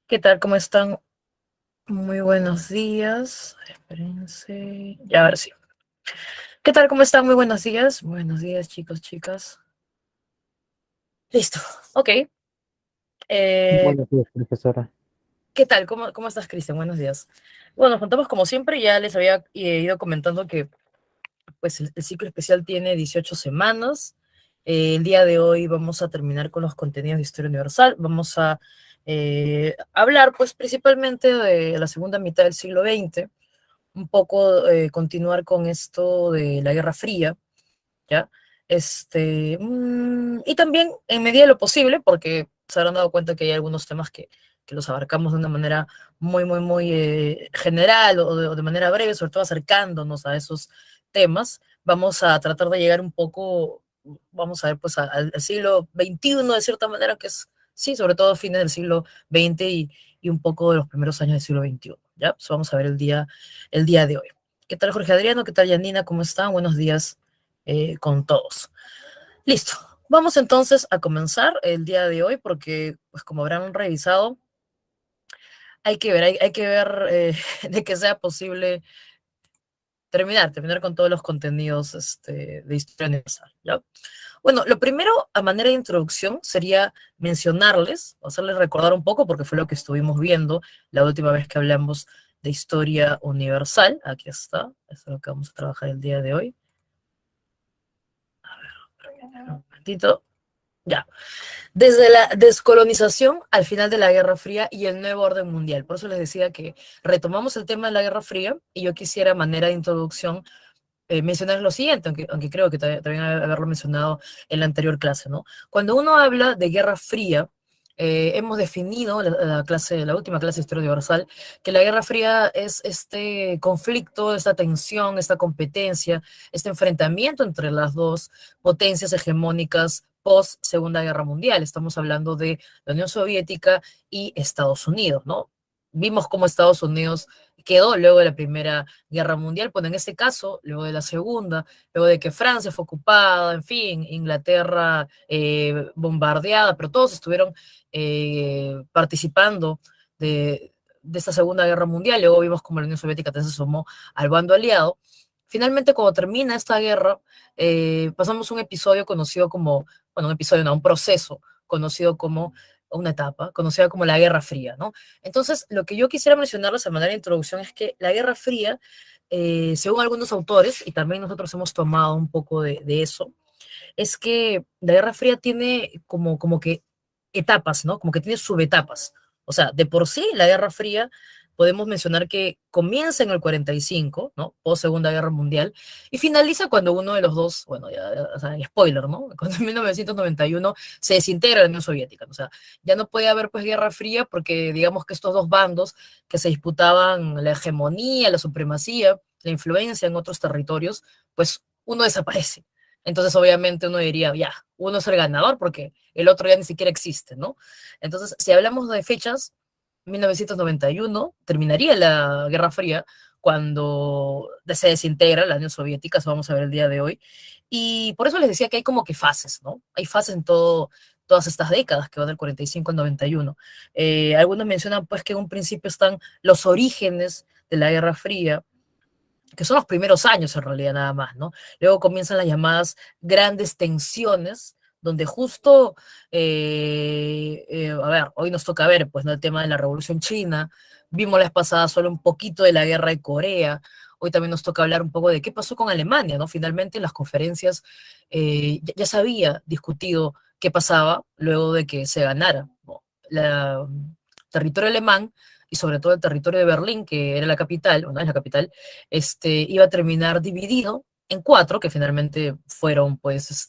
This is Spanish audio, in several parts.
¿Qué tal? ¿Cómo están? Muy buenos días. Espérense. Ya, a ver si. ¿Qué tal? ¿Cómo están? Muy buenos días. Buenos días, chicos, chicas. Listo. Ok. Eh, Buenos días, profesora. ¿Qué tal? ¿Cómo estás, Cristian? Buenos días. Bueno, nos contamos como siempre. Ya les había ido comentando que pues, el ciclo especial tiene 18 semanas. El día de hoy vamos a terminar con los contenidos de Historia Universal. Vamos a hablar, pues, principalmente de la segunda mitad del siglo XX, un poco continuar con esto de la Guerra Fría, ¿ya? Y también, en medida de lo posible, porque se habrán dado cuenta que hay algunos temas que los abarcamos de una manera muy general o de manera breve, sobre todo acercándonos a esos temas, vamos a tratar de llegar un poco, vamos a ver, pues al siglo XXI de cierta manera, que es, sí, sobre todo fines del siglo XX y un poco de los primeros años del siglo XXI, ¿ya? Pues vamos a ver el día de hoy. ¿Qué tal, Jorge Adriano? ¿Qué tal, Yanina? ¿Cómo están? Buenos días con todos. Listo. Vamos entonces a comenzar el día de hoy porque, pues como habrán revisado, hay que ver de que sea posible terminar con todos los contenidos de Historia Universal, ¿ya? Bueno, lo primero, a manera de introducción, sería mencionarles, o hacerles recordar un poco, porque fue lo que estuvimos viendo la última vez que hablamos de Historia Universal. Aquí está, eso es lo que vamos a trabajar el día de hoy. Un momentito. Ya. Desde la descolonización al final de la Guerra Fría y el nuevo orden mundial. Por eso les decía que retomamos el tema de la Guerra Fría y yo quisiera, a manera de introducción, mencionar lo siguiente, aunque creo que también haberlo mencionado en la anterior clase, ¿no? Cuando uno habla de Guerra Fría, hemos definido la última clase de Historia Universal, que la Guerra Fría es este conflicto, esta tensión, esta competencia, este enfrentamiento entre las dos potencias hegemónicas post Segunda Guerra Mundial. Estamos hablando de la Unión Soviética y Estados Unidos, ¿no? Vimos cómo Estados Unidos quedó luego de la Primera Guerra Mundial, pues en este caso, luego de la Segunda, luego de que Francia fue ocupada, en fin, Inglaterra bombardeada, pero todos estuvieron participando de esta Segunda Guerra Mundial. Luego vimos como la Unión Soviética también se sumó al bando aliado. Finalmente, cuando termina esta guerra, pasamos un episodio conocido como, bueno, un episodio, no, un proceso conocido como una etapa, conocida como la Guerra Fría, ¿no? Entonces, lo que yo quisiera mencionarles a manera de introducción es que la Guerra Fría, según algunos autores, y también nosotros hemos tomado un poco de eso, es que la Guerra Fría tiene como que etapas, ¿no? Como que tiene subetapas. O sea, de por sí, la Guerra Fría podemos mencionar que comienza en el 45, ¿no? Post Segunda Guerra Mundial, y finaliza cuando uno de los dos, bueno, ya, o sea, spoiler, ¿no? Cuando en 1991 se desintegra la Unión Soviética. O sea, ya no puede haber pues Guerra Fría porque digamos que estos dos bandos que se disputaban la hegemonía, la supremacía, la influencia en otros territorios, pues uno desaparece. Entonces, obviamente, uno diría, ya, uno es el ganador porque el otro ya ni siquiera existe, ¿no? Entonces, si hablamos de fechas, 1991 terminaría la Guerra Fría cuando se desintegra la Unión Soviética, eso vamos a ver el día de hoy. Y por eso les decía que hay como que fases, ¿no? Hay fases en todas estas décadas que van del 45 al 91. Algunos mencionan pues que en un principio están los orígenes de la Guerra Fría, que son los primeros años en realidad nada más, ¿no? Luego comienzan las llamadas grandes tensiones, donde justo, a ver, hoy nos toca ver, pues, ¿no? El tema de la Revolución China, vimos la vez pasada solo un poquito de la guerra de Corea, hoy también nos toca hablar un poco de qué pasó con Alemania, ¿no? Finalmente en las conferencias ya se había discutido qué pasaba luego de que se ganara, ¿no? Territorio alemán y sobre todo el territorio de Berlín, que era la capital, o no es la capital, iba a terminar dividido en cuatro, que finalmente fueron pues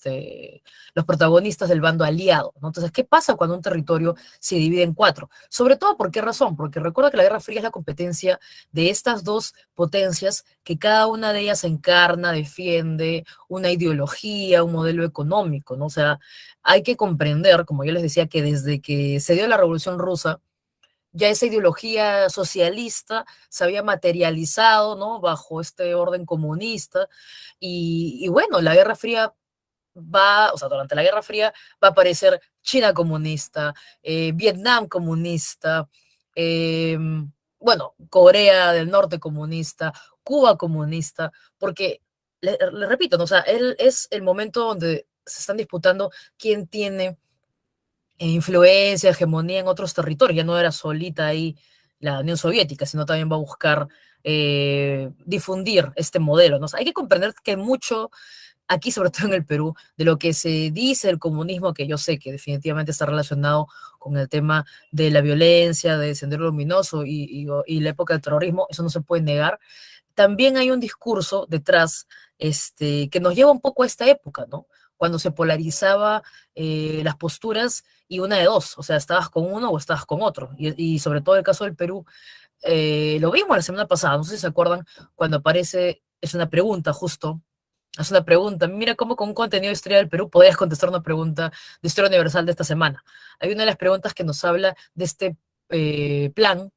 los protagonistas del bando aliado, ¿no? Entonces, ¿qué pasa cuando un territorio se divide en cuatro? Sobre todo, ¿por qué razón? Porque recuerda que la Guerra Fría es la competencia de estas dos potencias que cada una de ellas encarna, defiende una ideología, un modelo económico, ¿no? O sea, hay que comprender, como yo les decía, que desde que se dio la Revolución Rusa, ya esa ideología socialista se había materializado, ¿no? Bajo este orden comunista. Y bueno, la Guerra Fría o sea, durante la Guerra Fría va a aparecer China comunista, Vietnam comunista, eh, bueno, Corea del Norte comunista, Cuba comunista, porque, le repito, ¿no? O sea, él es el momento donde se están disputando quién tiene influencia, hegemonía en otros territorios, ya no era solita ahí la Unión Soviética, sino también va a buscar difundir este modelo, ¿no? O sea, hay que comprender que mucho aquí, sobre todo en el Perú, de lo que se dice el comunismo, que yo sé que definitivamente está relacionado con el tema de la violencia, de Sendero Luminoso y la época del terrorismo, eso no se puede negar. También hay un discurso detrás que nos lleva un poco a esta época, ¿no? Cuando se polarizaba las posturas y una de dos, o sea, estabas con uno o estabas con otro. Y sobre todo el caso del Perú, lo vimos la semana pasada, no sé si se acuerdan, cuando aparece, es una pregunta justo, es una pregunta. Mira cómo con un contenido de historia del Perú podías contestar una pregunta de historia universal de esta semana. Hay una de las preguntas que nos habla de este plan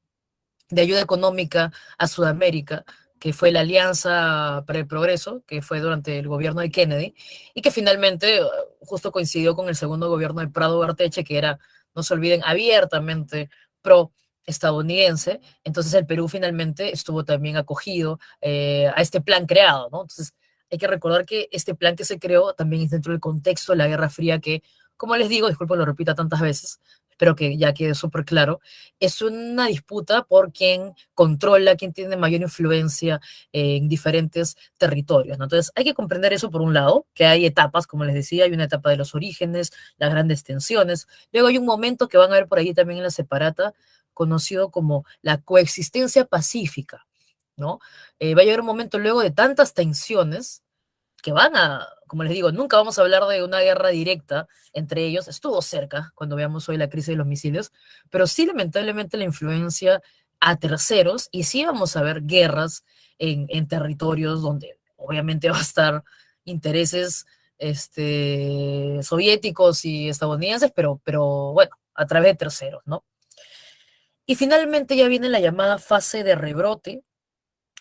de ayuda económica a Sudamérica, que fue la Alianza para el Progreso, que fue durante el gobierno de Kennedy, y que finalmente justo coincidió con el segundo gobierno de Prado Barteche, que era, no se olviden, abiertamente pro estadounidense. Entonces el Perú finalmente estuvo también acogido a este plan creado, ¿no? Entonces hay que recordar que este plan que se creó también es dentro del contexto de la Guerra Fría que, como les digo, disculpen lo repita tantas veces, espero que ya quede súper claro, es una disputa por quién controla, quién tiene mayor influencia en diferentes territorios, ¿no? Entonces, hay que comprender eso por un lado, que hay etapas, como les decía, hay una etapa de los orígenes, las grandes tensiones, luego hay un momento que van a ver por ahí también en la separata, conocido como la coexistencia pacífica, ¿no? Va a llegar un momento luego de tantas tensiones que van a, como les digo, nunca vamos a hablar de una guerra directa entre ellos, estuvo cerca cuando veamos hoy la crisis de los misiles, pero sí lamentablemente la influencia a terceros y sí vamos a ver guerras en territorios donde obviamente va a estar intereses soviéticos y estadounidenses, pero bueno, a través de terceros, ¿no? Y finalmente ya viene la llamada fase de rebrote.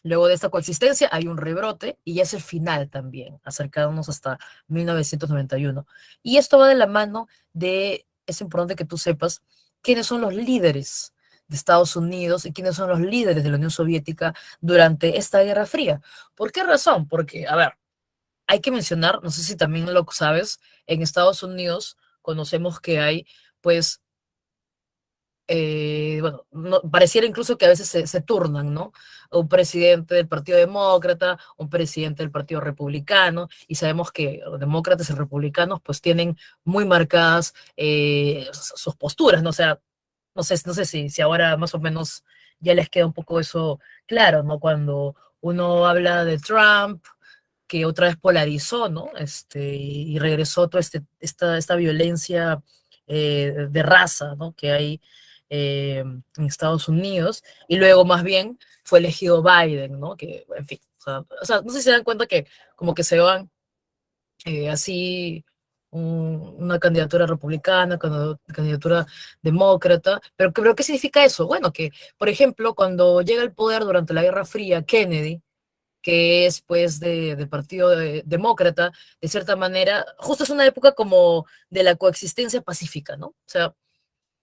Luego de esta coexistencia hay un rebrote y ya es el final también, acercándonos hasta 1991. Y esto va de la mano de, es importante que tú sepas, quiénes son los líderes de Estados Unidos y quiénes son los líderes de la Unión Soviética durante esta Guerra Fría. ¿Por qué razón? Porque, a ver, hay que mencionar, no sé si también lo sabes, en Estados Unidos conocemos que hay, pues, bueno, pareciera incluso que a veces se turnan, ¿no? Un presidente del Partido Demócrata, un presidente del Partido Republicano, y sabemos que los demócratas y republicanos pues tienen muy marcadas sus posturas, ¿no? O sea, no sé si ahora más o menos ya les queda un poco eso claro, ¿no? Cuando uno habla de Trump, que otra vez polarizó, ¿no? Y regresó toda esta violencia de raza, ¿no? Que hay en Estados Unidos, y luego más bien fue elegido Biden, ¿no? Que, en fin, o sea, no sé si se dan cuenta que como que se van así una candidatura republicana, candidatura demócrata, pero ¿qué significa eso? Bueno, que, por ejemplo, cuando llega al poder durante la Guerra Fría, Kennedy, que es pues del Partido Demócrata, de cierta manera, justo es una época como de la coexistencia pacífica, ¿no? O sea,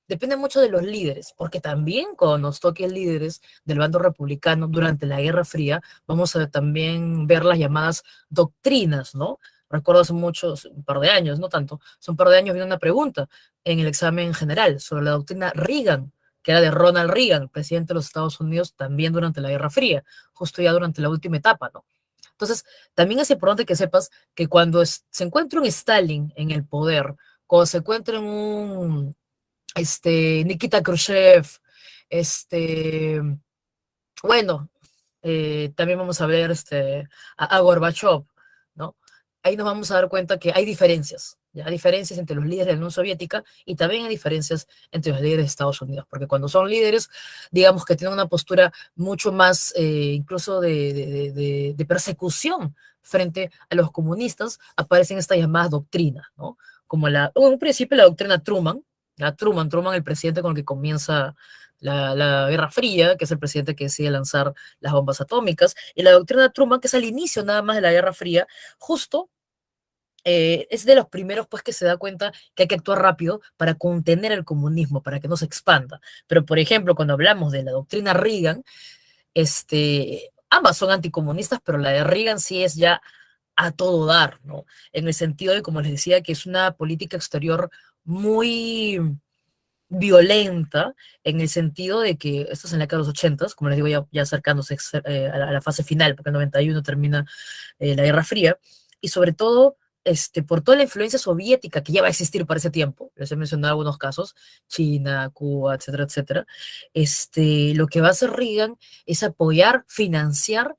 depende mucho de los líderes, porque también cuando nos toquen líderes del bando republicano durante la Guerra Fría, vamos a también ver las llamadas doctrinas, ¿no? Recuerdo hace muchos, un par de años, no tanto, hace un par de años vino una pregunta en el examen general sobre la doctrina Reagan, que era de Ronald Reagan, presidente de los Estados Unidos, también durante la Guerra Fría, justo ya durante la última etapa, ¿no? Entonces, también es importante que sepas que cuando se encuentra un Stalin en el poder, cuando se encuentra Nikita Khrushchev, este, bueno, también vamos a ver a Gorbachev, ¿no? Ahí nos vamos a dar cuenta que hay diferencias, ¿ya? Hay diferencias entre los líderes de la Unión Soviética y también hay diferencias entre los líderes de Estados Unidos, porque cuando son líderes, digamos que tienen una postura mucho más, incluso de persecución frente a los comunistas, aparecen estas llamadas doctrinas, ¿no? Como en un principio la doctrina Truman, Truman, el presidente con el que comienza la Guerra Fría, que es el presidente que decide lanzar las bombas atómicas, y la doctrina Truman, que es al inicio nada más de la Guerra Fría, justo es de los primeros pues que se da cuenta que hay que actuar rápido para contener el comunismo, para que no se expanda. Pero, por ejemplo, cuando hablamos de la doctrina Reagan, ambas son anticomunistas, pero la de Reagan sí es ya a todo dar, ¿no? En el sentido de, como les decía, que es una política exterior muy violenta, en el sentido de que, esto es en la década de los 80, como les digo, ya acercándose a la fase final, porque en 91 termina la Guerra Fría, y sobre todo por toda la influencia soviética que ya va a existir para ese tiempo, les he mencionado algunos casos, China, Cuba, etcétera, etcétera, lo que va a hacer Reagan es apoyar, financiar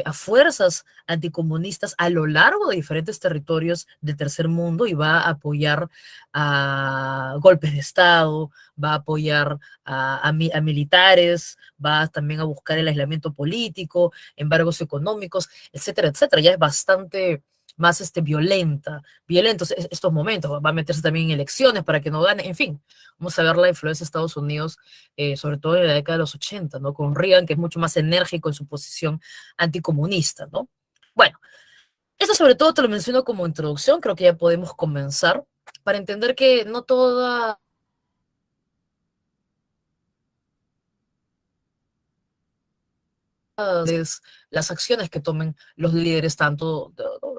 a fuerzas anticomunistas a lo largo de diferentes territorios del tercer mundo y va a apoyar a golpes de Estado, va a apoyar a militares, va también a buscar el aislamiento político, embargos económicos, etcétera, etcétera. Ya es bastante más violentos estos momentos. Va a meterse también en elecciones para que no gane, en fin. Vamos a ver la influencia de Estados Unidos, sobre todo en la década de los 80, ¿no? Con Reagan, que es mucho más enérgico en su posición anticomunista, ¿no? Bueno, eso sobre todo te lo menciono como introducción, creo que ya podemos comenzar para entender que no todas las acciones que tomen los líderes tanto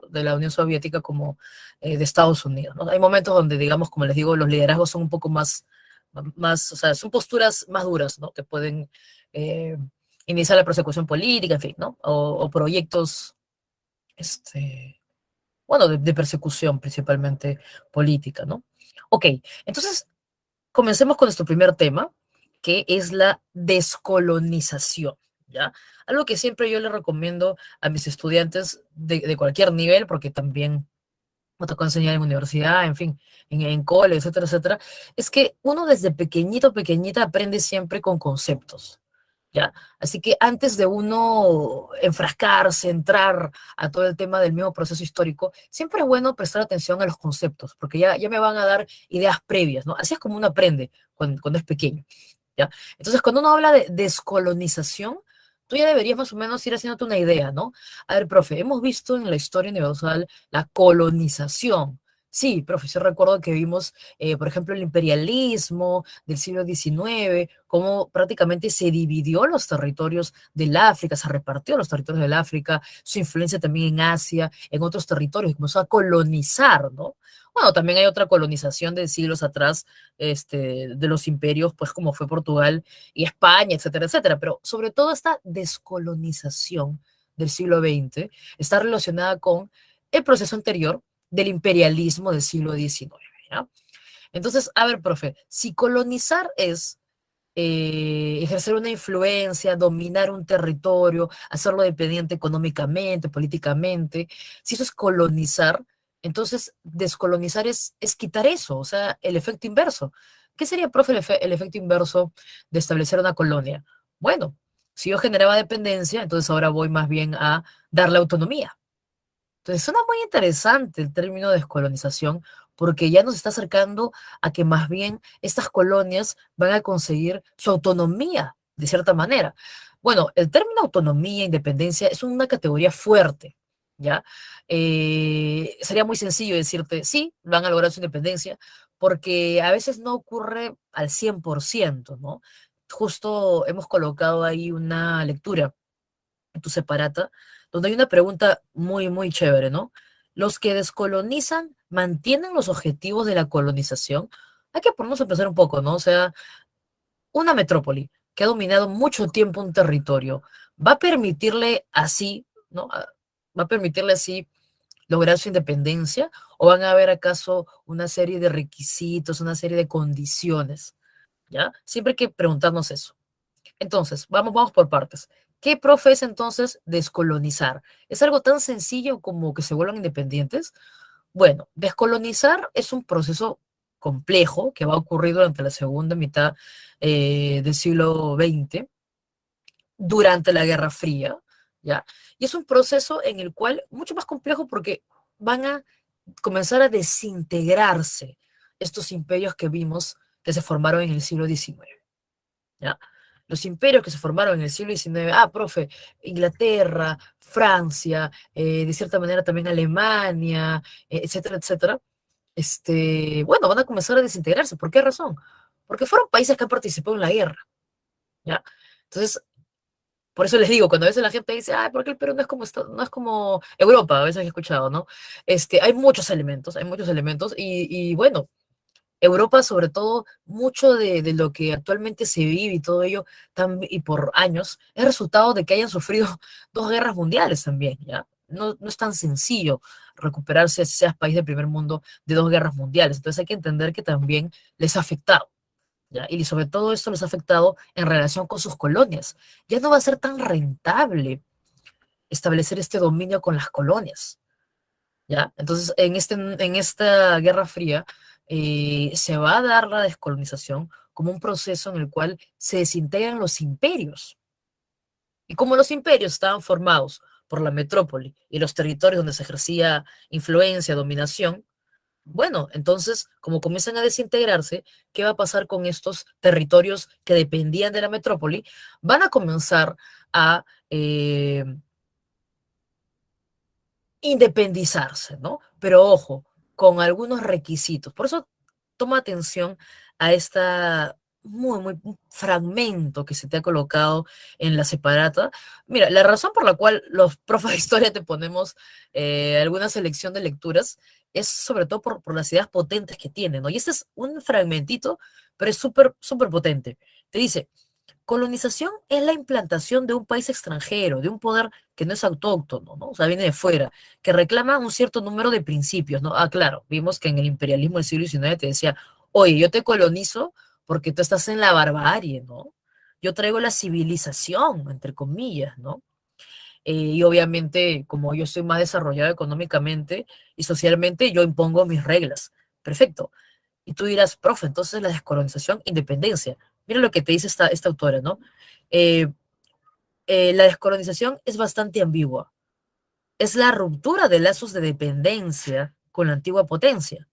de la Unión Soviética como de Estados Unidos, ¿no? Hay momentos donde, digamos, como les digo, los liderazgos son un poco o sea, son posturas más duras, ¿no? Que pueden eh, iniciar la persecución política, en fin, ¿no? O proyectos, bueno, de persecución principalmente política, ¿no? Ok, entonces comencemos con nuestro primer tema, que es la descolonización, ¿ya? Algo que siempre yo le recomiendo a mis estudiantes de cualquier nivel, porque también me tocó enseñar en universidad, en fin, en cole, etcétera, etcétera, es que uno desde pequeñito, pequeñita aprende siempre con conceptos, ¿ya? Así que antes de uno enfrascarse, entrar a todo el tema del mismo proceso histórico, siempre es bueno prestar atención a los conceptos, porque ya me van a dar ideas previas, ¿no? Así es como uno aprende cuando es pequeño, ¿ya? Entonces, cuando uno habla de descolonización, tú ya deberías más o menos ir haciéndote una idea, ¿no? A ver, profe, hemos visto en la historia universal la colonización. Sí, profe, yo recuerdo que vimos, por ejemplo, el imperialismo del siglo XIX, cómo prácticamente se dividió los territorios del África, se repartió los territorios del África, su influencia también en Asia, en otros territorios, y comenzó a colonizar, ¿no? Bueno, también hay otra colonización de siglos atrás, de los imperios, pues como fue Portugal y España, etcétera, etcétera. Pero sobre todo esta descolonización del siglo XX está relacionada con el proceso anterior del imperialismo del siglo XIX, ¿ya? Entonces, a ver, profe, si colonizar es ejercer una influencia, dominar un territorio, hacerlo dependiente económicamente, políticamente, si eso es colonizar, entonces descolonizar es quitar eso, o sea, el efecto inverso. ¿Qué sería, profe, el efecto inverso de establecer una colonia? Bueno, si yo generaba dependencia, entonces ahora voy más bien a darle autonomía. Entonces, suena muy interesante el término descolonización, porque ya nos está acercando a que más bien estas colonias van a conseguir su autonomía, de cierta manera. Bueno, el término autonomía, independencia, es una categoría fuerte, ¿ya? Sería muy sencillo decirte, sí, van a lograr su independencia, porque a veces no ocurre al 100%, ¿no? Justo hemos colocado ahí una lectura en tu separata, donde hay una pregunta muy, muy chévere, ¿no? ¿Los que descolonizan mantienen los objetivos de la colonización? Hay que ponernos a pensar un poco, ¿no? O sea, una metrópoli que ha dominado mucho tiempo un territorio, ¿va a permitirle así, ¿no? ¿Va a permitirle así lograr su independencia? ¿O van a haber acaso una serie de requisitos, una serie de condiciones? ¿Ya? Siempre hay que preguntarnos eso. Entonces, vamos por partes. ¿Qué profe es entonces descolonizar? ¿Es algo tan sencillo como que se vuelvan independientes? Bueno, descolonizar es un proceso complejo que va a ocurrir durante la segunda mitad del siglo XX, durante la Guerra Fría, ¿ya? Y es un proceso en el cual, mucho más complejo porque van a comenzar a desintegrarse estos imperios que vimos que se formaron en el siglo XIX, ¿ya? Los imperios que se formaron en el siglo XIX, profe, Inglaterra, Francia, de cierta manera también Alemania, etcétera, etcétera, bueno, van a comenzar a desintegrarse. ¿Por qué razón? Porque fueron países que han participado en la guerra, ¿ya? Entonces, por eso les digo, cuando a veces la gente dice, ¿por qué el Perú no es como, no es como Europa? A veces he escuchado, ¿no? Hay muchos elementos, y bueno, Europa, sobre todo, mucho de lo que actualmente se vive y todo ello, y por años, es resultado de que hayan sufrido dos guerras mundiales también, ¿ya? No, no es tan sencillo recuperarse, si seas país del primer mundo, de dos guerras mundiales. Entonces hay que entender que también les ha afectado, ¿ya? Y sobre todo esto les ha afectado en relación con sus colonias. Ya no va a ser tan rentable establecer este dominio con las colonias, ¿ya? Entonces, en esta Guerra Fría se va a dar la descolonización como un proceso en el cual se desintegran los imperios. Y como los imperios estaban formados por la metrópoli y los territorios donde se ejercía influencia, dominación, bueno, entonces, como comienzan a desintegrarse, ¿qué va a pasar con estos territorios que dependían de la metrópoli? Van a comenzar a independizarse, ¿no? Pero ojo, con algunos requisitos. Por eso toma atención a esta muy un fragmento que se te ha colocado en la separata. Mira, la razón por la cual los profes de historia te ponemos alguna selección de lecturas es sobre todo por las ideas potentes que tiene, ¿no? Y este es un fragmentito, pero es súper potente. Te dice, colonización es la implantación de un país extranjero, de un poder que no es autóctono, ¿no? O sea, viene de fuera, que reclama un cierto número de principios, ¿no? Claro, vimos que en el imperialismo del siglo XIX te decía, oye, yo te colonizo porque tú estás en la barbarie, ¿no? Yo traigo la civilización, entre comillas, ¿no? Y obviamente, como yo estoy más desarrollado económicamente y socialmente, yo impongo mis reglas. Perfecto. Y tú dirás, profe, entonces la descolonización, independencia. Mira lo que te dice esta autora, ¿no? Eh, la descolonización es bastante ambigua. Es la ruptura de lazos de dependencia con la antigua potencia.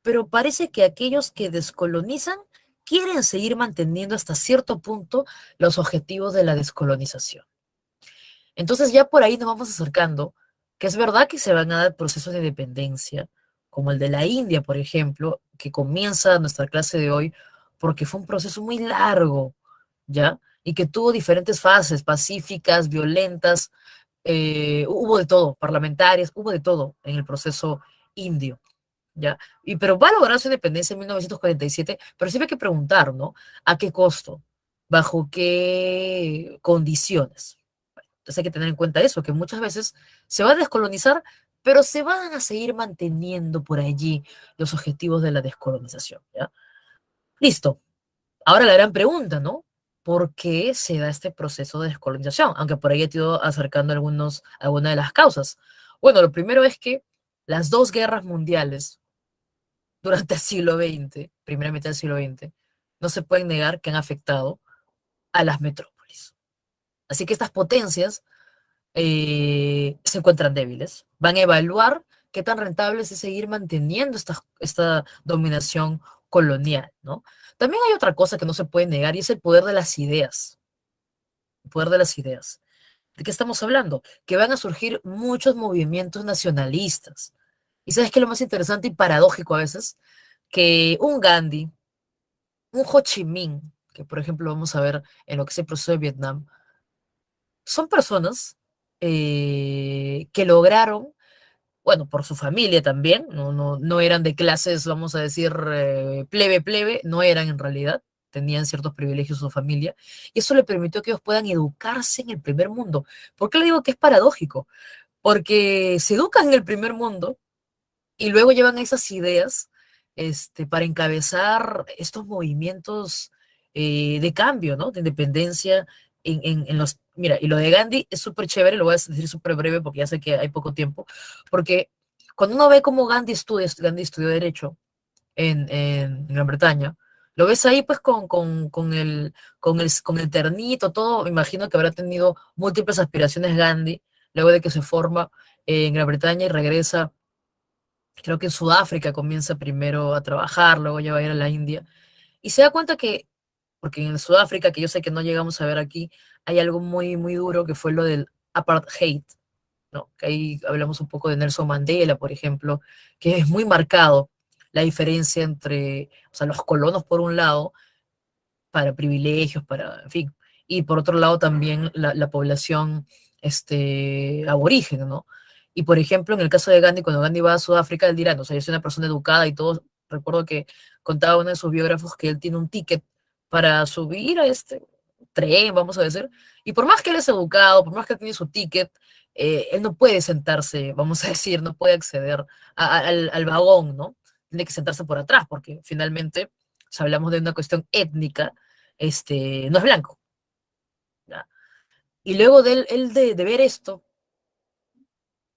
Pero parece que aquellos que descolonizan quieren seguir manteniendo hasta cierto punto los objetivos de la descolonización. Entonces ya por ahí nos vamos acercando, que es verdad que se van a dar procesos de dependencia, como el de la India, por ejemplo, que comienza nuestra clase de hoy, porque fue un proceso muy largo, ¿ya? Y que tuvo diferentes fases, pacíficas, violentas, hubo de todo, parlamentarias, hubo de todo en el proceso indio, ¿ya? Pero va a lograr su independencia en 1947, pero siempre hay que preguntar, ¿no? ¿A qué costo? ¿Bajo qué condiciones? Entonces hay que tener en cuenta eso, que muchas veces se va a descolonizar, pero se van a seguir manteniendo por allí los objetivos de la descolonización, ¿ya? Listo. Ahora la gran pregunta, ¿no? ¿Por qué se da este proceso de descolonización? Aunque por ahí he ido acercando algunas de las causas. Bueno, lo primero es que las dos guerras mundiales durante el siglo XX, primera mitad del siglo XX, no se pueden negar que han afectado a las metrópolis. Así que estas potencias se encuentran débiles. Van a evaluar qué tan rentable es seguir manteniendo esta dominación colonial, ¿no? También hay otra cosa que no se puede negar y es el poder de las ideas. El poder de las ideas. ¿De qué estamos hablando? Que van a surgir muchos movimientos nacionalistas. ¿Y sabes qué es lo más interesante y paradójico a veces? Que un Gandhi, un Ho Chi Minh, que por ejemplo vamos a ver en lo que es el proceso de Vietnam, son personas que lograron, bueno, por su familia también, no eran de clases, vamos a decir, plebe, no eran en realidad, tenían ciertos privilegios su familia, y eso le permitió que ellos puedan educarse en el primer mundo. ¿Por qué le digo que es paradójico? Porque se educan en el primer mundo y luego llevan esas ideas para encabezar estos movimientos de cambio, ¿no? De independencia en los... Mira, y lo de Gandhi es súper chévere, lo voy a decir súper breve porque ya sé que hay poco tiempo, porque cuando uno ve cómo Gandhi estudió Derecho en Gran Bretaña, lo ves ahí pues con el ternito, todo, me imagino que habrá tenido múltiples aspiraciones Gandhi, luego de que se forma en Gran Bretaña y regresa, creo que en Sudáfrica comienza primero a trabajar, luego ya va a ir a la India, y se da cuenta que porque en Sudáfrica, que yo sé que no llegamos a ver aquí, hay algo muy, muy duro que fue lo del apartheid, ¿no? Que ahí hablamos un poco de Nelson Mandela, por ejemplo, que es muy marcado la diferencia entre, o sea, los colonos por un lado, para privilegios, para, en fin, y por otro lado también la población aborigen, ¿no? Y por ejemplo, en el caso de Gandhi, cuando Gandhi va a Sudáfrica, él dirá, no, o sea, yo soy una persona educada y todo, recuerdo que contaba uno de sus biógrafos que él tiene un ticket para subir a este tren, vamos a decir, y por más que él es educado, por más que él tiene su ticket, él no puede sentarse, vamos a decir, no puede acceder al vagón, ¿no? Tiene que sentarse por atrás, porque finalmente, si hablamos de una cuestión étnica, no es blanco, ¿ya? Y luego de él de ver esto,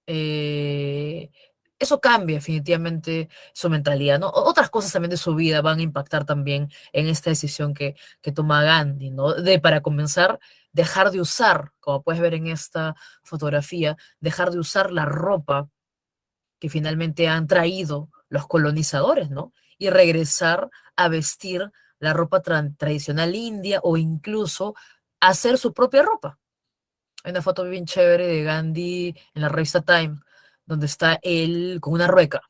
eh, eso cambia definitivamente su mentalidad, ¿no? Otras cosas también de su vida van a impactar también en esta decisión que toma Gandhi, ¿no? De, para comenzar, dejar de usar, como puedes ver en esta fotografía, dejar de usar la ropa que finalmente han traído los colonizadores, ¿no? Y regresar a vestir la ropa tradicional india o incluso hacer su propia ropa. Hay una foto bien chévere de Gandhi en la revista Time, donde está él con una rueca,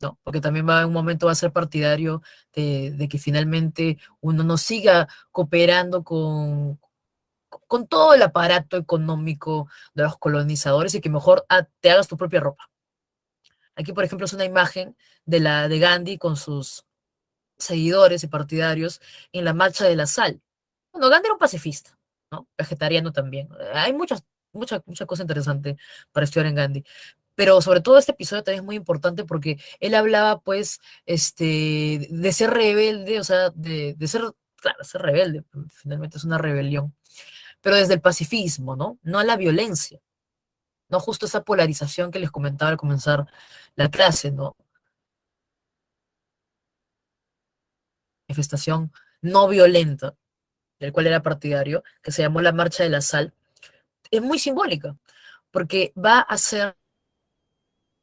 ¿no? Porque también va en un momento va a ser partidario de que finalmente uno no siga cooperando con todo el aparato económico de los colonizadores y que mejor te hagas tu propia ropa. Aquí, por ejemplo, es una imagen de Gandhi con sus seguidores y partidarios en la marcha de la sal. Bueno, Gandhi era un pacifista, ¿no? Vegetariano también. Hay mucha cosa interesante para estudiar en Gandhi. Pero sobre todo este episodio también es muy importante porque él hablaba, pues, de ser rebelde, o sea, de ser, claro, ser rebelde, finalmente es una rebelión, pero desde el pacifismo, ¿no? No a la violencia, no justo esa polarización que les comentaba al comenzar la clase, ¿no? Manifestación no violenta, del cual era partidario, que se llamó la Marcha de la Sal, es muy simbólica, porque va a ser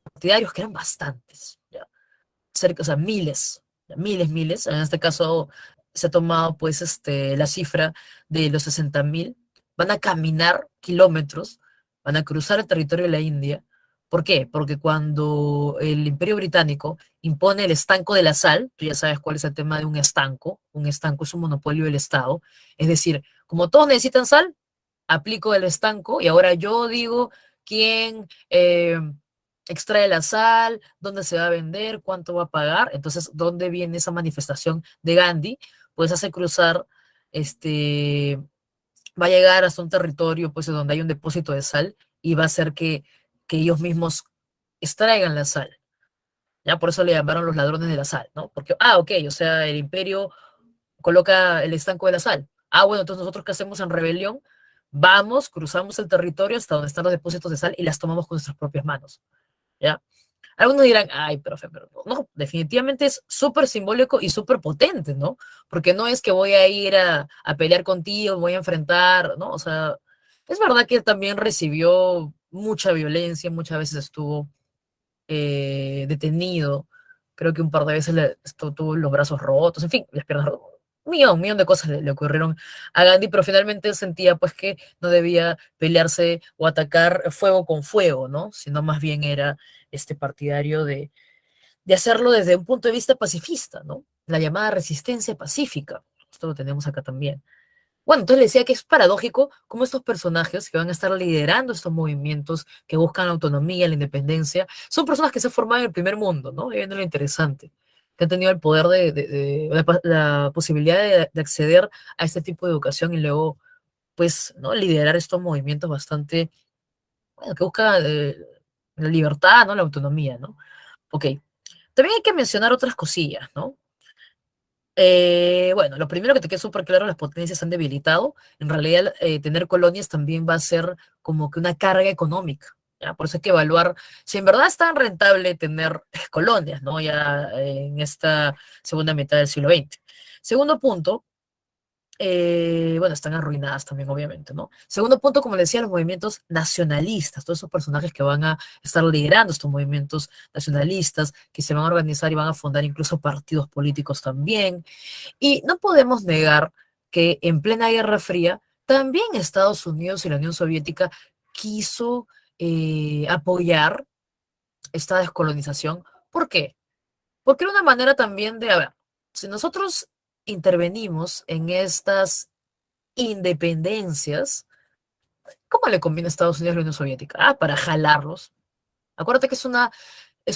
partidarios que eran bastantes, ¿ya? Cerca, o sea, miles, en este caso se ha tomado pues la cifra de los 60.000, van a caminar kilómetros, van a cruzar el territorio de la India. ¿Por qué? Porque cuando el Imperio Británico impone el estanco de la sal, tú ya sabes cuál es el tema de un estanco es un monopolio del Estado, es decir, como todos necesitan sal, aplico el estanco y ahora yo digo quién extrae la sal, dónde se va a vender, cuánto va a pagar. Entonces, ¿dónde viene esa manifestación de Gandhi? Pues hace cruzar, este, va a llegar hasta un territorio pues donde hay un depósito de sal y va a hacer que ellos mismos extraigan la sal. Ya por eso le llamaron los ladrones de la sal, ¿no? Porque, ok, o sea, el imperio coloca el estanco de la sal. Bueno, entonces nosotros qué hacemos en rebelión, vamos, cruzamos el territorio hasta donde están los depósitos de sal y las tomamos con nuestras propias manos, ¿ya? Algunos dirán, ay, profe, pero no, definitivamente es súper simbólico y súper potente, ¿no? Porque no es que voy a ir a pelear contigo, voy a enfrentar, ¿no? O sea, es verdad que él también recibió mucha violencia, muchas veces estuvo detenido, creo que un par de veces tuvo los brazos rotos, en fin, las piernas rotas. Un millón de cosas le ocurrieron a Gandhi, pero finalmente él sentía pues que no debía pelearse o atacar fuego con fuego, ¿no? Sino más bien era este partidario de hacerlo desde un punto de vista pacifista, ¿no? La llamada resistencia pacífica. Esto lo tenemos acá también. Bueno, entonces le decía que es paradójico cómo estos personajes que van a estar liderando estos movimientos que buscan la autonomía, la independencia, son personas que se forman en el primer mundo, ¿no? Y viendo lo interesante, que han tenido el poder la posibilidad de acceder a este tipo de educación y luego, pues, ¿no? Liderar estos movimientos bastante, bueno, que buscan la libertad, ¿no? La autonomía, ¿no? Ok. También hay que mencionar otras cosillas, ¿no? Bueno, lo primero que te quede súper claro, las potencias se han debilitado. En realidad, tener colonias también va a ser como que una carga económica, ¿ya? Por eso hay que evaluar si en verdad es tan rentable tener colonias, ¿no? Ya en esta segunda mitad del siglo XX. Segundo punto, bueno, están arruinadas también, obviamente, ¿no? Segundo punto, como le decía, los movimientos nacionalistas, todos esos personajes que van a estar liderando estos movimientos nacionalistas, que se van a organizar y van a fundar incluso partidos políticos también. Y no podemos negar que en plena Guerra Fría, también Estados Unidos y la Unión Soviética quiso apoyar esta descolonización. ¿Por qué? Porque era una manera también de, a ver, si nosotros intervenimos en estas independencias, ¿cómo le conviene a Estados Unidos y la Unión Soviética? Ah, para jalarlos. Acuérdate que es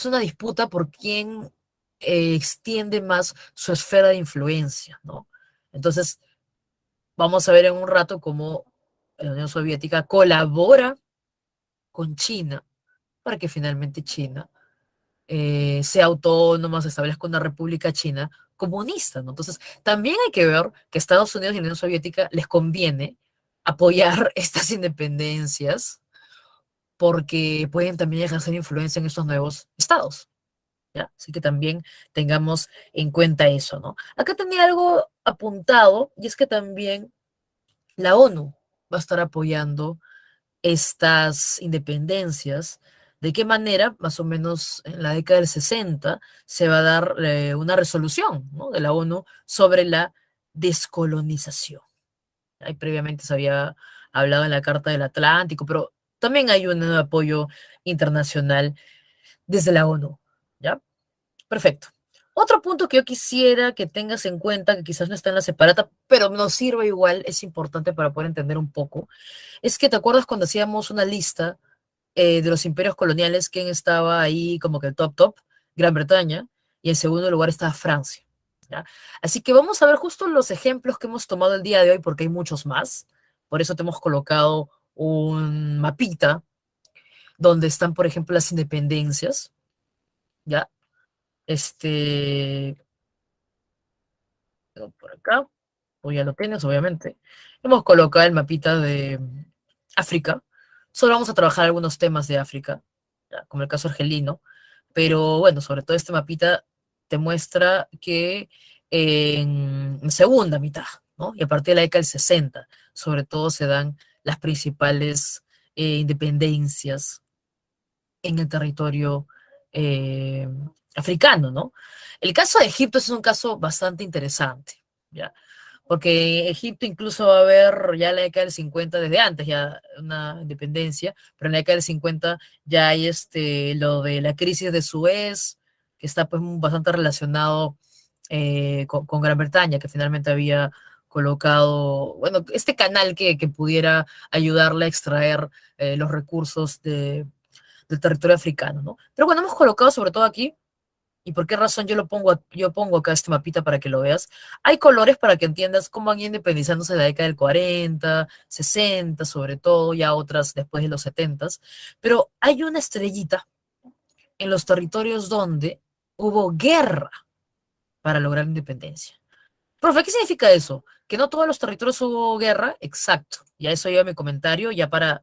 una disputa por quién extiende más su esfera de influencia, ¿no? Entonces, vamos a ver en un rato cómo la Unión Soviética colabora con China para que finalmente China sea autónoma, se establezca una república china comunista, ¿no? Entonces, también hay que ver que a Estados Unidos y la Unión Soviética les conviene apoyar estas independencias porque pueden también ejercer influencia en estos nuevos estados, ¿ya? Así que también tengamos en cuenta eso, ¿no? Acá tenía algo apuntado y es que también la ONU va a estar apoyando estas independencias. ¿De qué manera? Más o menos en la década del 60 se va a dar una resolución, ¿no?, de la ONU sobre la descolonización. Ahí previamente se había hablado en la Carta del Atlántico, pero también hay un apoyo internacional desde la ONU, ¿ya? Perfecto. Otro punto que yo quisiera que tengas en cuenta, que quizás no está en la separata, pero nos sirve igual, es importante para poder entender un poco, es que te acuerdas cuando hacíamos una lista de los imperios coloniales, quién estaba ahí como que el top top, Gran Bretaña, y en segundo lugar estaba Francia, ¿ya? Así que vamos a ver justo los ejemplos que hemos tomado el día de hoy, porque hay muchos más. Por eso te hemos colocado un mapita donde están, por ejemplo, las independencias, ¿ya? Este, por acá, o ya lo tienes, obviamente. Hemos colocado el mapita de África. Solo vamos a trabajar algunos temas de África, ya, como el caso argelino. Pero bueno, sobre todo este mapita te muestra que en segunda mitad, ¿no? Y a partir de la década del 60, sobre todo se dan las principales independencias en el territorio eh, africano, ¿no? El caso de Egipto es un caso bastante interesante, ¿ya? Porque Egipto incluso va a haber ya en la década del 50, desde antes ya una independencia, pero en la década del 50 ya hay lo de la crisis de Suez, que está pues bastante relacionado con Gran Bretaña, que finalmente había colocado, bueno, este canal que pudiera ayudarle a extraer los recursos del territorio africano, ¿no? Pero bueno, hemos colocado sobre todo aquí, y por qué razón yo pongo acá este mapita para que lo veas. Hay colores para que entiendas cómo van independizándose de la década del 40, 60, sobre todo, ya otras después de los 70, pero hay una estrellita en los territorios donde hubo guerra para lograr la independencia. Profe, ¿qué significa eso? ¿Que no todos los territorios hubo guerra? Exacto. Ya eso lleva mi comentario, ya para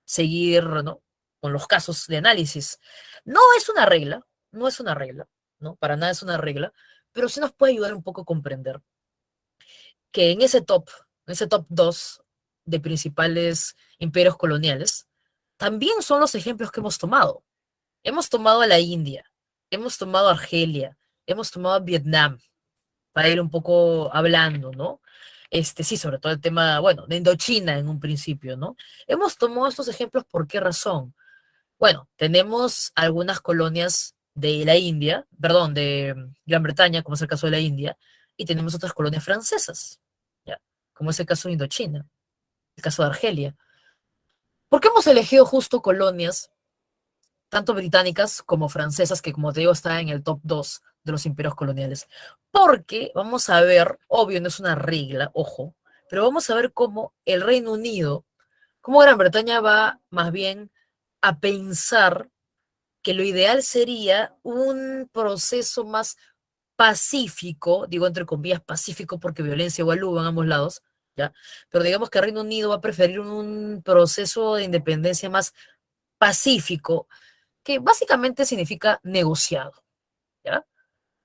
seguir, ¿no?, con los casos de análisis. No es una regla, no es una regla, ¿no? Para nada es una regla, pero sí nos puede ayudar un poco a comprender que en ese top 2 de principales imperios coloniales, también son los ejemplos que hemos tomado. Hemos tomado a la India, hemos tomado a Argelia, hemos tomado a Vietnam, para ir un poco hablando, ¿no? Sí, sobre todo el tema, bueno, de Indochina en un principio, ¿no? Hemos tomado estos ejemplos, ¿por qué razón? Bueno, tenemos algunas colonias de la India, perdón, de Gran Bretaña, como es el caso de la India, y tenemos otras colonias francesas, ¿ya? Como es el caso de Indochina, el caso de Argelia. ¿Por qué hemos elegido justo colonias tanto británicas como francesas, que como te digo está en el top 2 de los imperios coloniales? Porque vamos a ver, obvio no es una regla, ojo, pero vamos a ver cómo el Reino Unido, cómo Gran Bretaña va más bien a pensar que lo ideal sería un proceso más pacífico, digo entre comillas pacífico porque violencia igual hubo en ambos lados, ¿ya? Pero digamos que Reino Unido va a preferir un proceso de independencia más pacífico, que básicamente significa negociado, ¿ya?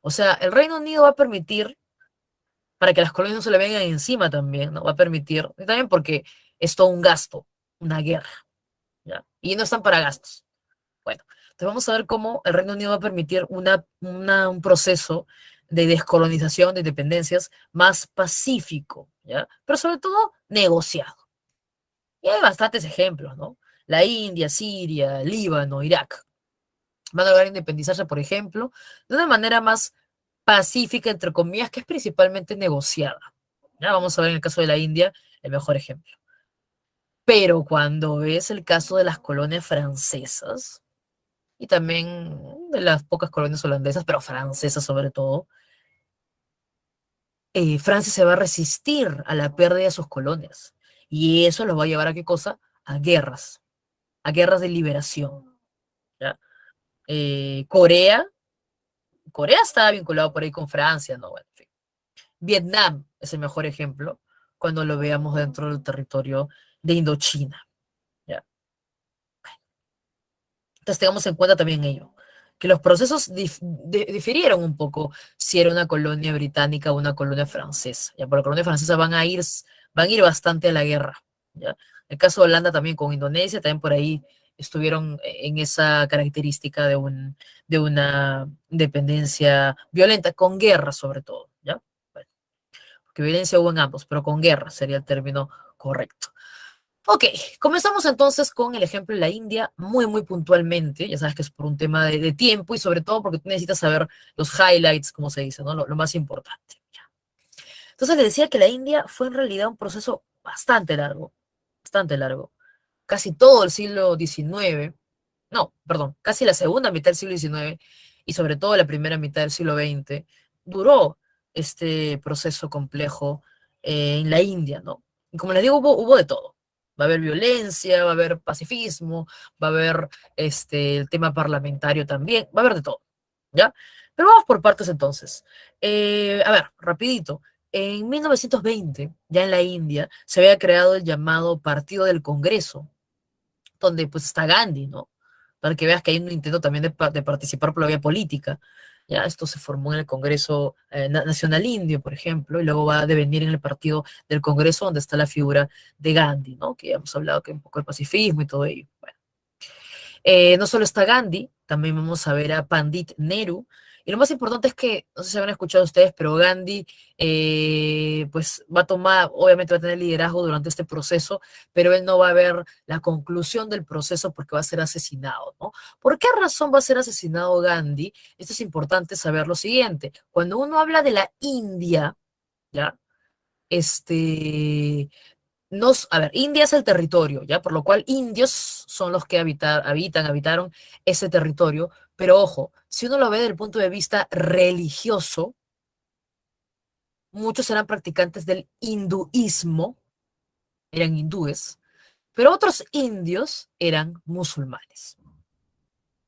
O sea, el Reino Unido va a permitir para que las colonias no se le vengan encima también, ¿no? Va a permitir, y también porque es todo un gasto, una guerra, ¿ya? Y no están para gastos. Bueno, entonces vamos a ver cómo el Reino Unido va a permitir un proceso de descolonización de independencias más pacífico, ¿ya? Pero sobre todo negociado. Y hay bastantes ejemplos, ¿no? La India, Siria, Líbano, Irak van a lograr independizarse, por ejemplo, de una manera más pacífica, entre comillas, que es principalmente negociada. Ya vamos a ver en el caso de la India el mejor ejemplo. Pero cuando ves el caso de las colonias francesas, y también de las pocas colonias holandesas, pero francesas sobre todo, Francia se va a resistir a la pérdida de sus colonias. Y eso los va a llevar a qué cosa? A guerras de liberación. ¿Ya? Corea, Corea estaba vinculado por ahí con Francia, ¿no? Bueno, en fin. Vietnam es el mejor ejemplo cuando lo veamos dentro del territorio de Indochina. ¿Ya? Entonces tengamos en cuenta también ello, que los procesos difirieron un poco si era una colonia británica o una colonia francesa. Ya, por la colonia francesa van a ir bastante a la guerra. ¿Ya? El caso de Holanda también con Indonesia, también por ahí estuvieron en esa característica de una independencia violenta, con guerra sobre todo. ¿Ya? Bueno, porque violencia hubo en ambos, pero con guerra sería el término correcto. Ok, comenzamos entonces con el ejemplo de la India, muy, muy puntualmente. Ya sabes que es por un tema de tiempo y sobre todo porque tú necesitas saber los highlights, como se dice, ¿no? Lo más importante. Entonces le decía que la India fue en realidad un proceso bastante largo. Casi todo el siglo XIX, no, perdón, casi la segunda mitad del siglo XIX y sobre todo la primera mitad del siglo XX, duró este proceso complejo en la India, ¿no? Y como les digo, hubo de todo. Va a haber violencia, va a haber pacifismo, va a haber el tema parlamentario también, va a haber de todo, ¿ya? Pero vamos por partes entonces. A ver, rapidito. En 1920, ya en la India, se había creado el llamado Partido del Congreso, donde pues está Gandhi, ¿no? Para que veas que hay un intento también de participar por la vía política. Ya, esto se formó en el Congreso Nacional Indio, por ejemplo, y luego va a devenir en el Partido del Congreso, donde está la figura de Gandhi, ¿no? Que ya hemos hablado que un poco el pacifismo y todo ello. Bueno, no solo está Gandhi, también vamos a ver a Pandit Nehru. Y lo más importante es que, no sé si habrán escuchado ustedes, pero Gandhi pues va a tomar, obviamente va a tener liderazgo durante este proceso, pero él no va a ver la conclusión del proceso porque va a ser asesinado, ¿no? ¿Por qué razón va a ser asesinado Gandhi? Esto es importante saber lo siguiente. Cuando uno habla de la India, ¿ya? Este, a ver, India es el territorio, ¿ya? Por lo cual indios son los que habitaron ese territorio, pero ojo, si uno lo ve desde el punto de vista religioso, muchos eran practicantes del hinduismo, eran hindúes, pero otros indios eran musulmanes.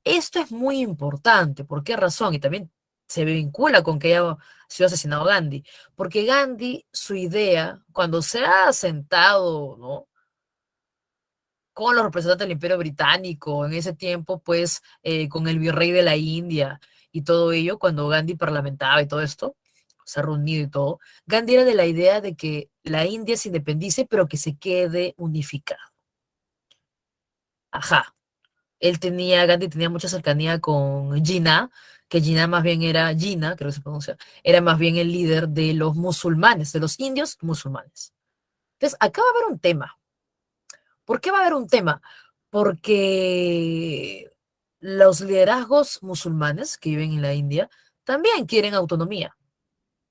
Esto es muy importante, ¿por qué razón? Y también se vincula con que haya sido asesinado Gandhi, porque Gandhi, su idea, cuando se ha sentado, ¿no? Con los representantes del Imperio Británico, en ese tiempo, pues, con el virrey de la India y todo ello, cuando Gandhi parlamentaba y todo esto, se ha reunido y todo, Gandhi era de la idea de que la India se independice, pero que se quede unificada. Ajá. Gandhi tenía mucha cercanía con Jinnah, que Jinnah más bien era, Jinnah, creo que se pronuncia, era más bien el líder de los musulmanes, de los indios musulmanes. Entonces, acá va a haber un tema. ¿Por qué va a haber un tema? Porque los liderazgos musulmanes que viven en la India también quieren autonomía,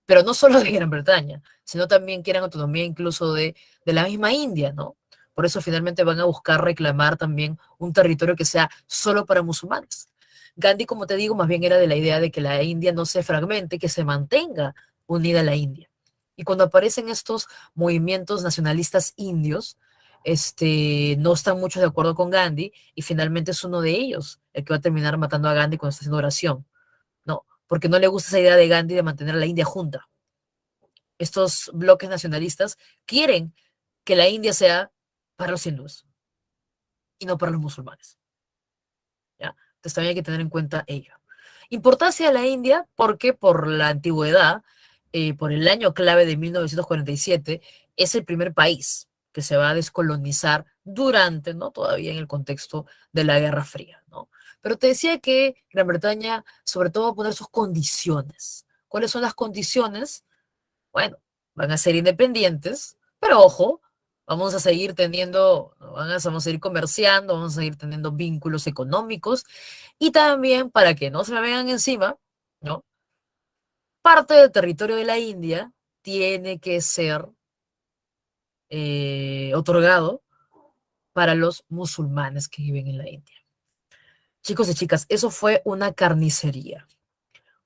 pero no solo de Gran Bretaña, sino también quieren autonomía incluso de la misma India, ¿no? Por eso finalmente van a buscar reclamar también un territorio que sea solo para musulmanes. Gandhi, como te digo, más bien era de la idea de que la India no se fragmente, que se mantenga unida a la India. Y cuando aparecen estos movimientos nacionalistas indios, no están muchos de acuerdo con Gandhi y finalmente es uno de ellos el que va a terminar matando a Gandhi cuando está haciendo oración. No, porque no le gusta esa idea de Gandhi de mantener a la India junta. Estos bloques nacionalistas quieren que la India sea para los hindúes y no para los musulmanes. ¿Ya? Entonces también hay que tener en cuenta ello. Importancia de la India, porque por la antigüedad, por el año clave de 1947, es el primer país que se va a descolonizar durante, ¿no? Todavía en el contexto de la Guerra Fría, ¿no? Pero te decía que Gran Bretaña, sobre todo, va a poner sus condiciones. ¿Cuáles son las condiciones? Bueno, van a ser independientes, pero ojo, vamos a seguir teniendo, vamos a seguir comerciando, vamos a seguir teniendo vínculos económicos y también para que no se me vengan encima, ¿no? Parte del territorio de la India tiene que ser otorgado para los musulmanes que viven en la India. Chicos y chicas, eso fue una carnicería.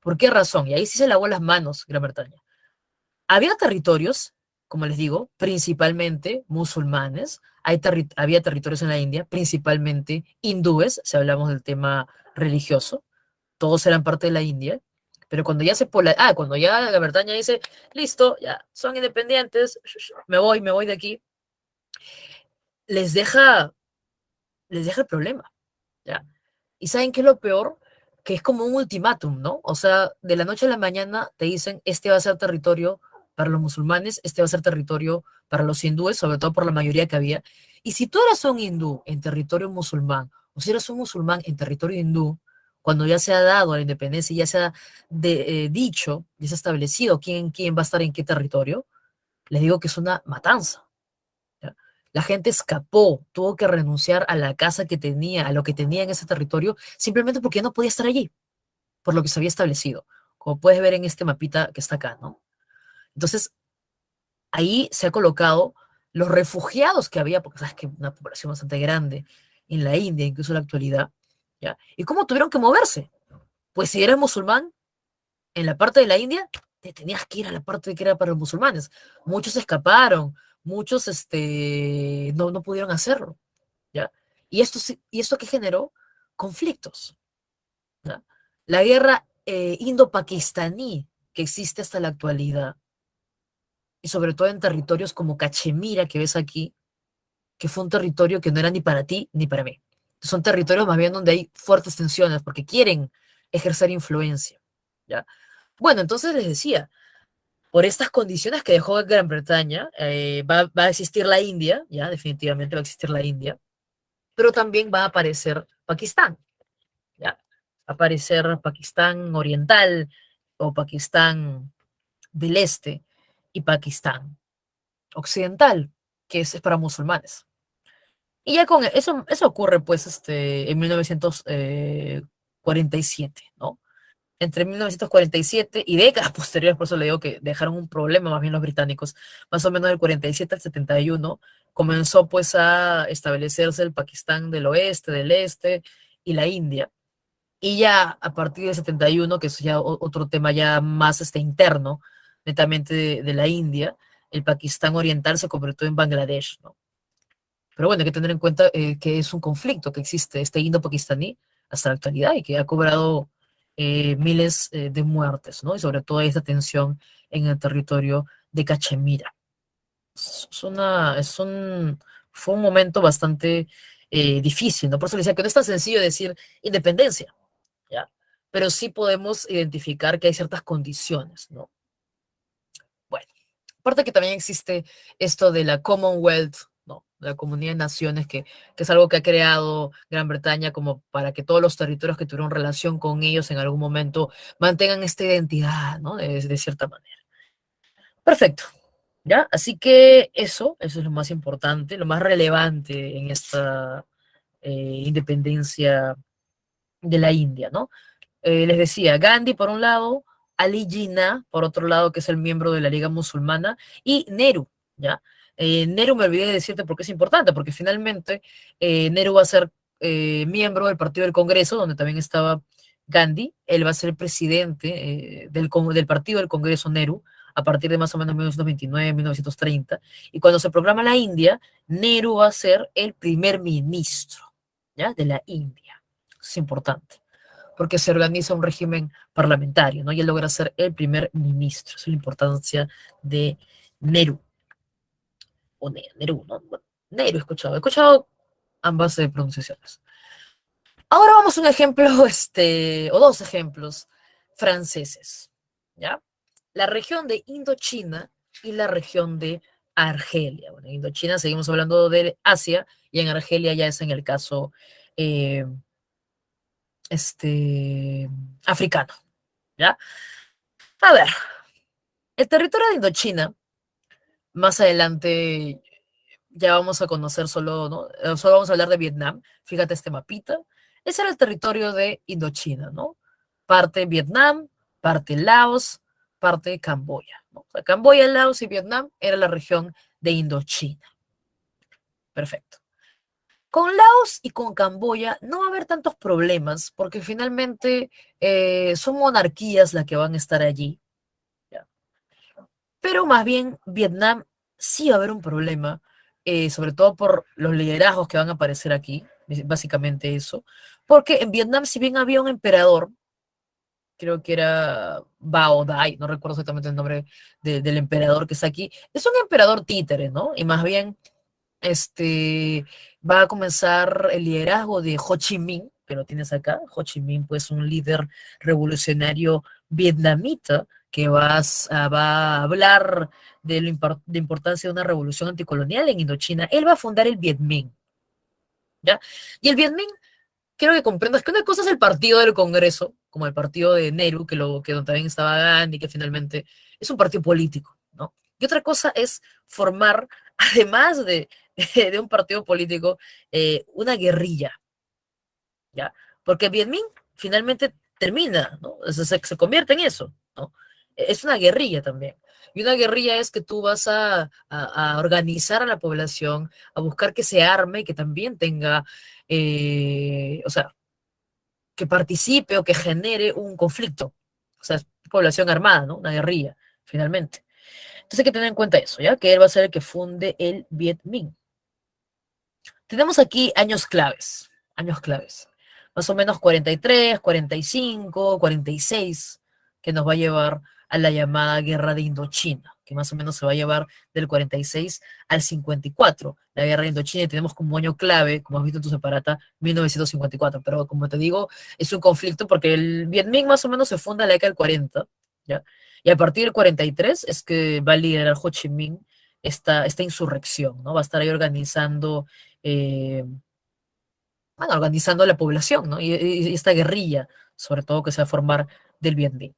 ¿Por qué razón? Y ahí sí se lavó las manos Gran Bretaña. Había territorios, como les digo, principalmente musulmanes. Había territorios en la India, principalmente hindúes, si hablamos del tema religioso. Todos eran parte de la India. Pero cuando ya cuando ya Gran Bretaña dice, listo, ya son independientes, me voy de aquí, les deja, les deja el problema, ¿ya? ¿Y saben qué es lo peor? Que es como un ultimátum, ¿no? O sea, de la noche a la mañana te dicen, este va a ser territorio para los musulmanes, este va a ser territorio para los hindúes, sobre todo por la mayoría que había. Y si tú eras un hindú en territorio musulmán, o si eras un musulmán en territorio hindú, cuando ya se ha dado la independencia y ya se ha dicho, ya se ha establecido quién va a estar en qué territorio, les digo que es una matanza. ¿Ya? La gente escapó, tuvo que renunciar a la casa que tenía, a lo que tenía en ese territorio, simplemente porque ya no podía estar allí, por lo que se había establecido, como puedes ver en este mapita que está acá, ¿no? Entonces, ahí se ha colocado los refugiados que había, porque sabes que una población bastante grande en la India, incluso en la actualidad, ¿ya? ¿Y cómo tuvieron que moverse? Pues si eres musulmán, en la parte de la India, te tenías que ir a la parte que era para los musulmanes. Muchos escaparon, muchos no pudieron hacerlo. ¿Ya? Y esto que generó conflictos, ¿ya? La guerra indo-pakistaní que existe hasta la actualidad, y sobre todo en territorios como Cachemira, que ves aquí, que fue un territorio que no era ni para ti ni para mí. Son territorios más bien donde hay fuertes tensiones porque quieren ejercer influencia, ¿ya? Bueno, entonces les decía, por estas condiciones que dejó Gran Bretaña, va a existir la India, ya definitivamente va a existir la India, pero también va a aparecer Pakistán, ¿ya? Aparecer Pakistán Oriental o Pakistán del Este y Pakistán Occidental, que es para musulmanes. Y ya con eso ocurre pues en 1947, ¿no? Entre 1947 y décadas posteriores, por eso le digo que dejaron un problema más bien los británicos, más o menos del 47 al 71, comenzó pues a establecerse el Pakistán del oeste, del este y la India. Y ya a partir del 71, que es ya otro tema ya más interno, netamente de la India, el Pakistán oriental se convirtió en Bangladesh, ¿no? Pero bueno, hay que tener en cuenta que es un conflicto que existe, indo-pakistaní, hasta la actualidad y que ha cobrado miles de muertes, ¿no? Y sobre todo esta tensión en el territorio de Cachemira. Fue un momento bastante difícil, ¿no? Por eso le decía que no es tan sencillo decir independencia, ¿ya? Pero sí podemos identificar que hay ciertas condiciones, ¿no? Bueno, aparte que también existe esto de la Commonwealth, ¿no? La Comunidad de Naciones, que es algo que ha creado Gran Bretaña como para que todos los territorios que tuvieron relación con ellos en algún momento mantengan esta identidad, ¿no? De cierta manera. Perfecto, ¿ya? Así que eso es lo más importante, lo más relevante en esta independencia de la India, ¿no? Les decía, Gandhi por un lado, Ali Jinnah por otro lado, que es el miembro de la Liga Musulmana, y Nehru, ¿ya? Nehru me olvidé de decirte por qué es importante, porque finalmente Nehru va a ser miembro del Partido del Congreso, donde también estaba Gandhi, él va a ser el presidente del Partido del Congreso Nehru, a partir de más o menos 1929, 1930, y cuando se proclama la India, Nehru va a ser el primer ministro, ¿ya? De la India. Eso es importante porque se organiza un régimen parlamentario, ¿no? Y él logra ser el primer ministro. Esa es la importancia de Nehru, o Nehru, ¿no? Bueno, Nehru he escuchado ambas pronunciaciones. Ahora vamos a un ejemplo, o dos ejemplos franceses, ¿ya? la región de Indochina y la región de Argelia. Bueno, en Indochina seguimos hablando de Asia y en Argelia ya es en el caso eh, este, africano, ¿ya? A ver, el territorio de Indochina, más adelante ya vamos a conocer solo, ¿no? Solo vamos a hablar de Vietnam. Fíjate este mapita. Ese era el territorio de Indochina, ¿no? Parte Vietnam, parte Laos, parte Camboya, ¿no? O sea, Camboya, Laos y Vietnam era la región de Indochina. Perfecto. Con Laos y con Camboya no va a haber tantos problemas porque finalmente son monarquías las que van a estar allí, ¿ya? Pero más bien Vietnam sí va a haber un problema, sobre todo por los liderazgos que van a aparecer aquí, básicamente eso, porque en Vietnam si bien había un emperador, creo que era Bao Dai, no recuerdo exactamente el nombre del emperador que está aquí, es un emperador títere, ¿no? Y más bien este, va a comenzar el liderazgo de Ho Chi Minh, que lo tienes acá. Ho Chi Minh, pues, un líder revolucionario vietnamita que va a hablar de de importancia de una revolución anticolonial en Indochina. Él va a fundar el Viet Minh, ¿ya? Y el Viet Minh, quiero que comprendas que una cosa es el partido del Congreso, como el partido de Nehru, que donde también estaba Gandhi, que finalmente es un partido político, ¿no? Y otra cosa es formar, además de un partido político, una guerrilla, ¿ya? Porque Viet Minh finalmente termina, ¿no? Se convierte en eso, ¿no? Es una guerrilla también. Y una guerrilla es que tú vas a organizar a la población, a buscar que se arme y que también tenga, o sea, que participe o que genere un conflicto. O sea, es población armada, ¿no? Una guerrilla, finalmente. Entonces hay que tener en cuenta eso, ¿ya? Que él va a ser el que funde el Viet Minh. Tenemos aquí años claves. Más o menos 43, 45, 46, que nos va a llevar a la llamada Guerra de Indochina, que más o menos se va a llevar del 46 al 54. La Guerra de Indochina y tenemos como año clave, como has visto en tu separata, 1954. Pero como te digo, es un conflicto porque el Viet Minh más o menos se funda en la década del 40, ¿ya? Y a partir del 43 es que va a liderar Ho Chi Minh esta insurrección, ¿no? Va a estar ahí organizando eh, bueno, organizando la población, ¿no? Y esta guerrilla, sobre todo que se va a formar del Viet Minh.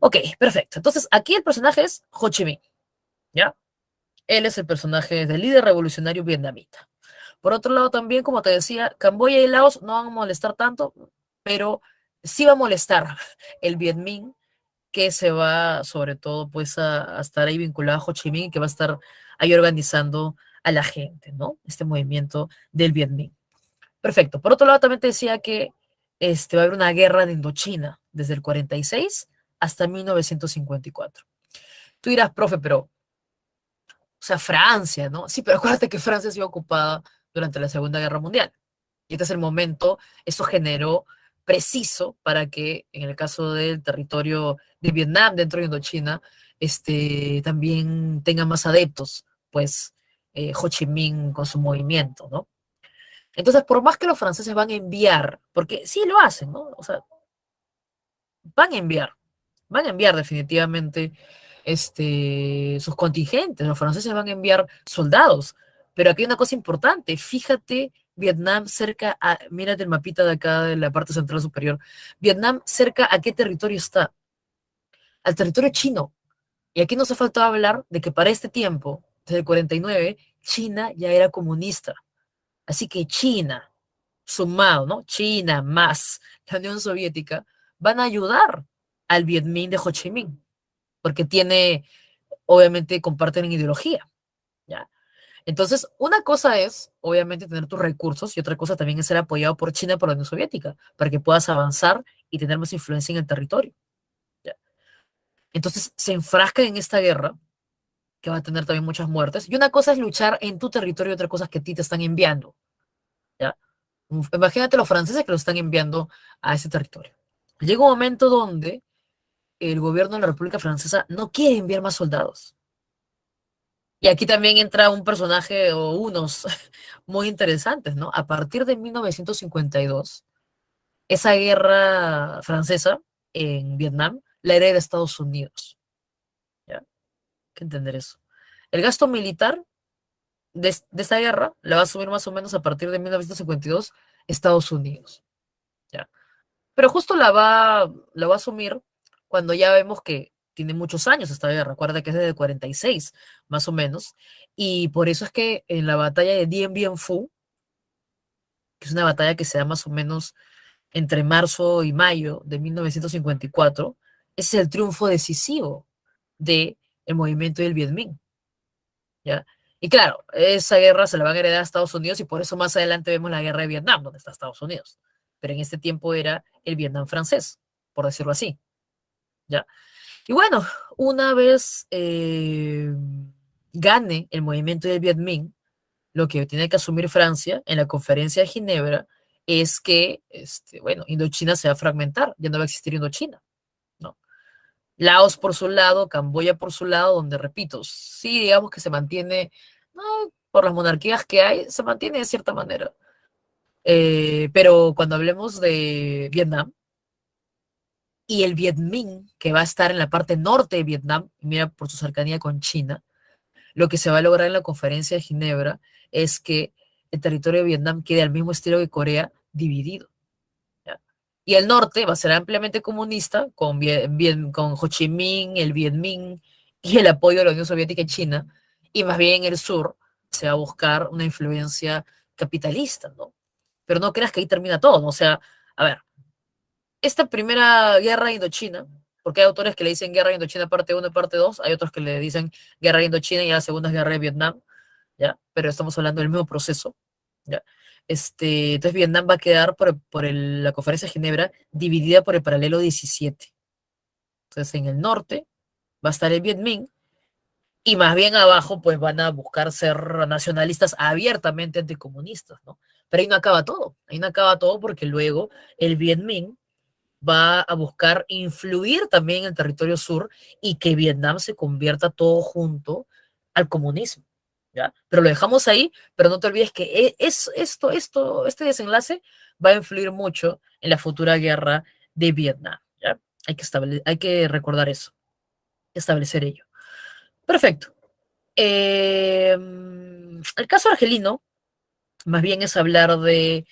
Ok, perfecto. Entonces, aquí el personaje es Ho Chi Minh, ¿ya? Él es el personaje del líder revolucionario vietnamita. Por otro lado, también, como te decía, Camboya y Laos no van a molestar tanto, pero sí va a molestar el Viet Minh, que se va, sobre todo, pues, a estar ahí vinculado a Ho Chi Minh, que va a estar ahí organizando a la gente, ¿no? Este movimiento del Viet Minh. Perfecto. Por otro lado, también te decía que va a haber una guerra de Indochina desde el 46 hasta 1954. Tú dirás, profe, pero, o sea, Francia, ¿no? Sí, pero acuérdate que Francia ha sido ocupada durante la Segunda Guerra Mundial. Y este es el momento, eso generó preciso para que, en el caso del territorio de Vietnam dentro de Indochina, también tenga más adeptos, pues, Ho Chi Minh con su movimiento, ¿no? Entonces, por más que los franceses van a enviar, porque sí lo hacen, ¿no? O sea, van a enviar, van a enviar definitivamente sus contingentes, los franceses van a enviar soldados, pero aquí hay una cosa importante, fíjate Vietnam cerca a, mírate el mapita de acá de la parte central superior, Vietnam cerca a qué territorio está, al territorio chino, y aquí nos ha faltado hablar de que para este tiempo, desde el 49, China ya era comunista, así que China, sumado, ¿no? China más la Unión Soviética, van a ayudar al Viet Minh de Ho Chi Minh, porque obviamente comparten ideología, ¿ya? Entonces, una cosa es, obviamente, tener tus recursos y otra cosa también es ser apoyado por China y por la Unión Soviética, para que puedas avanzar y tener más influencia en el territorio, ¿ya? Entonces, se enfrascan en esta guerra, que va a tener también muchas muertes, y una cosa es luchar en tu territorio y otra cosa es que a ti te están enviando, ¿ya? Imagínate los franceses que lo están enviando a ese territorio. Llega un momento donde el gobierno de la República Francesa no quiere enviar más soldados. Y aquí también entra un personaje o unos muy interesantes, ¿no? A partir de 1952, esa guerra francesa en Vietnam la hereda Estados Unidos. que entender eso. El gasto militar de esta guerra la va a asumir más o menos a partir de 1952 Estados Unidos, ¿ya? Pero justo la va a asumir cuando ya vemos que tiene muchos años esta guerra. Recuerda que es desde el 46, más o menos. Y por eso es que en la batalla de Dien Bien Phu, que es una batalla que se da más o menos entre marzo y mayo de 1954, ese es el triunfo decisivo del movimiento del Viet Minh, ¿ya? Y claro, esa guerra se la van a heredar a Estados Unidos y por eso más adelante vemos la guerra de Vietnam, donde está Estados Unidos. Pero en este tiempo era el Vietnam francés, por decirlo así, ¿ya? Y bueno, una vez gane el movimiento del Viet Minh, lo que tiene que asumir Francia en la conferencia de Ginebra es que, bueno, Indochina se va a fragmentar, ya no va a existir Indochina, ¿no? Laos por su lado, Camboya por su lado, donde, repito, sí, digamos que se mantiene, no, por las monarquías que hay, se mantiene de cierta manera. Pero cuando hablemos de Vietnam y el Viet Minh, que va a estar en la parte norte de Vietnam, mira por su cercanía con China, lo que se va a lograr en la conferencia de Ginebra es que el territorio de Vietnam quede al mismo estilo que Corea, dividido, ¿ya? Y el norte va a ser ampliamente comunista, con Ho Chi Minh, el Viet Minh y el apoyo de la Unión Soviética y China, y más bien en el sur se va a buscar una influencia capitalista, ¿no? Pero no creas que ahí termina todo, ¿no? O sea, a ver, esta primera guerra de Indochina, porque hay autores que le dicen guerra de Indochina parte uno y parte 2, hay otros que le dicen guerra de Indochina y la segunda guerra de Vietnam, ¿ya? Pero estamos hablando del mismo proceso, ¿ya? Entonces Vietnam va a quedar la conferencia de Ginebra dividida por el paralelo 17. Entonces en el norte va a estar el Viet Minh y más bien abajo pues van a buscar ser nacionalistas abiertamente anticomunistas, ¿no? Pero ahí no acaba todo porque luego el Viet Minh va a buscar influir también en el territorio sur y que Vietnam se convierta todo junto al comunismo, ¿ya? Pero lo dejamos ahí, pero no te olvides que este desenlace va a influir mucho en la futura guerra de Vietnam, ¿ya? Hay que recordar eso, establecer ello. Perfecto. El caso argelino, más bien es hablar de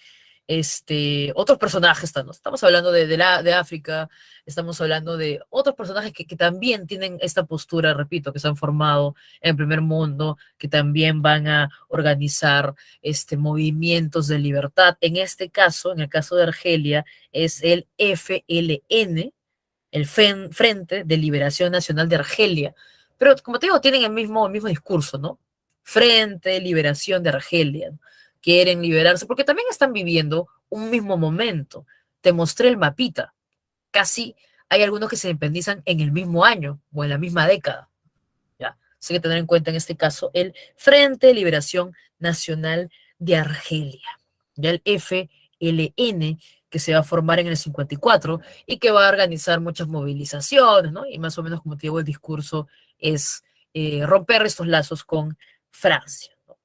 otros personajes, ¿no? Estamos hablando de África, estamos hablando de otros personajes que también tienen esta postura, repito, que se han formado en el primer mundo, que también van a organizar movimientos de libertad. En este caso, en el caso de Argelia, es el FLN, el Frente de Liberación Nacional de Argelia. Pero como te digo, tienen el mismo discurso, ¿no? Frente, liberación de Argelia, ¿no? Quieren liberarse, porque también están viviendo un mismo momento. Te mostré el mapita. Casi hay algunos que se independizan en el mismo año o en la misma década. ¿Ya? Así que tener en cuenta en este caso el Frente de Liberación Nacional de Argelia, ya el FLN, que se va a formar en el 54 y que va a organizar muchas movilizaciones, ¿no? Y más o menos, como te digo, el discurso es romper estos lazos con Francia, ¿no?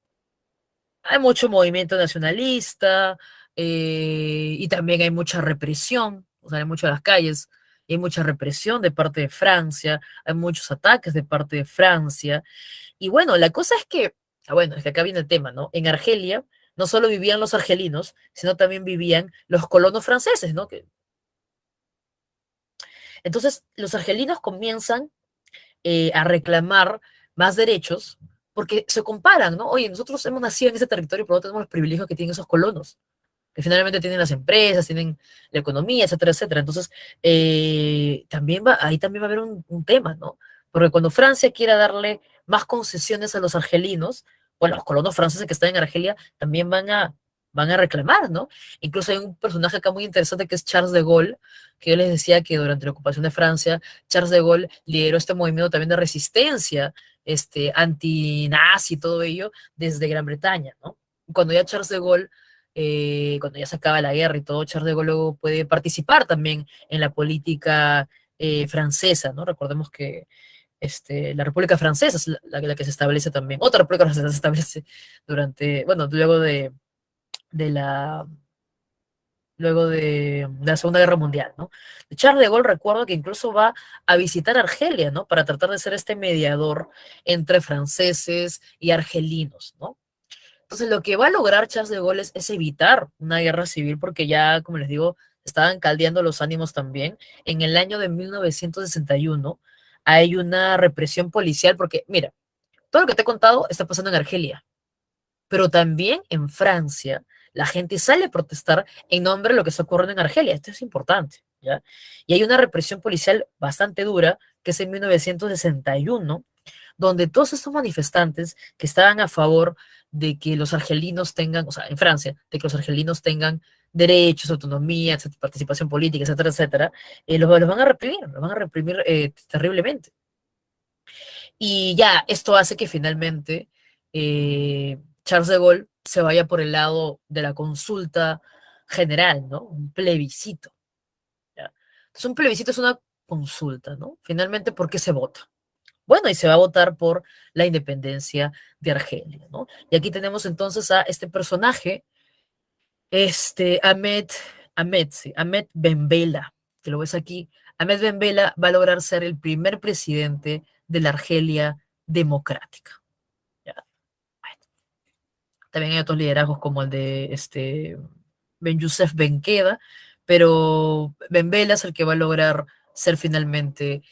Hay mucho movimiento nacionalista y también hay mucha represión, o sea, hay mucho en las calles, y hay mucha represión de parte de Francia, hay muchos ataques de parte de Francia. Y bueno, la cosa es que, bueno, es que acá viene el tema, ¿no? En Argelia no solo vivían los argelinos, sino también vivían los colonos franceses, ¿no? Entonces, los argelinos comienzan a reclamar más derechos porque se comparan, ¿no? Oye, nosotros hemos nacido en ese territorio, pero no tenemos los privilegios que tienen esos colonos, que finalmente tienen las empresas, tienen la economía, etcétera, etcétera. Entonces, ahí también va a haber un tema, ¿no? Porque cuando Francia quiera darle más concesiones a los argelinos, bueno, los colonos franceses que están en Argelia también van a reclamar, ¿no? Incluso hay un personaje acá muy interesante que es Charles de Gaulle, que yo les decía que durante la ocupación de Francia, Charles de Gaulle lideró este movimiento también de resistencia, anti-nazi y todo ello, desde Gran Bretaña, ¿no? Cuando ya Charles de Gaulle cuando ya se acaba la guerra y todo, Charles de Gaulle luego puede participar también en la política francesa, ¿no? Recordemos que la República Francesa es la que se establece también, otra República Francesa se establece durante, bueno, luego de la, luego de la Segunda Guerra Mundial, ¿no? Charles de Gaulle recuerdo que incluso va a visitar Argelia, ¿no? Para tratar de ser este mediador entre franceses y argelinos, ¿no? Entonces, lo que va a lograr Charles de Gaulle es evitar una guerra civil, porque ya, como les digo, estaban caldeando los ánimos también. En el año de 1961 hay una represión policial, porque, mira, todo lo que te he contado está pasando en Argelia, pero también en Francia la gente sale a protestar en nombre de lo que está ocurriendo en Argelia. Esto es importante, ¿ya? Y hay una represión policial bastante dura, que es en 1961, donde todos estos manifestantes que estaban a favor de que los argelinos tengan, o sea, en Francia, de que los argelinos tengan derechos, autonomía, etcétera, participación política, etcétera, etcétera, los van a reprimir terriblemente. Y ya, esto hace que finalmente Charles de Gaulle se vaya por el lado de la consulta general, ¿no? Un plebiscito, ¿ya? Entonces, un plebiscito es una consulta, ¿no? Finalmente, ¿por qué se vota? Bueno, y se va a votar por la independencia de Argelia, ¿no? Y aquí tenemos entonces a este personaje, Ahmed Ben Bella, que lo ves aquí. Ahmed Ben Bella va a lograr ser el primer presidente de la Argelia democrática. ¿Ya? Bueno, también hay otros liderazgos como el de Ben Youssef Ben Keda, pero Ben Bella es el que va a lograr ser finalmente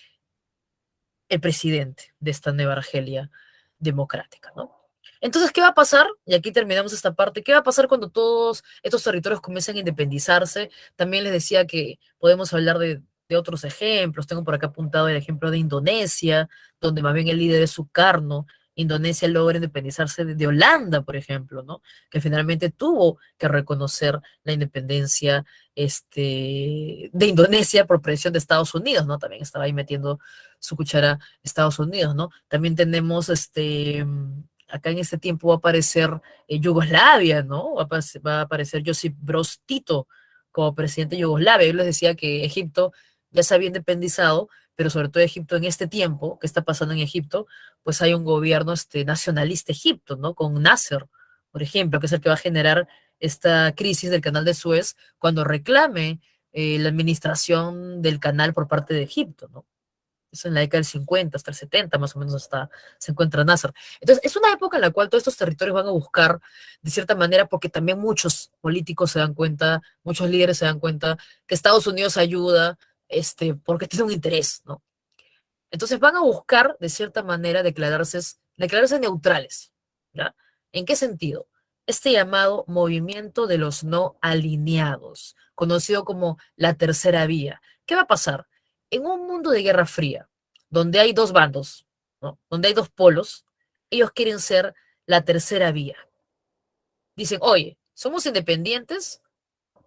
el presidente de esta nueva Argelia democrática, ¿no? Entonces, ¿qué va a pasar? Y aquí terminamos esta parte. ¿Qué va a pasar cuando todos estos territorios comiencen a independizarse? También les decía que podemos hablar de otros ejemplos. Tengo por acá apuntado el ejemplo de Indonesia, donde más bien el líder es Sukarno. Indonesia logra independizarse de Holanda, por ejemplo, ¿no? Que finalmente tuvo que reconocer la independencia de Indonesia por presión de Estados Unidos, ¿no? También estaba ahí metiendo su cuchara Estados Unidos, ¿no? También tenemos acá en este tiempo va a aparecer Yugoslavia, ¿no? Va a aparecer Josip Broz Tito como presidente de Yugoslavia. Yo les decía que Egipto ya se había independizado, pero sobre todo Egipto en este tiempo, ¿qué está pasando en Egipto? Pues hay un gobierno nacionalista Egipto, ¿no? Con Nasser, por ejemplo, que es el que va a generar esta crisis del canal de Suez cuando reclame la administración del canal por parte de Egipto, ¿no? Eso en la década del 50 hasta el 70 más o menos hasta se encuentra Nasser. Entonces, es una época en la cual todos estos territorios van a buscar, de cierta manera, porque también muchos políticos se dan cuenta, muchos líderes se dan cuenta que Estados Unidos ayuda, porque tiene un interés, ¿no? Entonces van a buscar, de cierta manera, declararse neutrales, ¿ya? ¿En qué sentido? Este llamado movimiento de los no alineados, conocido como la tercera vía. ¿Qué va a pasar? En un mundo de guerra fría, donde hay dos bandos, ¿no? Donde hay dos polos, ellos quieren ser la tercera vía. Dicen, oye, somos independientes,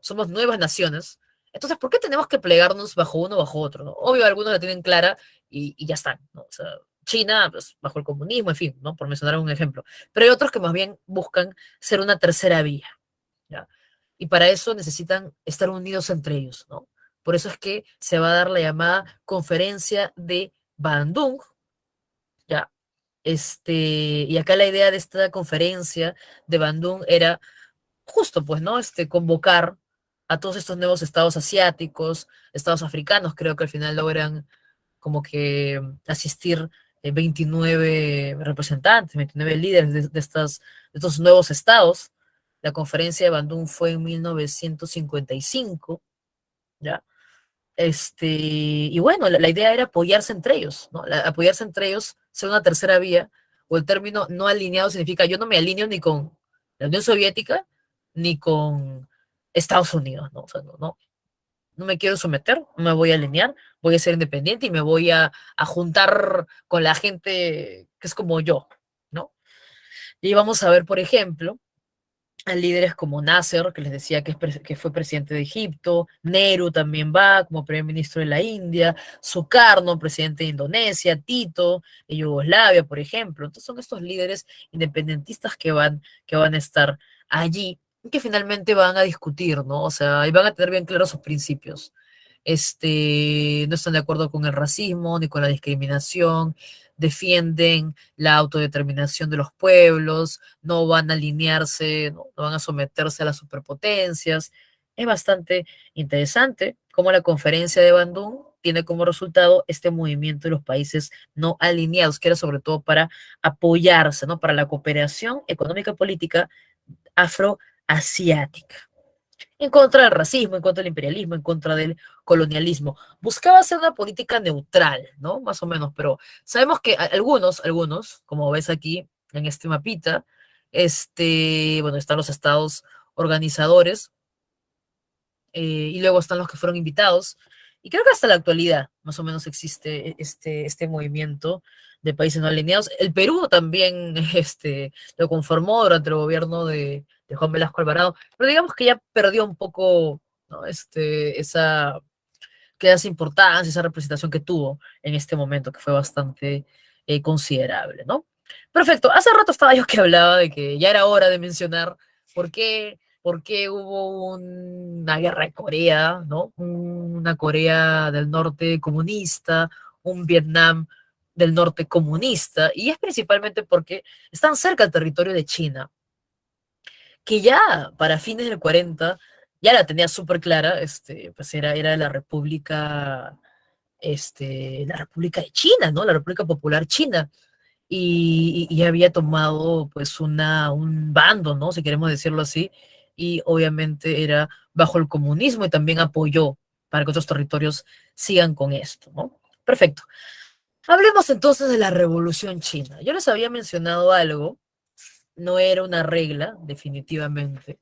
somos nuevas naciones, entonces, ¿por qué tenemos que plegarnos bajo uno o bajo otro? ¿No? Obvio, algunos la tienen clara y ya están, ¿no? O sea, China, pues, bajo el comunismo, en fin, ¿no? Por mencionar un ejemplo. Pero hay otros que más bien buscan ser una tercera vía, ¿ya? Y para eso necesitan estar unidos entre ellos, ¿no? Por eso es que se va a dar la llamada conferencia de Bandung, ¿ya? Y acá la idea de esta conferencia de Bandung era justo, pues, ¿no? Convocar a todos estos nuevos estados asiáticos, estados africanos, creo que al final logran como que asistir 29 representantes, 29 líderes de estos nuevos estados. La conferencia de Bandung fue en 1955, ¿ya? Y bueno, la idea era apoyarse entre ellos, ¿no? Apoyarse entre ellos, ser una tercera vía, o el término no alineado significa yo no me alineo ni con la Unión Soviética ni con Estados Unidos, ¿no? O sea, no me quiero someter, no me voy a alinear, voy a ser independiente y me voy a juntar con la gente que es como yo, ¿no? Y vamos a ver, por ejemplo, a líderes como Nasser, que les decía que fue presidente de Egipto, Nehru también va como primer ministro de la India, Sukarno, presidente de Indonesia, Tito, de Yugoslavia, por ejemplo. Entonces son estos líderes independentistas que van a estar allí y que finalmente van a discutir, ¿no? O sea, y van a tener bien claros sus principios. No están de acuerdo con el racismo ni con la discriminación, defienden la autodeterminación de los pueblos, no van a alinearse, no van a someterse a las superpotencias. Es bastante interesante cómo la conferencia de Bandung tiene como resultado este movimiento de los países no alineados, que era sobre todo para apoyarse, ¿no? Para la cooperación económica y política afroasiática, en contra del racismo, en contra del imperialismo, en contra del colonialismo. Buscaba hacer una política neutral, ¿no? Más o menos, pero sabemos que algunos, como ves aquí en este mapita, bueno, están los estados organizadores, y luego están los que fueron invitados. Y creo que hasta la actualidad más o menos existe este movimiento de países no alineados. El Perú también lo conformó durante el gobierno de Juan Velasco Alvarado, pero digamos que ya perdió un poco, ¿no? Esa importancia, esa representación que tuvo en este momento, que fue bastante considerable, ¿no? Perfecto. Hace rato estaba yo que hablaba de que ya era hora de mencionar por qué hubo una guerra en Corea, ¿no? Una Corea del Norte comunista, un Vietnam del Norte comunista, y es principalmente porque están cerca del territorio de China, que ya para fines del 40 ya la tenía súper clara, pues era la República de China, ¿no? La República Popular China. Y había tomado pues un bando, ¿no? Si queremos decirlo así, y obviamente era bajo el comunismo y también apoyó para que otros territorios sigan con esto, ¿no? Perfecto. Hablemos entonces de la Revolución China. Yo les había mencionado algo, no era una regla, definitivamente,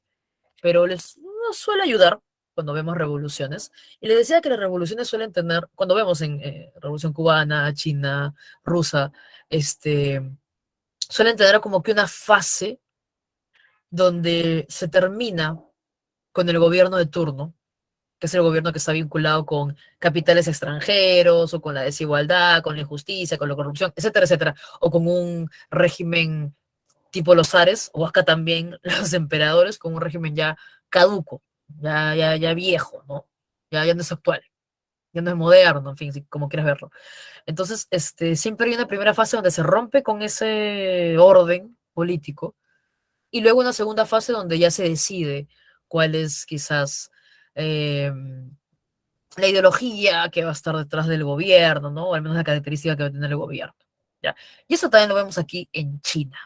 pero nos suele ayudar cuando vemos revoluciones. Y les decía que las revoluciones suelen tener, cuando vemos en Revolución Cubana, China, Rusa, suelen tener como que una fase donde se termina con el gobierno de turno, que es el gobierno que está vinculado con capitales extranjeros o con la desigualdad, con la injusticia, con la corrupción, etcétera, etcétera, o con un régimen tipo los zares, o acá también los emperadores, con un régimen ya caduco, ya viejo, ¿no? Ya no es actual, ya no es moderno, en fin, como quieras verlo. Entonces, siempre hay una primera fase donde se rompe con ese orden político y luego una segunda fase donde ya se decide cuál es quizás eh, la ideología que va a estar detrás del gobierno, ¿no? O al menos la característica que va a tener el gobierno. ¿Ya? Y eso también lo vemos aquí en China.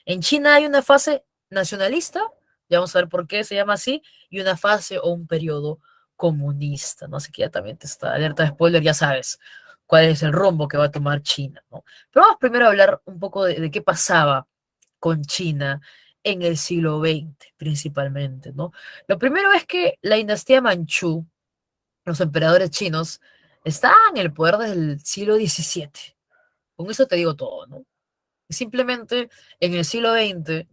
En China hay una fase nacionalista, ya vamos a ver por qué se llama así, y una fase o un periodo comunista, ¿no? Así que ya también te está alerta de spoiler, ya sabes cuál es el rumbo que va a tomar China, ¿no? Pero vamos primero a hablar un poco de qué pasaba con China en el siglo XX, principalmente, ¿no? Lo primero es que la dinastía Manchú, los emperadores chinos, estaban en el poder desde el siglo XVII. Con eso te digo todo, ¿no? Simplemente en el siglo XX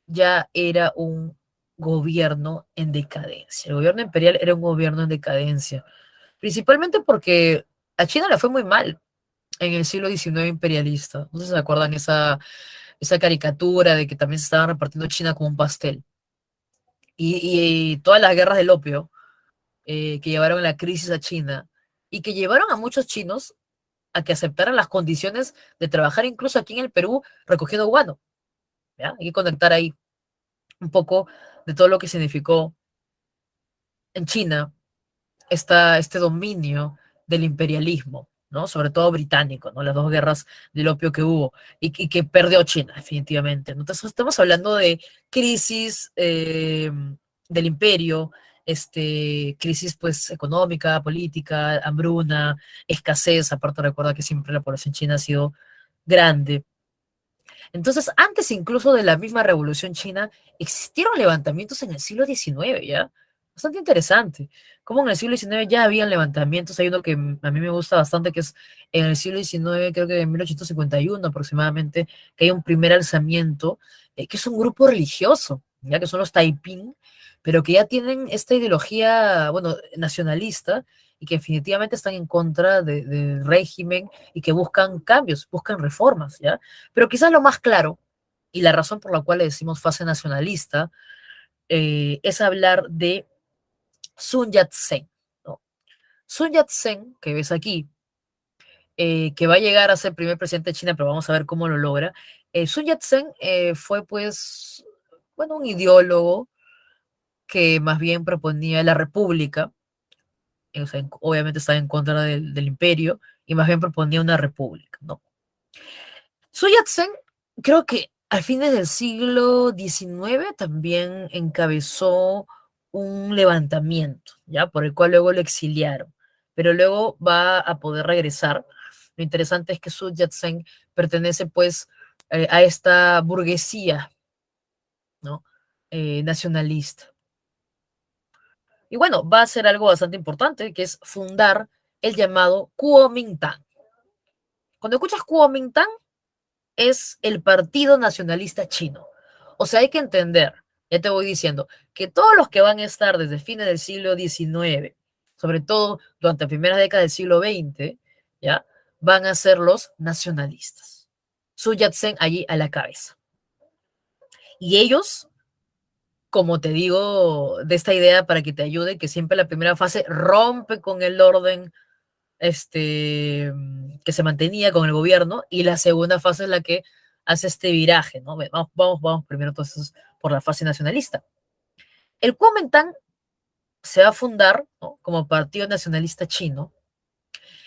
ya era un gobierno en decadencia. El gobierno imperial era un gobierno en decadencia, principalmente porque a China le fue muy mal en el siglo XIX imperialista. No sé si se acuerdan esa caricatura de que también se estaban repartiendo China como un pastel. Y todas las guerras del opio que llevaron a la crisis a China y que llevaron a muchos chinos a que aceptaran las condiciones de trabajar incluso aquí en el Perú recogiendo guano. ¿Ya? Hay que conectar ahí un poco de todo lo que significó en China este dominio del imperialismo, ¿no? Sobre todo británico, ¿no? Las dos guerras del opio que hubo y que perdió China, definitivamente, ¿no? Entonces, estamos hablando de crisis del imperio, crisis pues económica, política, hambruna, escasez, aparte recuerda que siempre la población china ha sido grande. Entonces, antes incluso de la misma Revolución China, existieron levantamientos en el siglo XIX, ¿ya? Bastante interesante. Como en el siglo XIX ya habían levantamientos. Hay uno que a mí me gusta bastante, que es en el siglo XIX, creo que en 1851 aproximadamente, que hay un primer alzamiento, que es un grupo religioso, ya que son los Taiping, pero que ya tienen esta ideología, bueno, nacionalista, y que definitivamente están en contra del régimen y que buscan cambios, buscan reformas, ¿ya? Pero quizás lo más claro, y la razón por la cual le decimos fase nacionalista, es hablar de Sun Yat-sen, ¿no? Sun Yat-sen, que ves aquí, que va a llegar a ser primer presidente de China, pero vamos a ver cómo lo logra. Sun Yat-sen fue, pues, bueno, un ideólogo que más bien proponía la república, o sea, obviamente estaba en contra del imperio, y más bien proponía una república, ¿no? Sun Yat-sen, creo que a fines del siglo XIX también encabezó un levantamiento, ¿ya? Por el cual luego lo exiliaron, pero luego va a poder regresar. Lo interesante es que Sun Yat-sen pertenece, pues, a esta burguesía, ¿no? Nacionalista. Y bueno, va a ser algo bastante importante, que es fundar el llamado Kuomintang. Cuando escuchas Kuomintang, es el Partido Nacionalista Chino. O sea, hay que entender, ya te voy diciendo, que todos los que van a estar desde fines del siglo XIX, sobre todo durante la primera década del siglo XX, ¿ya? Van a ser los nacionalistas. Sun Yat-sen allí a la cabeza. Y ellos, como te digo, de esta idea para que te ayude, que siempre la primera fase rompe con el orden que se mantenía con el gobierno, y la segunda fase es la que hace este viraje, ¿no? Vamos primero entonces por la fase nacionalista. El Kuomintang se va a fundar, ¿no?, como Partido Nacionalista Chino.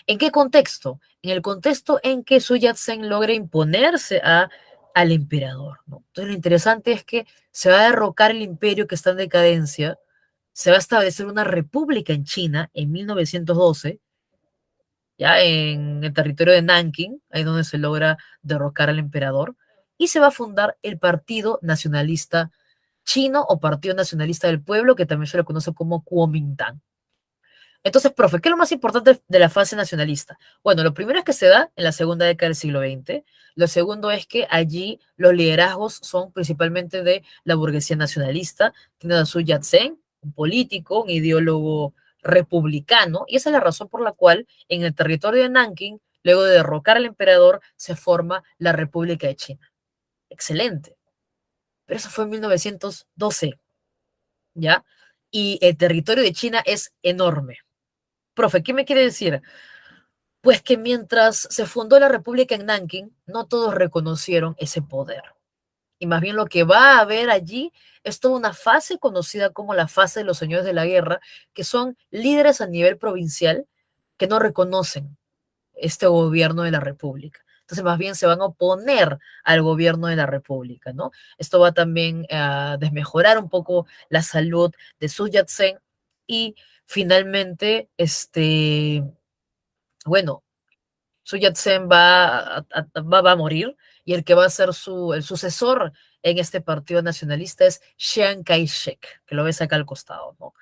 ¿En qué contexto? En el contexto en que Sun Yat-sen logra imponerse al emperador, ¿no? Entonces lo interesante es que se va a derrocar el imperio que está en decadencia, se va a establecer una república en China en 1912, ya en el territorio de Nanking, ahí donde se logra derrocar al emperador, y se va a fundar el Partido Nacionalista Chino o Partido Nacionalista del Pueblo, que también se le conoce como Kuomintang. Entonces, profe, ¿qué es lo más importante de la fase nacionalista? Bueno, lo primero es que se da en la segunda década del siglo XX. Lo segundo es que allí los liderazgos son principalmente de la burguesía nacionalista. Tiene a Sun Yat-sen, un político, un ideólogo republicano, y esa es la razón por la cual en el territorio de Nanking, luego de derrocar al emperador, se forma la República de China. Excelente. Pero eso fue en 1912, ¿ya? Y el territorio de China es enorme. Profe, ¿qué me quiere decir? Pues que mientras se fundó la República en Nanking, no todos reconocieron ese poder. Y más bien lo que va a haber allí es toda una fase conocida como la fase de los señores de la guerra, que son líderes a nivel provincial que no reconocen este gobierno de la República. Entonces, más bien se van a oponer al gobierno de la República, ¿no? Esto va también a desmejorar un poco la salud de Sun Yat-sen y finalmente, bueno, Sun Yat-sen va a morir, y el que va a ser el sucesor en este partido nacionalista es Chiang Kai-shek, que lo ves acá al costado, ¿no?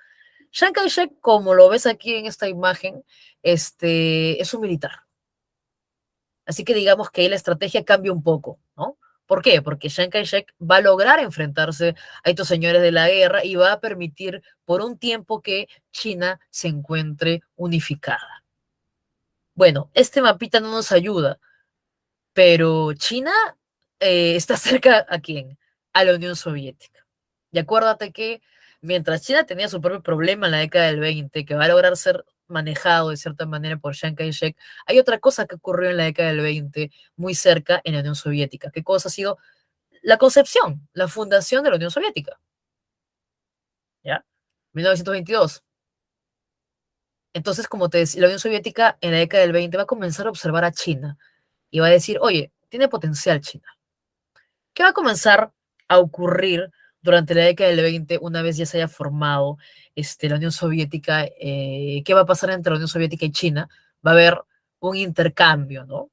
Chiang Kai-shek, como lo ves aquí en esta imagen, es un militar. Así que digamos que ahí la estrategia cambia un poco, ¿no? ¿Por qué? Porque Chiang Kai-shek va a lograr enfrentarse a estos señores de la guerra y va a permitir por un tiempo que China se encuentre unificada. Bueno, este mapita no nos ayuda, pero China está cerca ¿a quién? A la Unión Soviética. Y acuérdate que mientras China tenía su propio problema en la década del 20, que va a lograr ser manejado de cierta manera por Chiang Kai-shek, hay otra cosa que ocurrió en la década del 20 muy cerca en la Unión Soviética. ¿Qué cosa ha sido? La concepción, la fundación de la Unión Soviética, ¿ya? 1922. Entonces, como te decía, la Unión Soviética en la década del 20 va a comenzar a observar a China y va a decir, oye, tiene potencial China. ¿Qué va a comenzar a ocurrir durante la década del 20 una vez ya se haya formado la Unión Soviética? ¿Qué va a pasar entre la Unión Soviética y China? Va a haber un intercambio, ¿no?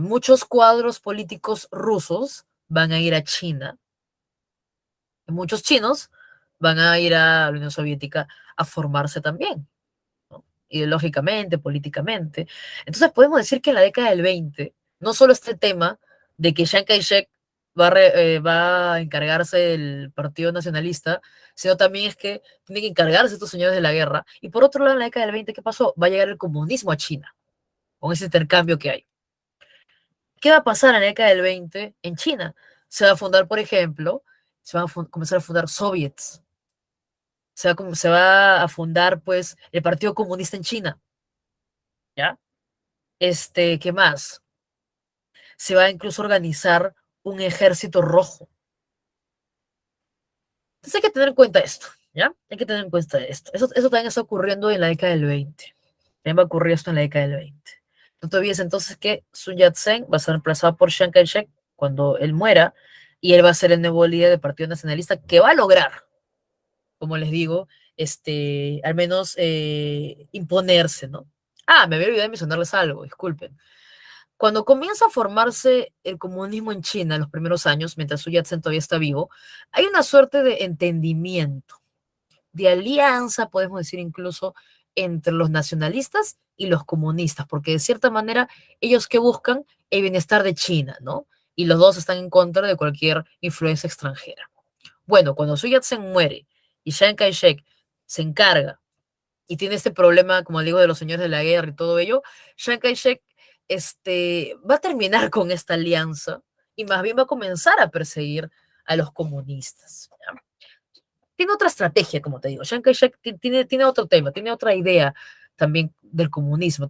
Muchos cuadros políticos rusos van a ir a China, muchos chinos van a ir a la Unión Soviética a formarse también, ¿no? Ideológicamente, políticamente. Entonces podemos decir que en la década del 20 no solo este tema de que Chiang Kai-shek va a encargarse del Partido Nacionalista, sino también es que tiene que encargarse estos señores de la guerra. Y por otro lado, en la década del 20, ¿qué pasó? Va a llegar el comunismo a China, con ese intercambio que hay. ¿Qué va a pasar en la década del 20 en China? Se va a fundar, por ejemplo, se van a comenzar a fundar soviets, se va a fundar, pues, el Partido Comunista en China, ¿ya? ¿Qué más? Se va a incluso organizar un ejército rojo, Entonces hay que tener en cuenta esto, ¿ya? Hay que tener en cuenta esto. Eso también está ocurriendo en la década del 20. También va a ocurrir esto en la década del 20. No te olvides entonces que Sun Yat-sen va a ser reemplazado por Chiang Kai-shek cuando él muera y él va a ser el nuevo líder del Partido Nacionalista que va a lograr, como les digo, al menos imponerse, ¿no? Ah, me había olvidado de mencionarles algo, disculpen. Cuando comienza a formarse el comunismo en China en los primeros años, mientras Sun Yat-sen todavía está vivo, hay una suerte de entendimiento, de alianza, podemos decir incluso, entre los nacionalistas y los comunistas, porque de cierta manera ellos que buscan el bienestar de China, ¿no? Y los dos están en contra de cualquier influencia extranjera. Bueno, cuando Sun Yat-sen muere y Chiang Kai-shek se encarga y tiene este problema, como digo, de los señores de la guerra y todo ello, Chiang Kai-shek va a terminar con esta alianza y más bien va a comenzar a perseguir a los comunistas. ¿Ya? Tiene otra estrategia, como te digo. Chiang Kai-shek tiene otro tema, tiene otra idea también del comunismo. A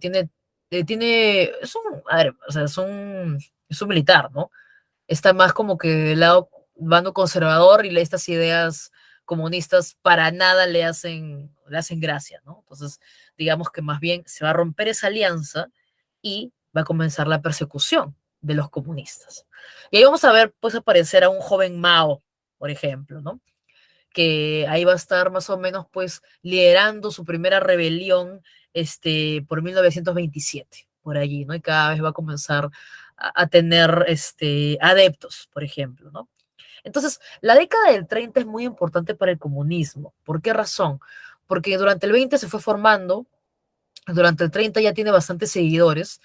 ver, o sea, es un militar, ¿no? Está más como que del lado bando conservador y estas ideas comunistas para nada le hacen gracia, ¿no? Entonces, digamos que más bien se va a romper esa alianza y va a comenzar la persecución de los comunistas. Y ahí vamos a ver, pues, aparecer a un joven Mao, por ejemplo, ¿no? Que ahí va a estar más o menos, pues, liderando su primera rebelión, por 1927, por allí, ¿no? Y cada vez va a comenzar a tener, adeptos, por ejemplo, ¿no? Entonces, la década del 30 es muy importante para el comunismo. ¿Por qué razón? Porque durante el 20 se fue formando, durante el 30 ya tiene bastantes seguidores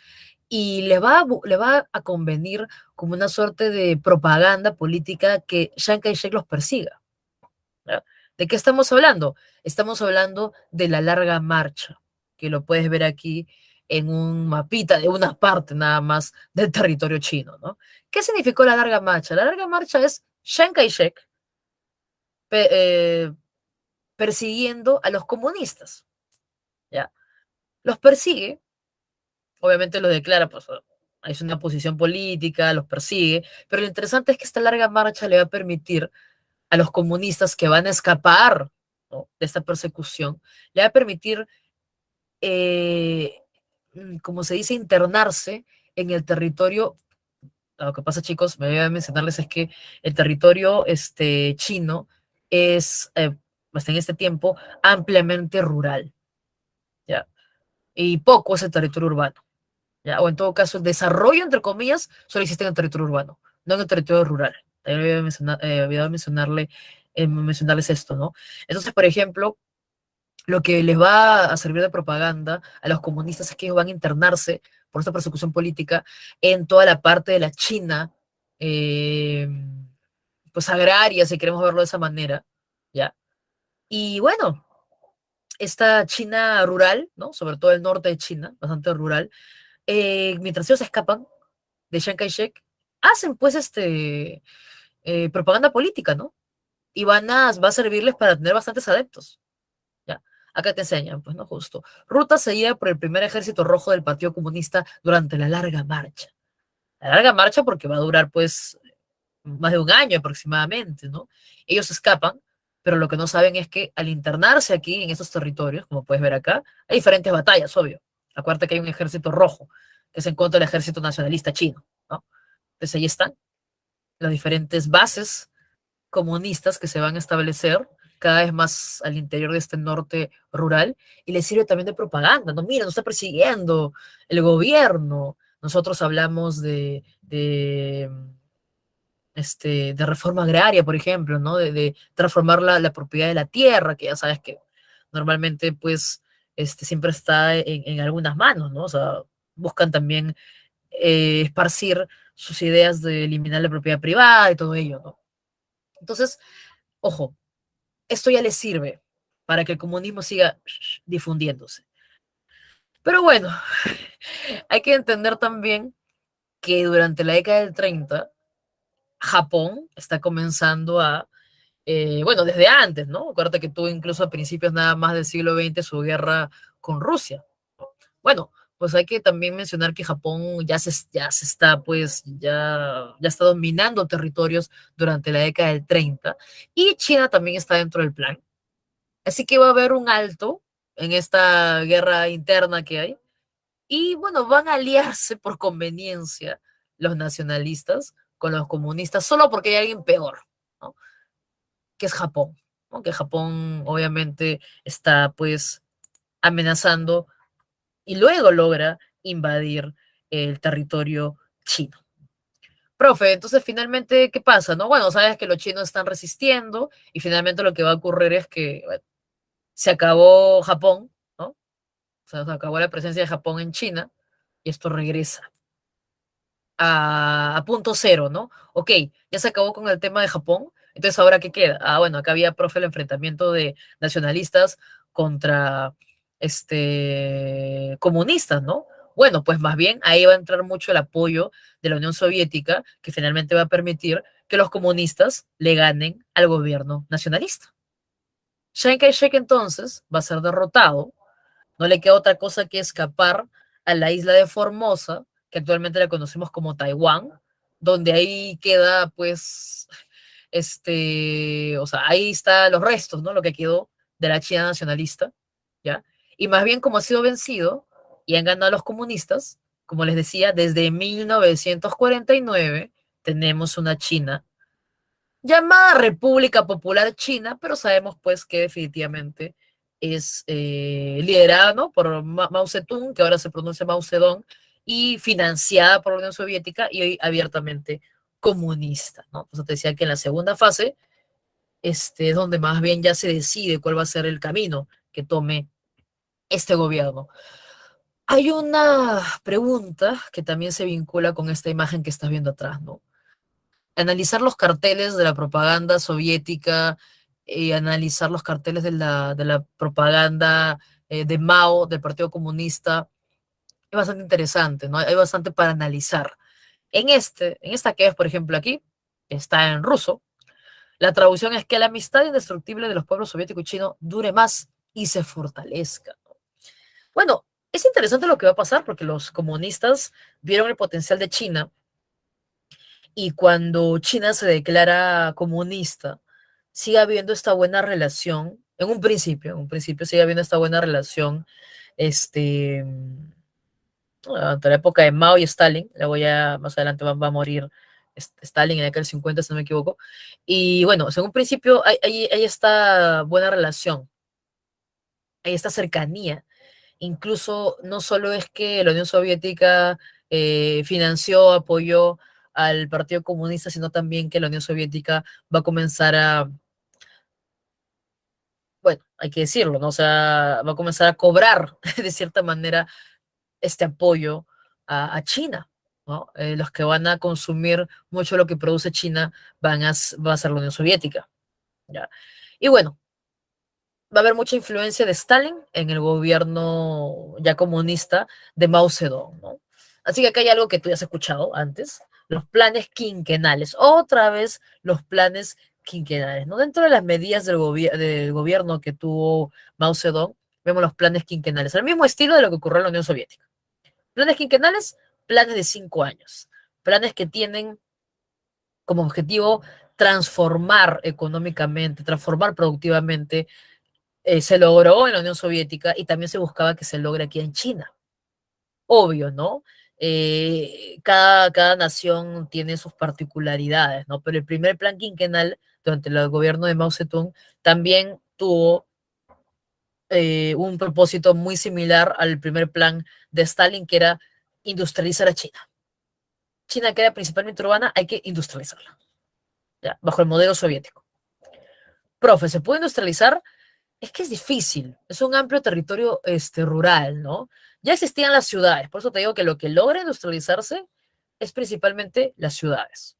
y le va a convenir como una suerte de propaganda política que Chiang Kai-shek los persiga. ¿Ya? ¿De qué estamos hablando? Estamos hablando de la larga marcha, que lo puedes ver aquí en un mapita de una parte nada más del territorio chino, ¿no? ¿Qué significó la larga marcha? La larga marcha es Chiang Kai-shek pe- eh, persiguiendo a los comunistas, ¿ya? Los persigue, obviamente los declara, pues es una posición política, los persigue, pero lo interesante es que esta larga marcha le va a permitir a los comunistas que van a escapar, ¿no?, de esta persecución, le va a permitir, como se dice, internarse en el territorio. Lo que pasa, chicos, me voy a mencionarles es que el territorio chino es, hasta en este tiempo, ampliamente rural, ¿ya? Y poco es el territorio urbano, ¿ya? O en todo caso, el desarrollo, entre comillas, solo existe en el territorio urbano, no en el territorio rural. También había mencionarles esto, ¿no? Entonces, por ejemplo, lo que les va a servir de propaganda a los comunistas es que ellos van a internarse por esta persecución política en toda la parte de la China, eh, pues agraria, si queremos verlo de esa manera, ¿ya? Y bueno, esta China rural, ¿no? Sobre todo el norte de China, bastante rural, mientras ellos escapan de Chiang Kai-shek, hacen pues propaganda política, ¿no? Y va a servirles para tener bastantes adeptos. Ya, acá te enseñan, pues no justo. Ruta seguida por el primer ejército rojo del Partido Comunista durante la larga marcha. La larga marcha porque va a durar pues más de un año aproximadamente, ¿no? Ellos escapan, pero lo que no saben es que al internarse aquí en esos territorios, como puedes ver acá, hay diferentes batallas, obvio. Acuérdate que hay un ejército rojo que se encuentra el ejército nacionalista chino, ¿no? Entonces ahí están las diferentes bases comunistas que se van a establecer cada vez más al interior de este norte rural y les sirve también de propaganda, ¿no? Mira, nos está persiguiendo el gobierno. Nosotros hablamos de reforma agraria, por ejemplo, ¿no? De transformar la propiedad de la tierra, que ya sabes que normalmente, pues, siempre está en algunas manos, ¿no? O sea, buscan también esparcir sus ideas de eliminar la propiedad privada y todo ello, ¿no? Entonces, ojo, esto ya les sirve para que el comunismo siga difundiéndose. Pero bueno, hay que entender también que durante la década del 30, Japón está comenzando bueno, desde antes, ¿no? Acuérdate que tuvo incluso a principios nada más del siglo XX su guerra con Rusia. Bueno, pues hay que también mencionar que Japón ya se está, pues, ya está dominando territorios durante la década del 30 y China también está dentro del plan. Así que va a haber un alto en esta guerra interna que hay y bueno, van a aliarse por conveniencia los nacionalistas con los comunistas solo porque hay alguien peor, ¿no? Que es Japón, ¿no? Que Japón obviamente está pues amenazando y luego logra invadir el territorio chino. Profe, entonces finalmente, ¿qué pasa? ¿No? Bueno, sabes que los chinos están resistiendo y finalmente lo que va a ocurrir es que bueno, se acabó Japón, ¿no? O sea, se acabó la presencia de Japón en China y esto regresa a punto cero, ¿no? Ok, ya se acabó con el tema de Japón, entonces ahora ¿qué queda? Ah, bueno, acá había, profe, el enfrentamiento de nacionalistas contra comunistas, ¿no? Bueno, pues más bien ahí va a entrar mucho el apoyo de la Unión Soviética, que finalmente va a permitir que los comunistas le ganen al gobierno nacionalista. Chiang Kai-shek entonces va a ser derrotado, no le queda otra cosa que escapar a la isla de Formosa, que actualmente la conocemos como Taiwán, donde ahí queda, pues, o sea, ahí están los restos, ¿no? Lo que quedó de la China nacionalista, ¿ya? Y más bien como ha sido vencido y han ganado los comunistas, como les decía, desde 1949 tenemos una China llamada República Popular China, pero sabemos pues que definitivamente es liderada, ¿no? Por Mao Zedong, que ahora se pronuncia Mao Zedong, y financiada por la Unión Soviética y hoy abiertamente comunista, ¿no? Entonces te decía que en la segunda fase es donde más bien ya se decide cuál va a ser el camino que tome este gobierno. Hay una pregunta que también se vincula con esta imagen que estás viendo atrás, ¿no? Analizar los carteles de la propaganda soviética y analizar los carteles de la propaganda de Mao, del Partido Comunista, es bastante interesante, ¿no? Hay bastante para analizar. En esta que es, por ejemplo, aquí, está en ruso. La traducción es que la amistad indestructible de los pueblos soviético y chino dure más y se fortalezca. Bueno, es interesante lo que va a pasar porque los comunistas vieron el potencial de China y cuando China se declara comunista, sigue habiendo esta buena relación, en un principio sigue habiendo esta buena relación, este, durante la época de Mao y Stalin, luego ya más adelante va a morir Stalin en aquel 50, si no me equivoco, y bueno, en un principio hay esta buena relación, hay esta cercanía, incluso no solo es que la Unión Soviética financió, apoyó al Partido Comunista, sino también que la Unión Soviética va a comenzar a, bueno, hay que decirlo, ¿no? O sea, va a comenzar a cobrar de cierta manera este apoyo a China, ¿no? Los que van a consumir mucho lo que produce China va a ser la Unión Soviética, ¿ya? Y bueno, va a haber mucha influencia de Stalin en el gobierno ya comunista de Mao Zedong, ¿no? Así que acá hay algo que tú ya has escuchado antes, los planes quinquenales, otra vez los planes quinquenales, ¿no? Dentro de las medidas del gobierno que tuvo Mao Zedong, vemos los planes quinquenales, al mismo estilo de lo que ocurrió en la Unión Soviética. Planes quinquenales, planes de 5 años, planes que tienen como objetivo transformar económicamente, transformar productivamente se logró en la Unión Soviética y también se buscaba que se logre aquí en China. Obvio, ¿no? Cada nación tiene sus particularidades, ¿no? Pero el primer plan quinquenal durante el gobierno de Mao Zedong también tuvo un propósito muy similar al primer plan de Stalin, que era industrializar a China. China, que era principalmente urbana, hay que industrializarla, ¿ya? Bajo el modelo soviético. Profe, ¿se puede industrializar? Es que es difícil, es un amplio territorio rural, ¿no? Ya existían las ciudades, por eso te digo que lo que logra industrializarse es principalmente las ciudades,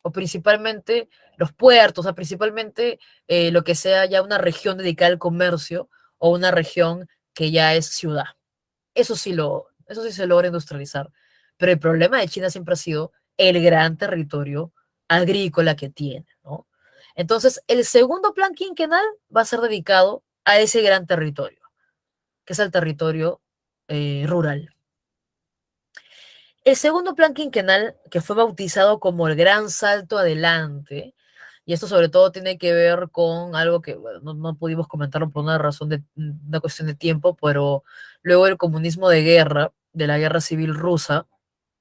o principalmente los puertos, o sea, principalmente lo que sea ya una región dedicada al comercio o una región que ya es ciudad. Eso sí se logra industrializar. Pero el problema de China siempre ha sido el gran territorio agrícola que tiene, ¿no? Entonces, el segundo plan quinquenal va a ser dedicado a ese gran territorio, que es el territorio rural. El segundo plan quinquenal, que fue bautizado como el Gran Salto Adelante, y esto sobre todo tiene que ver con algo que bueno, no pudimos comentarlo por una razón de una cuestión de tiempo, pero luego del comunismo de guerra, de la guerra civil rusa,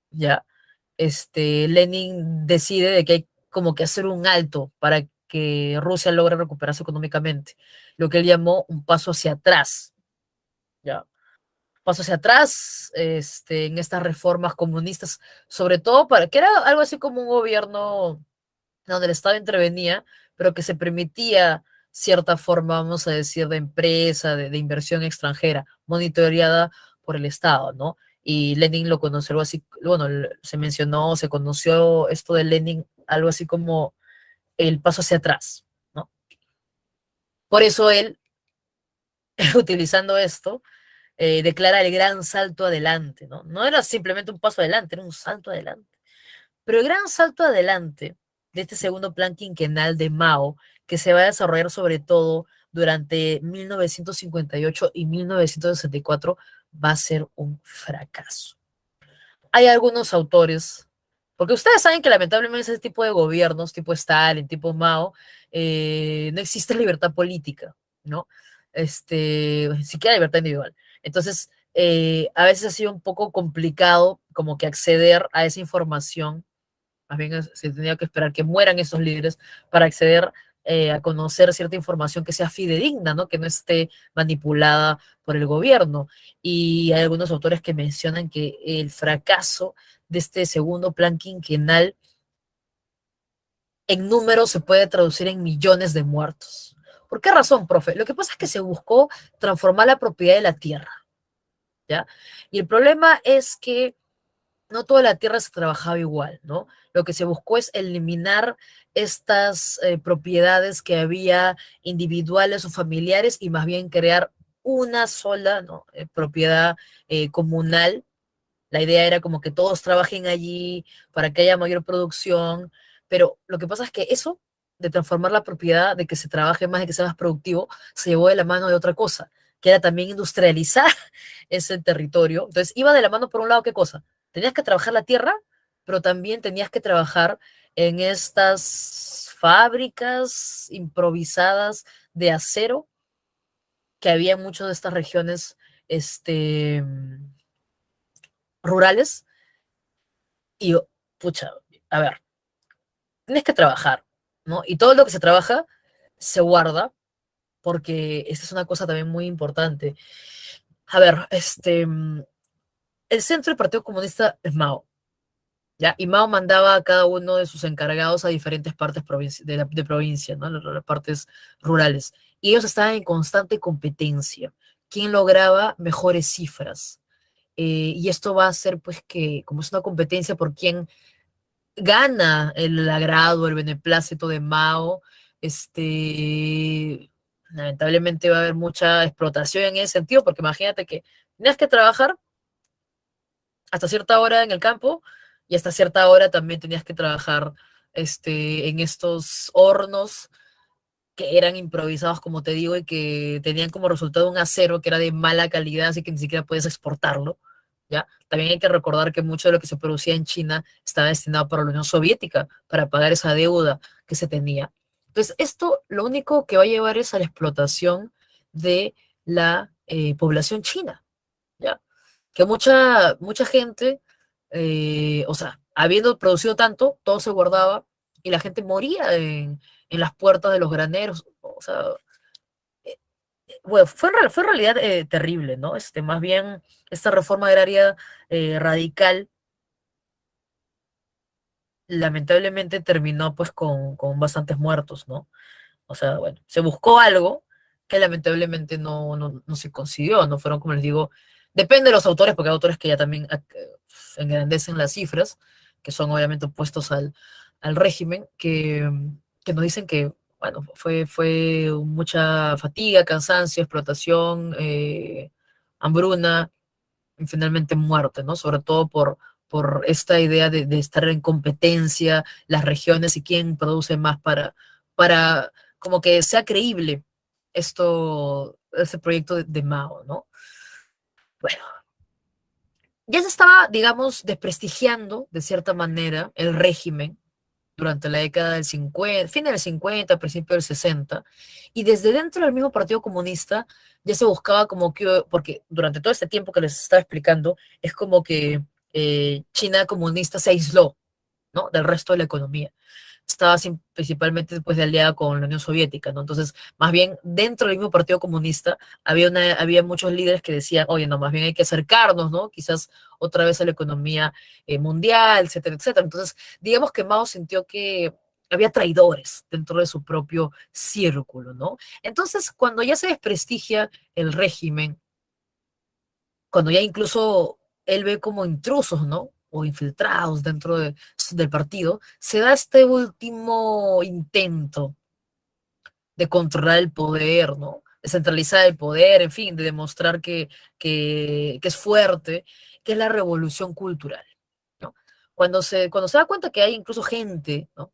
ya, Lenin decide de que hay como que hacer un alto para que Rusia logre recuperarse económicamente, lo que él llamó un paso hacia atrás, ya paso hacia atrás en estas reformas comunistas, sobre todo para que era algo así como un gobierno donde el Estado intervenía, pero que se permitía cierta forma, vamos a decir, de empresa, de inversión extranjera, monitoreada por el Estado, ¿no? Y Lenin lo conoció algo así, bueno, se mencionó, se conoció esto de Lenin, algo así como el paso hacia atrás, ¿no? Por eso él, utilizando esto, declara el gran salto adelante, ¿no? No era simplemente un paso adelante, era un salto adelante. Pero el gran salto adelante de este segundo plan quinquenal de Mao, que se va a desarrollar sobre todo durante 1958 y 1964, va a ser un fracaso. Hay algunos autores, porque ustedes saben que lamentablemente ese tipo de gobiernos, tipo Stalin, tipo Mao, no existe libertad política, ¿no? Siquiera libertad individual. Entonces, a veces ha sido un poco complicado como que acceder a esa información. Más bien se tenía que esperar que mueran esos líderes para acceder a conocer cierta información que sea fidedigna, ¿no? Que no esté manipulada por el gobierno. Y hay algunos autores que mencionan que el fracaso de este segundo plan quinquenal en números se puede traducir en millones de muertos. ¿Por qué razón, profe? Lo que pasa es que se buscó transformar la propiedad de la tierra, ¿ya? Y el problema es que no toda la tierra se trabajaba igual, ¿no? Lo que se buscó es eliminar estas propiedades que había individuales o familiares y más bien crear una sola, ¿no? Propiedad comunal. La idea era como que todos trabajen allí para que haya mayor producción, pero lo que pasa es que eso de transformar la propiedad, de que se trabaje más, de que sea más productivo, se llevó de la mano de otra cosa, que era también industrializar ese territorio. Entonces iba de la mano por un lado, ¿qué cosa? Tenías que trabajar la tierra, pero también tenías que trabajar en estas fábricas improvisadas de acero que había en muchas de estas regiones este, rurales. Y yo, pucha, a ver, tienes que trabajar, ¿no? Y todo lo que se trabaja se guarda, porque esta es una cosa también muy importante. A ver, el centro del Partido Comunista es Mao, ¿ya? Y Mao mandaba a cada uno de sus encargados a diferentes partes de provincia, ¿no? Las partes rurales. Y ellos estaban en constante competencia. ¿Quién lograba mejores cifras? Y esto va a hacer, pues, que como es una competencia por quién gana el agrado, el beneplácito de Mao, lamentablemente va a haber mucha explotación en ese sentido, porque imagínate que tienes que trabajar hasta cierta hora en el campo y hasta cierta hora también tenías que trabajar en estos hornos que eran improvisados, como te digo, y que tenían como resultado un acero que era de mala calidad, así que ni siquiera puedes exportarlo, ¿ya? También hay que recordar que mucho de lo que se producía en China estaba destinado para la Unión Soviética, para pagar esa deuda que se tenía. Entonces, esto lo único que va a llevar es a la explotación de la población china, ¿ya? Que mucha gente, o sea, habiendo producido tanto, todo se guardaba y la gente moría en las puertas de los graneros. O sea, eh, bueno, fue en realidad terrible, ¿no? Más bien, esta reforma agraria radical lamentablemente terminó pues con bastantes muertos, ¿no? O sea, bueno, se buscó algo que lamentablemente no se consiguió, no fueron, como les digo, depende de los autores, porque hay autores que ya también engrandecen las cifras, que son obviamente opuestos al régimen, que nos dicen que, bueno, fue mucha fatiga, cansancio, explotación, hambruna, y finalmente muerte, ¿no? Sobre todo por esta idea de estar en competencia, las regiones y quién produce más para como que sea creíble ese proyecto de Mao, ¿no? Bueno, ya se estaba, digamos, desprestigiando de cierta manera el régimen durante la década del 50, fin del 50, principio del 60, y desde dentro del mismo Partido Comunista ya se buscaba como que, porque durante todo este tiempo que les estaba explicando, es como que China comunista se aisló, ¿no? Del resto de la economía. Estaba principalmente después de aliada con la Unión Soviética, ¿no? Entonces, más bien, dentro del mismo Partido Comunista había muchos líderes que decían, oye, no, más bien hay que acercarnos, ¿no? Quizás otra vez a la economía mundial, etcétera, etcétera. Entonces, digamos que Mao sintió que había traidores dentro de su propio círculo, ¿no? Entonces, cuando ya se desprestigia el régimen, cuando ya incluso él ve como intrusos, ¿no? O infiltrados dentro del partido, se da este último intento de controlar el poder, ¿no? De centralizar el poder, en fin, de demostrar que es fuerte, que es la revolución cultural, ¿no? Cuando se da cuenta que hay incluso gente, ¿no?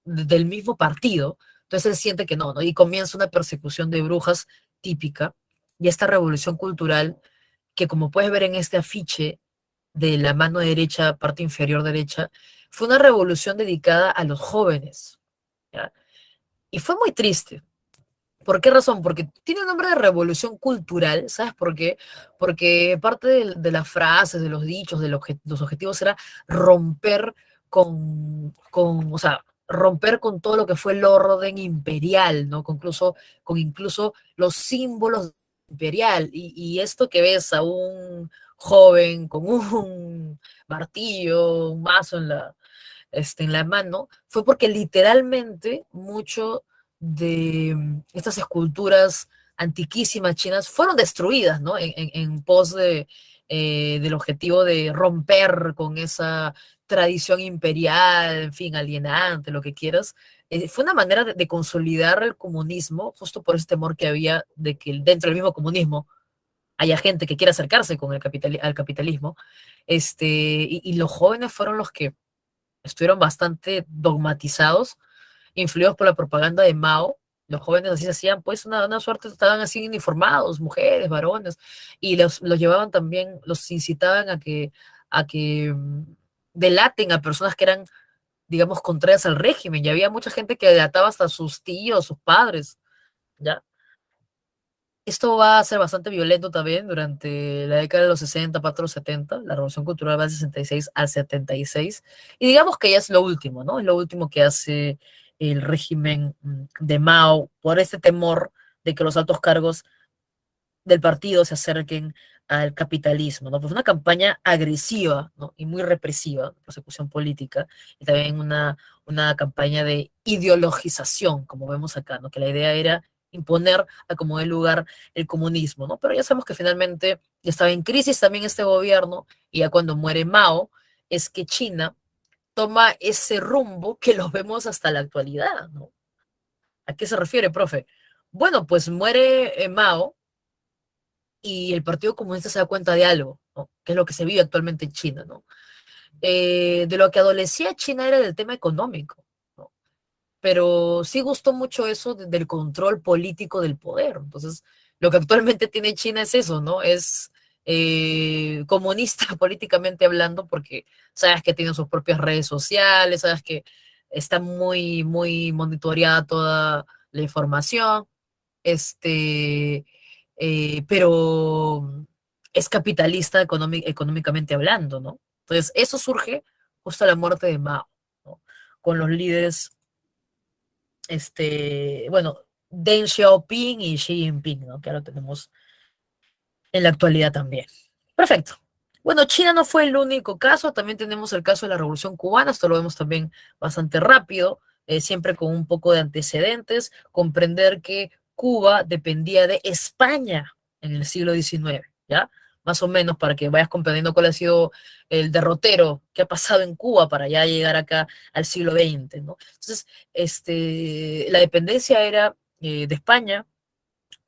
Del mismo partido, entonces él siente que no, ¿no? Y comienza una persecución de brujas típica, y esta revolución cultural que como puedes ver en este afiche de la mano derecha, parte inferior derecha, fue una revolución dedicada a los jóvenes, ¿ya? Y fue muy triste. ¿Por qué razón? Porque tiene un nombre de revolución cultural, ¿sabes por qué? Porque parte de las frases, de los dichos, los objetivos era romper o sea, romper con todo lo que fue el orden imperial, ¿no? Con incluso los símbolos imperial. Y esto que ves a un joven con un martillo, un mazo en la mano, fue porque literalmente mucho de estas esculturas antiquísimas chinas fueron destruidas, ¿no? En pos del objetivo de romper con esa tradición imperial, en fin, alienante, lo que quieras. Fue una manera de consolidar el comunismo, justo por ese temor que había de que dentro del mismo comunismo haya gente que quiera acercarse con al capitalismo. Y los jóvenes fueron los que estuvieron bastante dogmatizados, influidos por la propaganda de Mao. Los jóvenes así se hacían, pues, una suerte, estaban así uniformados, mujeres, varones, y los llevaban también, los incitaban a que delaten a personas que eran, digamos, contrarias al régimen. Y había mucha gente que delataba hasta a sus tíos, sus padres, ¿ya? Esto va a ser bastante violento también durante la década de los 60, para los 70. La Revolución Cultural va del 66 al 76. Y digamos que ya es lo último, ¿no? Es lo último que hace el régimen de Mao por este temor de que los altos cargos del partido se acerquen al capitalismo, ¿no? Pues una campaña agresiva, ¿no? Y muy represiva, persecución política, y también una campaña de ideologización, como vemos acá, ¿no? Que la idea era imponer a como dé lugar el comunismo, ¿no? Pero ya sabemos que finalmente ya estaba en crisis también este gobierno, y ya cuando muere Mao, es que China toma ese rumbo que lo vemos hasta la actualidad, ¿no? ¿A qué se refiere, profe? Bueno, pues muere Mao, y el Partido Comunista se da cuenta de algo, ¿no? Que es lo que se vive actualmente en China, ¿no? De lo que adolecía China era del tema económico, ¿no? Pero sí gustó mucho eso del control político del poder. Entonces, lo que actualmente tiene China es eso, ¿no? Es comunista políticamente hablando, porque sabes que tiene sus propias redes sociales, sabes que está muy, muy monitoreada toda la información, pero es capitalista económicamente hablando, ¿no? Entonces, eso surge justo a la muerte de Mao, ¿no? Con los líderes, bueno, Deng Xiaoping y Xi Jinping, ¿no? Que ahora tenemos en la actualidad también. Perfecto. Bueno, China no fue el único caso, también tenemos el caso de la Revolución Cubana, esto lo vemos también bastante rápido, siempre con un poco de antecedentes, comprender que Cuba dependía de España en el siglo XIX, ¿ya? Más o menos para que vayas comprendiendo cuál ha sido el derrotero que ha pasado en Cuba para ya llegar acá al siglo XX, ¿no? Entonces, la dependencia era de España.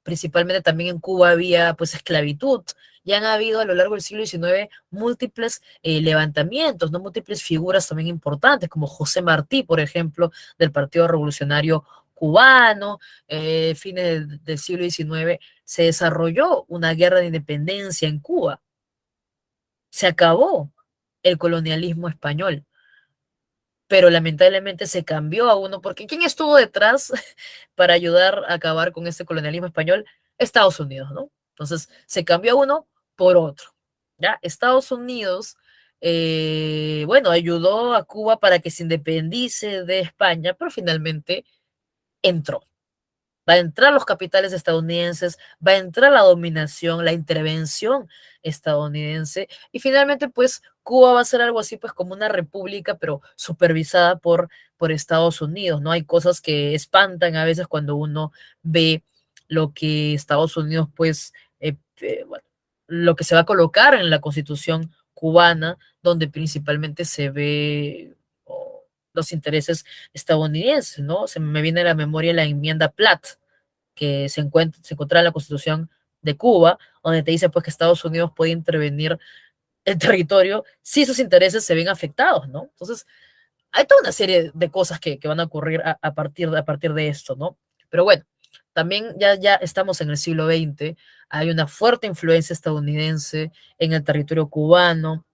Principalmente también en Cuba había pues esclavitud. Ya han habido a lo largo del siglo XIX múltiples levantamientos, ¿no? Múltiples figuras también importantes, como José Martí, por ejemplo, del Partido Revolucionario Cubano. Fines del siglo XIX se desarrolló una guerra de independencia en Cuba. se acabó el colonialismo español, pero lamentablemente se cambió a uno, porque ¿quién estuvo detrás para ayudar a acabar con este colonialismo español? Estados Unidos, ¿no? Entonces se cambió a uno por otro, ¿ya? Estados Unidos, bueno, ayudó a Cuba para que se independice de España, pero finalmente entró. Va a entrar los capitales estadounidenses, va a entrar la dominación, la intervención estadounidense y finalmente pues Cuba va a ser algo así pues como una república pero supervisada por Estados Unidos, ¿no? Hay cosas que espantan a veces cuando uno ve lo que Estados Unidos pues, bueno, lo que se va a colocar en la constitución cubana, donde principalmente se ve los intereses estadounidenses, ¿no? Se me viene a la memoria la enmienda Platt, que se encuentra en la Constitución de Cuba, donde te dice pues que Estados Unidos puede intervenir el territorio si sus intereses se ven afectados, ¿no? Entonces, hay toda una serie de cosas que van a ocurrir a partir de esto, ¿no? Pero bueno, también ya estamos en el siglo XX, hay una fuerte influencia estadounidense en el territorio cubano,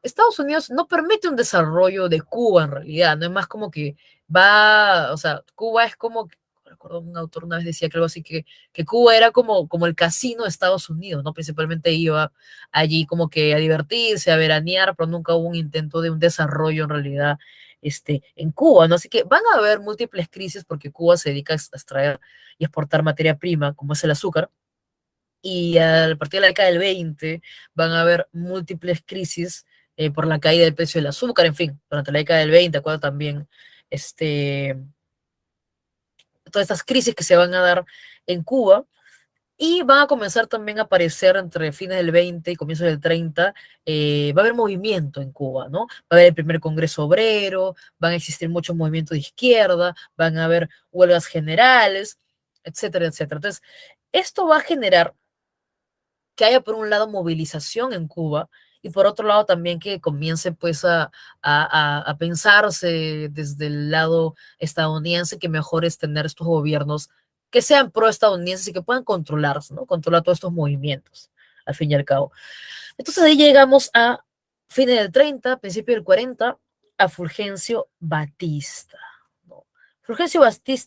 Estados Unidos no permite un desarrollo de Cuba en realidad, no es más como que va, o sea, Cuba es como, recuerdo un autor una vez decía que algo así, que Cuba era como el casino de Estados Unidos, ¿no? Principalmente iba allí como que a divertirse, a veranear, pero nunca hubo un intento de un desarrollo en realidad en Cuba, ¿no? Así que van a haber múltiples crisis porque Cuba se dedica a extraer y exportar materia prima, como es el azúcar, y a partir de la década del 20 van a haber múltiples crisis por la caída del precio del azúcar, en fin, durante la década del 20, acuerdo también este, todas estas crisis que se van a dar en Cuba, y van a comenzar también a aparecer entre fines del 20 y comienzos del 30, va a haber movimiento en Cuba, ¿no? Va a haber el primer Congreso Obrero, van a existir muchos movimientos de izquierda, van a haber huelgas generales, etcétera, etcétera. Entonces, esto va a generar que haya por un lado movilización en Cuba y por otro lado también que comience pues a pensarse desde el lado estadounidense que mejor es tener estos gobiernos que sean pro-estadounidenses y que puedan controlarse, ¿no? Controlar todos estos movimientos, al fin y al cabo. Entonces ahí llegamos a fines del 30, principio del 40, a Fulgencio Batista, ¿no? Fulgencio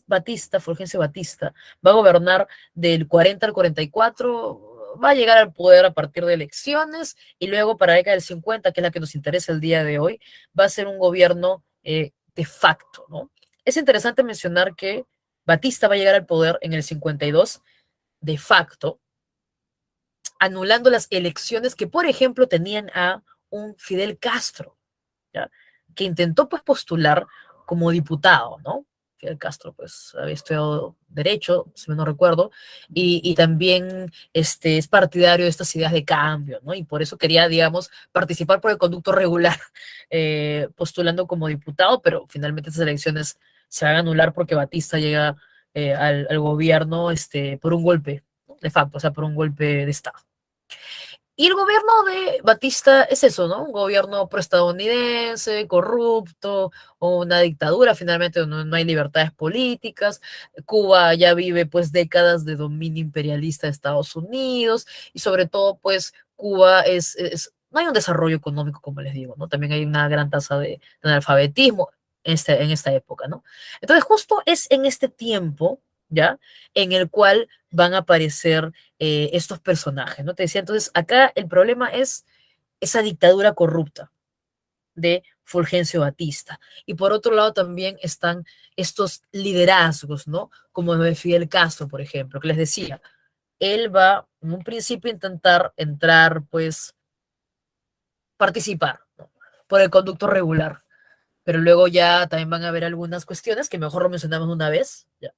Batista va a gobernar del 40 al 44, va a llegar al poder a partir de elecciones y luego para la década del 50, que es la que nos interesa el día de hoy, va a ser un gobierno de facto, ¿no? Es interesante mencionar que Batista va a llegar al poder en el 52 de facto, anulando las elecciones que, por ejemplo, tenían a un Fidel Castro, ¿ya? Que intentó pues postular como diputado, ¿no? Fidel Castro pues había estudiado Derecho, si no recuerdo, y también es partidario de estas ideas de cambio, ¿no? Y por eso quería, digamos, participar por el conducto regular, postulando como diputado, pero finalmente esas elecciones se van a anular porque Batista llega al gobierno por un golpe, ¿no? De facto, o sea, por un golpe de Estado. Y el gobierno de Batista es eso, ¿no? Un gobierno proestadounidense, corrupto, o una dictadura, finalmente no hay libertades políticas. Cuba ya vive pues décadas de dominio imperialista de Estados Unidos y sobre todo pues Cuba no hay un desarrollo económico, como les digo, ¿no? También hay una gran tasa de analfabetismo en esta época, ¿no? Entonces justo es en este tiempo, ¿ya? En el cual van a aparecer estos personajes, ¿no? Te decía, entonces, acá el problema es esa dictadura corrupta de Fulgencio Batista. Y por otro lado también están estos liderazgos, ¿no? Como lo de Fidel Castro, por ejemplo, que les decía, él va en un principio a intentar entrar, pues, participar, ¿no? Por el conducto regular, pero luego ya también van a haber algunas cuestiones que mejor lo mencionamos una vez, ¿ya?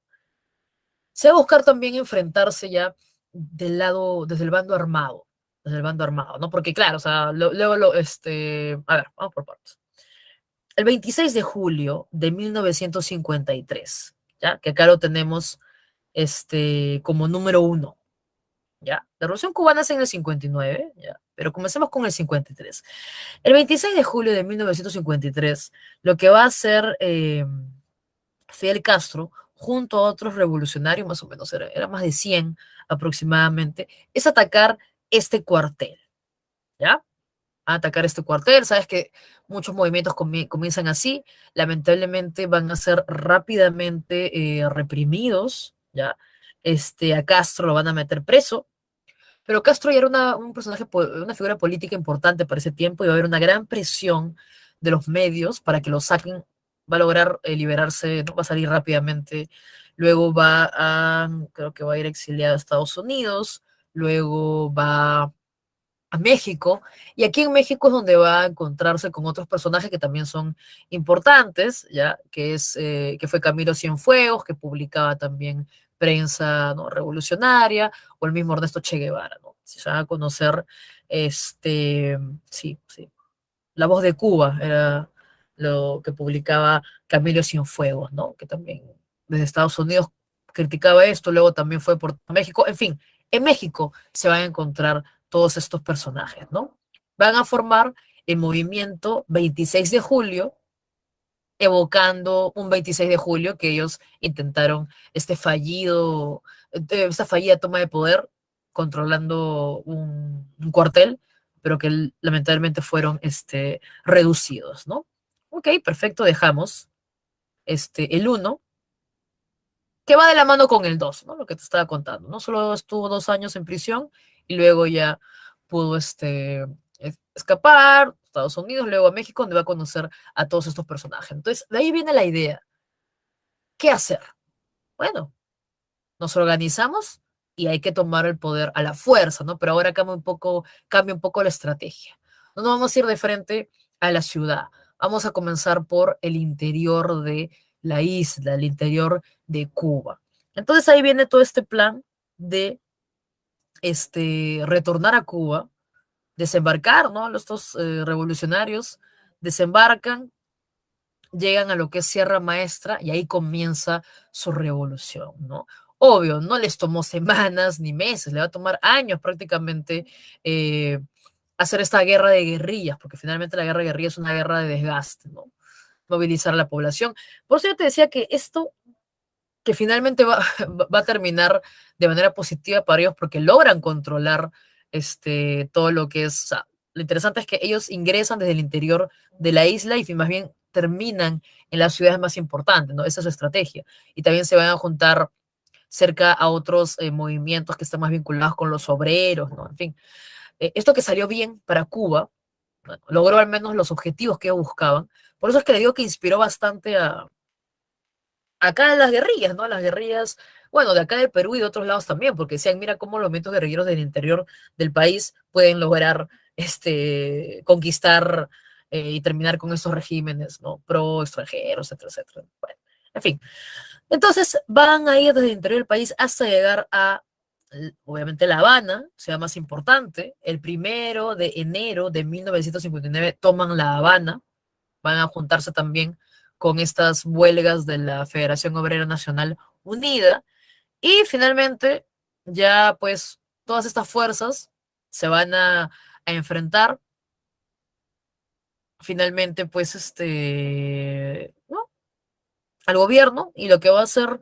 Se va a buscar también enfrentarse ya desde el bando armado, ¿no? Porque claro, o sea, luego a ver, vamos por partes. El 26 de julio de 1953, ¿ya? Que acá lo tenemos, como número uno, ¿ya? La Revolución Cubana es en el 59, ¿ya? Pero comencemos con el 53. El 26 de julio de 1953, lo que va a hacer Fidel Castro, junto a otros revolucionarios, más o menos era más de 100 aproximadamente, es atacar este cuartel, ¿ya? a atacar este cuartel. Sabes que muchos movimientos comienzan así, lamentablemente van a ser rápidamente reprimidos, ¿ya? A Castro lo van a meter preso, pero Castro ya era un personaje, una figura política importante para ese tiempo y va a haber una gran presión de los medios para que lo saquen, va a lograr liberarse, ¿no? Va a salir rápidamente, luego creo que va a ir exiliado a Estados Unidos, luego va a México, y aquí en México es donde va a encontrarse con otros personajes que también son importantes, ya que fue Camilo Cienfuegos, que publicaba también prensa, ¿no?, revolucionaria, o el mismo Ernesto Che Guevara, ¿no? Si se van a conocer, sí, sí, La Voz de Cuba era lo que publicaba Camilo Cienfuegos, ¿no? Que también desde Estados Unidos criticaba esto, luego también fue por México. En fin, en México se van a encontrar todos estos personajes, ¿no? Van a formar el movimiento 26 de julio, evocando un 26 de julio que ellos intentaron esta fallida toma de poder, controlando un cuartel, pero que lamentablemente fueron reducidos, ¿no? Ok, perfecto, dejamos el uno, que va de la mano con el 2, ¿no? Lo que te estaba contando, ¿no? Solo estuvo 2 años en prisión y luego ya pudo escapar a Estados Unidos, luego a México, donde va a conocer a todos estos personajes. Entonces, de ahí viene la idea. ¿Qué hacer? Bueno, nos organizamos y hay que tomar el poder a la fuerza, ¿no? Pero ahora cambia un poco la estrategia. No nos vamos a ir de frente a la ciudad. Vamos a comenzar por el interior de la isla, el interior de Cuba. Entonces ahí viene todo este plan de retornar a Cuba, desembarcar, ¿no? Estos revolucionarios desembarcan, llegan a lo que es Sierra Maestra y ahí comienza su revolución, ¿no? Obvio, no les tomó semanas ni meses, le va a tomar años prácticamente eh, hacer esta guerra de guerrillas, porque finalmente la guerra de guerrillas es una guerra de desgaste, ¿no? Movilizar a la población. Por eso yo te decía que esto que finalmente va a terminar de manera positiva para ellos porque logran controlar todo lo que es, o sea, lo interesante es que ellos ingresan desde el interior de la isla y más bien terminan en las ciudades más importantes, ¿no? Esa es su estrategia. Y también se van a juntar cerca a otros movimientos que están más vinculados con los obreros, ¿no? En fin, esto que salió bien para Cuba, bueno, logró al menos los objetivos que ellos buscaban. Por eso es que le digo que inspiró bastante acá en las guerrillas, ¿no? Las guerrillas, bueno, de acá del Perú y de otros lados también, porque decían, mira cómo los movimientos guerrilleros del interior del país pueden lograr conquistar y terminar con esos regímenes, ¿no? Pro extranjeros, etcétera, etcétera. Bueno, en fin. Entonces van a ir desde el interior del país hasta llegar a, obviamente, La Habana, ciudad más importante. El 1 de enero de 1959 toman La Habana, van a juntarse también con estas huelgas de la Federación Obrera Nacional Unida y finalmente ya pues todas estas fuerzas se van a enfrentar finalmente pues ¿no?, al gobierno, y lo que va a hacer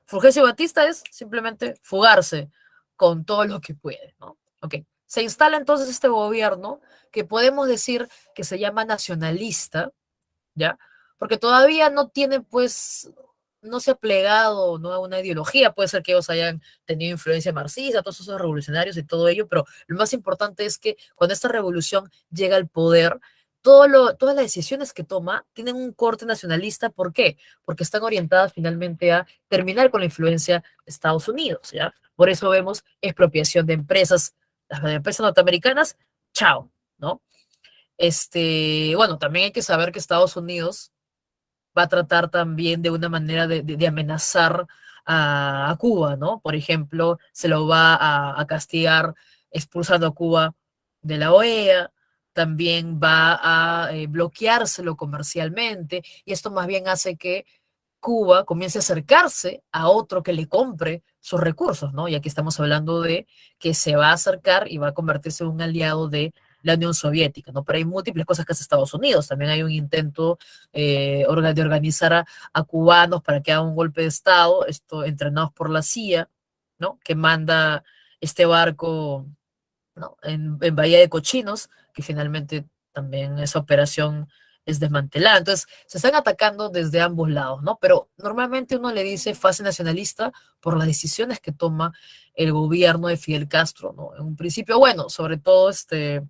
Fulgencio Batista es simplemente fugarse con todo lo que puede, ¿no? Ok, se instala entonces este gobierno que podemos decir que se llama nacionalista, ¿ya? Porque todavía no tiene, pues, no se ha plegado, ¿no?, a una ideología. Puede ser que ellos hayan tenido influencia marxista, todos esos revolucionarios y todo ello, pero lo más importante es que cuando esta revolución llega al poder, todas las decisiones que toma tienen un corte nacionalista. ¿Por qué? Porque están orientadas finalmente a terminar con la influencia de Estados Unidos, ¿ya? Por eso vemos expropiación de empresas, las empresas norteamericanas, chao, ¿no? Bueno, también hay que saber que Estados Unidos va a tratar también de una manera de amenazar a Cuba, ¿no? Por ejemplo, se lo va a castigar expulsando a Cuba de la OEA, también va a bloqueárselo comercialmente, y esto más bien hace que Cuba comience a acercarse a otro que le compre sus recursos, ¿no? Y aquí estamos hablando de que se va a acercar y va a convertirse en un aliado de la Unión Soviética, ¿no? Pero hay múltiples cosas que hace Estados Unidos. También hay un intento de organizar a cubanos para que hagan un golpe de Estado, esto entrenados por la CIA, ¿no? Que manda este barco, ¿no?, en Bahía de Cochinos, que finalmente también esa operación es desmantelada. Entonces, se están atacando desde ambos lados, ¿no? Pero normalmente uno le dice fase nacionalista por las decisiones que toma el gobierno de Fidel Castro, ¿no? En un principio, bueno, sobre todo el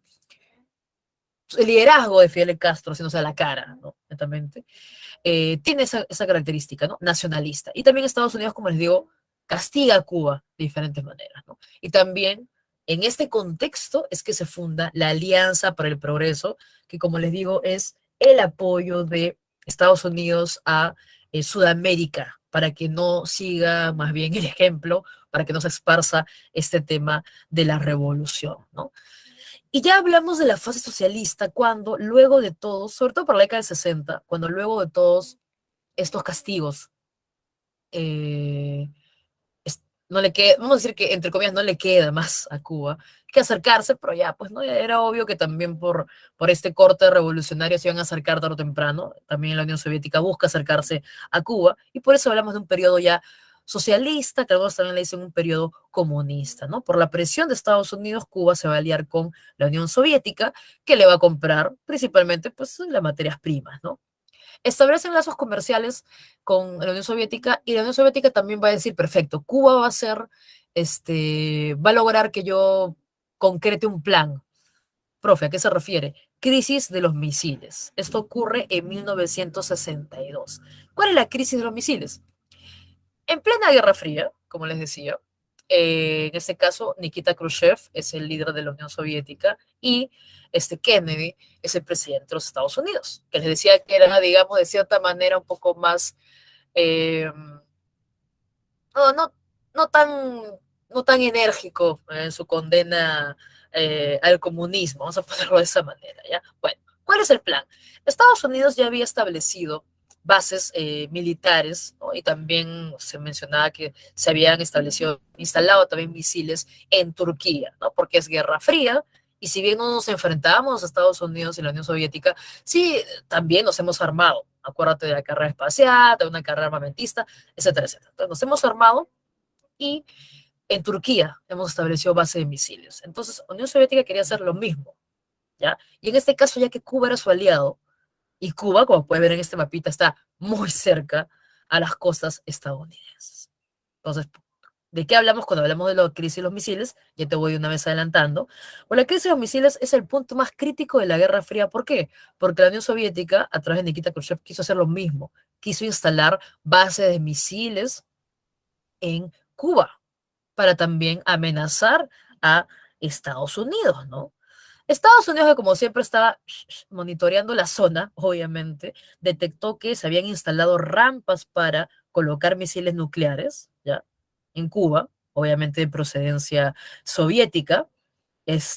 liderazgo de Fidel Castro, haciéndose a la cara, ¿no? Netamente tiene esa característica, ¿no? Nacionalista. Y también Estados Unidos, como les digo, castiga a Cuba de diferentes maneras, ¿no? Y también en este contexto es que se funda la Alianza para el Progreso, que como les digo es el apoyo de Estados Unidos a Sudamérica, para que no siga más bien el ejemplo, para que no se esparza este tema de la revolución, ¿no? Y ya hablamos de la fase socialista cuando luego de todos, sobre todo por la década del 60, cuando luego de todos estos castigos, eh, no le queda, vamos a decir que entre comillas no le queda más a Cuba que acercarse, pero ya, pues no, era obvio que también por este corte revolucionario se iban a acercar tarde o temprano, también la Unión Soviética busca acercarse a Cuba, y por eso hablamos de un periodo ya socialista, que algunos también le dicen un periodo comunista, ¿no? Por la presión de Estados Unidos, Cuba se va a aliar con la Unión Soviética, que le va a comprar principalmente, pues, las materias primas, ¿no? Establecen lazos comerciales con la Unión Soviética y la Unión Soviética también va a decir, perfecto, Cuba va a ser, va a lograr que yo concrete un plan. Profe, ¿a qué se refiere? Crisis de los misiles. Esto ocurre en 1962. ¿Cuál es la crisis de los misiles? En plena Guerra Fría, como les decía, en este caso Nikita Khrushchev es el líder de la Unión Soviética y Kennedy es el presidente de los Estados Unidos, que les decía que era, digamos, de cierta manera un poco más eh, no, no, no tan, no tan enérgico en su condena al comunismo, vamos a ponerlo de esa manera, ¿ya? Bueno, ¿cuál es el plan? Estados Unidos ya había establecido bases militares, ¿no? Y también se mencionaba que se habían establecido, instalado también misiles en Turquía, ¿no? Porque es Guerra Fría, y si bien no nos enfrentábamos a Estados Unidos y la Unión Soviética, sí, también nos hemos armado. Acuérdate de la carrera espacial, de una carrera armamentista, etcétera, etcétera. Entonces nos hemos armado y en Turquía hemos establecido base de misiles. Entonces, la Unión Soviética quería hacer lo mismo, ¿ya? Y en este caso, ya que Cuba era su aliado, y Cuba, como puede ver en este mapita, está muy cerca a las costas estadounidenses. Entonces, ¿de qué hablamos cuando hablamos de la crisis de los misiles? Ya te voy una vez adelantando. Bueno, la crisis de los misiles es el punto más crítico de la Guerra Fría. ¿Por qué? Porque la Unión Soviética, a través de Nikita Khrushchev, quiso hacer lo mismo. Quiso instalar bases de misiles en Cuba para también amenazar a Estados Unidos, ¿no? Estados Unidos, que como siempre estaba monitoreando la zona, obviamente, detectó que se habían instalado rampas para colocar misiles nucleares, ¿ya? En Cuba, obviamente de procedencia soviética.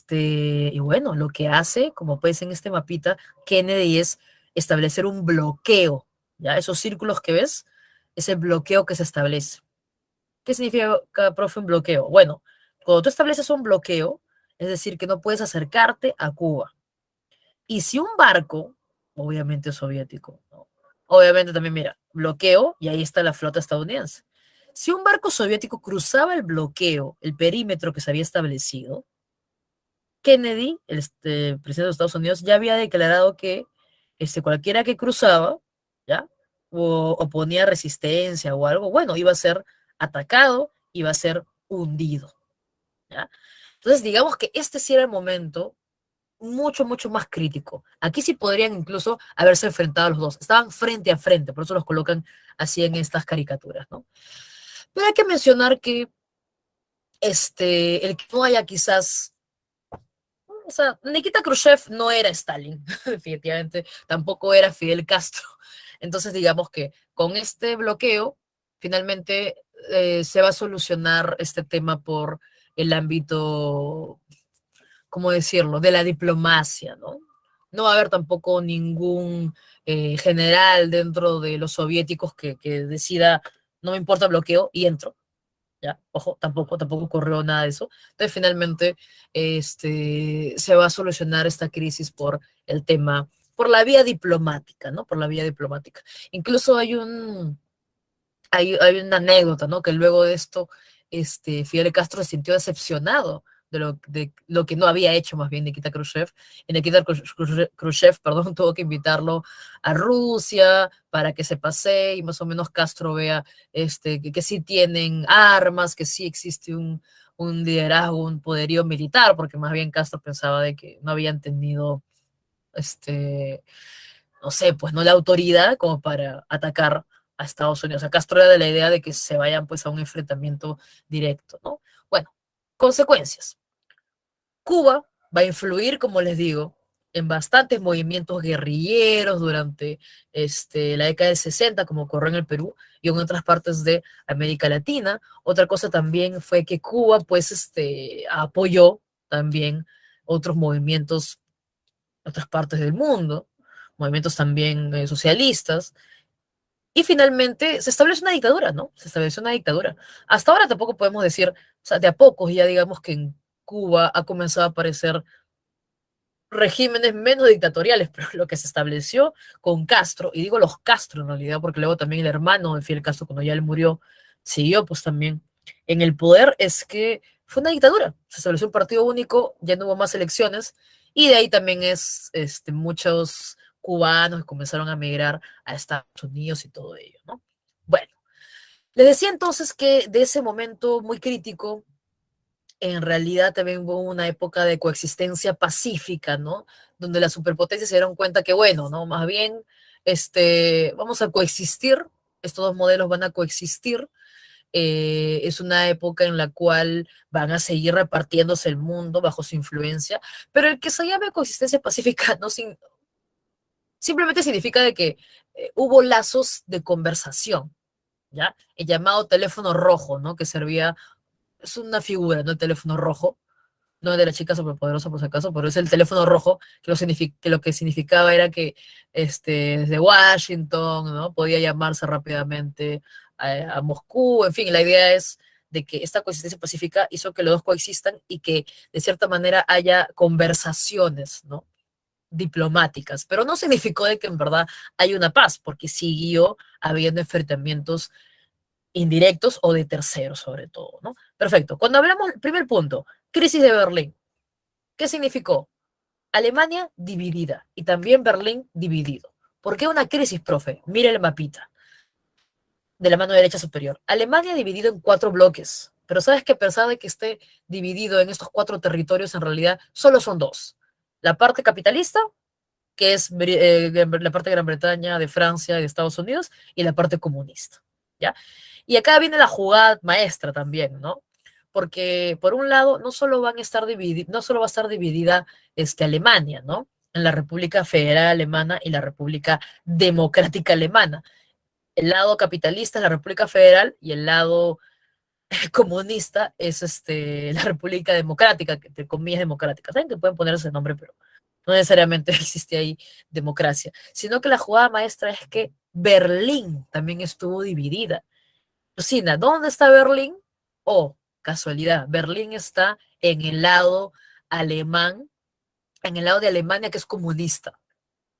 Y bueno, lo que hace, como puedes en este mapita, Kennedy es establecer un bloqueo, ¿ya? Esos círculos que ves, es el bloqueo que se establece. ¿Qué significa, profe, un bloqueo? Bueno, cuando tú estableces un bloqueo, es decir, que no puedes acercarte a Cuba. Y si un barco, obviamente soviético, ¿no? Obviamente también, mira, bloqueo, y ahí está la flota estadounidense. Si un barco soviético cruzaba el bloqueo, el perímetro que se había establecido, Kennedy, presidente de los Estados Unidos, ya había declarado que cualquiera que cruzaba, ¿ya? O ponía resistencia o algo, bueno, iba a ser atacado, iba a ser hundido, ¿ya? Entonces, digamos que este sí era el momento mucho, mucho más crítico. Aquí sí podrían incluso haberse enfrentado los dos. Estaban frente a frente, por eso los colocan así en estas caricaturas, ¿no? Pero hay que mencionar que el que no haya quizás, o sea, Nikita Khrushchev no era Stalin, definitivamente, tampoco era Fidel Castro. Entonces, digamos que con este bloqueo, finalmente se va a solucionar este tema por el ámbito, ¿cómo decirlo?, de la diplomacia, ¿no? No va a haber tampoco ningún general dentro de los soviéticos que decida, no me importa el bloqueo y entro. ¿Ya? Ojo, tampoco ocurrió nada de eso. Entonces, finalmente, se va a solucionar esta crisis por el tema, por la vía diplomática, ¿no? Por la vía diplomática. Incluso hay una anécdota, ¿no? Que luego de esto, Fidel Castro se sintió decepcionado de lo que no había hecho más bien Nikita Khrushchev. Y Nikita Khrushchev, perdón, tuvo que invitarlo a Rusia para que se pase y más o menos Castro vea que sí tienen armas, que sí existe un liderazgo, un poderío militar, porque más bien Castro pensaba de que no habían tenido, este, no sé, pues no la autoridad como para atacar a Estados Unidos. O sea, Castro era de la idea de que se vayan pues a un enfrentamiento directo, ¿no? Bueno, consecuencias. Cuba va a influir, como les digo, en bastantes movimientos guerrilleros durante la década del 60, como ocurrió en el Perú y en otras partes de América Latina. Otra cosa también fue que Cuba, pues, apoyó también otros movimientos en otras partes del mundo, movimientos también socialistas, y finalmente se establece una dictadura, ¿no? Se estableció una dictadura. Hasta ahora tampoco podemos decir, o sea, de a pocos ya digamos que en Cuba ha comenzado a aparecer regímenes menos dictatoriales, pero lo que se estableció con Castro, y digo los Castro en realidad, porque luego también el hermano de Fidel Castro, cuando ya él murió, siguió pues también en el poder, es que fue una dictadura. Se estableció un partido único, ya no hubo más elecciones, y de ahí también es muchos cubanos que comenzaron a migrar a Estados Unidos y todo ello, ¿no? Bueno, les decía entonces que de ese momento muy crítico en realidad también hubo una época de coexistencia pacífica, ¿no? Donde las superpotencias se dieron cuenta que, bueno, ¿no? Más bien, vamos a coexistir, estos dos modelos van a coexistir, es una época en la cual van a seguir repartiéndose el mundo bajo su influencia, pero el que se llame coexistencia pacífica no simplemente significa de que hubo lazos de conversación, ¿ya? El llamado teléfono rojo, ¿no? Que servía, es una figura, ¿no? El teléfono rojo, no de la chica superpoderosa por si acaso, pero es el teléfono rojo, que lo que significaba era que desde Washington, ¿no? Podía llamarse rápidamente a Moscú, en fin, la idea es de que esta coexistencia pacífica hizo que los dos coexistan y que de cierta manera haya conversaciones, ¿no? Diplomáticas, pero no significó de que en verdad hay una paz, porque siguió habiendo enfrentamientos indirectos o de terceros sobre todo, ¿no? Perfecto. Cuando hablamos, primer punto, crisis de Berlín. ¿Qué significó? Alemania dividida y también Berlín dividido. ¿Por qué una crisis, profe? Mire el mapita de la mano derecha superior. Alemania dividido en cuatro bloques. Pero ¿sabes qué? A pesar de que esté dividido en estos cuatro territorios, en realidad solo son dos. La parte capitalista, que es la parte de Gran Bretaña, de Francia, de Estados Unidos, y la parte comunista, ¿ya? Y acá viene la jugada maestra también, ¿no? Porque por un lado no solo van a estar no solo va a estar dividida Alemania, ¿no? En la República Federal Alemana y la República Democrática Alemana. El lado capitalista es la República Federal y el lado comunista es la República Democrática, que entre comillas democrática. Saben que pueden poner ese nombre, pero no necesariamente existe ahí democracia, sino que la jugada maestra es que Berlín también estuvo dividida. Lucina, ¿dónde está Berlín? Oh, casualidad, Berlín está en el lado alemán, en el lado de Alemania que es comunista.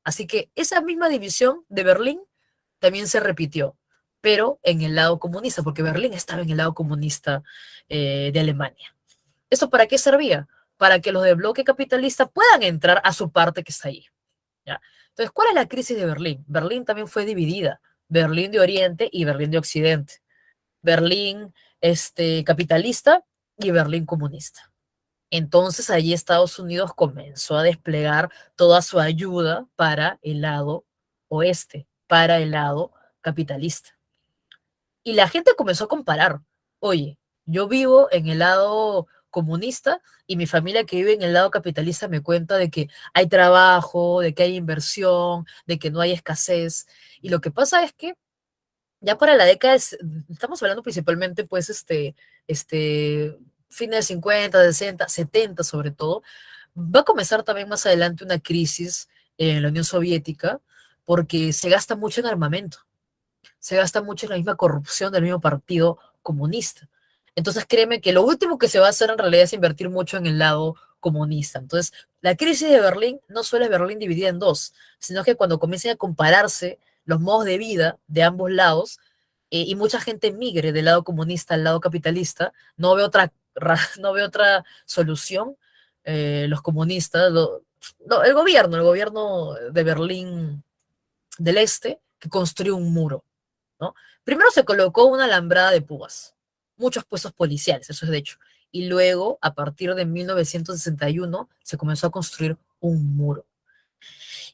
Así que esa misma división de Berlín también se repitió, pero en el lado comunista, porque Berlín estaba en el lado comunista de Alemania. ¿Esto para qué servía? Para que los de bloque capitalista puedan entrar a su parte que está ahí. ¿Ya? Entonces, ¿cuál es la crisis de Berlín? Berlín también fue dividida, Berlín de Oriente y Berlín de Occidente, Berlín capitalista y Berlín comunista. Entonces allí Estados Unidos comenzó a desplegar toda su ayuda para el lado oeste, para el lado capitalista. Y la gente comenzó a comparar. Oye, yo vivo en el lado comunista y mi familia que vive en el lado capitalista me cuenta de que hay trabajo, de que hay inversión, de que no hay escasez. Y lo que pasa es que ya para la década, estamos hablando principalmente, pues, fines de 50, 60, 70 sobre todo, va a comenzar también más adelante una crisis en la Unión Soviética porque se gasta mucho en armamento, se gasta mucho en la misma corrupción del mismo partido comunista. Entonces, créeme que lo último que se va a hacer en realidad es invertir mucho en el lado comunista. Entonces, la crisis de Berlín no solo es Berlín dividida en dos, sino que cuando comiencen a compararse los modos de vida de ambos lados y mucha gente migre del lado comunista al lado capitalista, no ve otra. no veo otra solución, los comunistas, el gobierno de Berlín del Este, que construyó un muro, ¿no? Primero se colocó una alambrada de púas, muchos puestos policiales, eso es de hecho, y luego, a partir de 1961, se comenzó a construir un muro.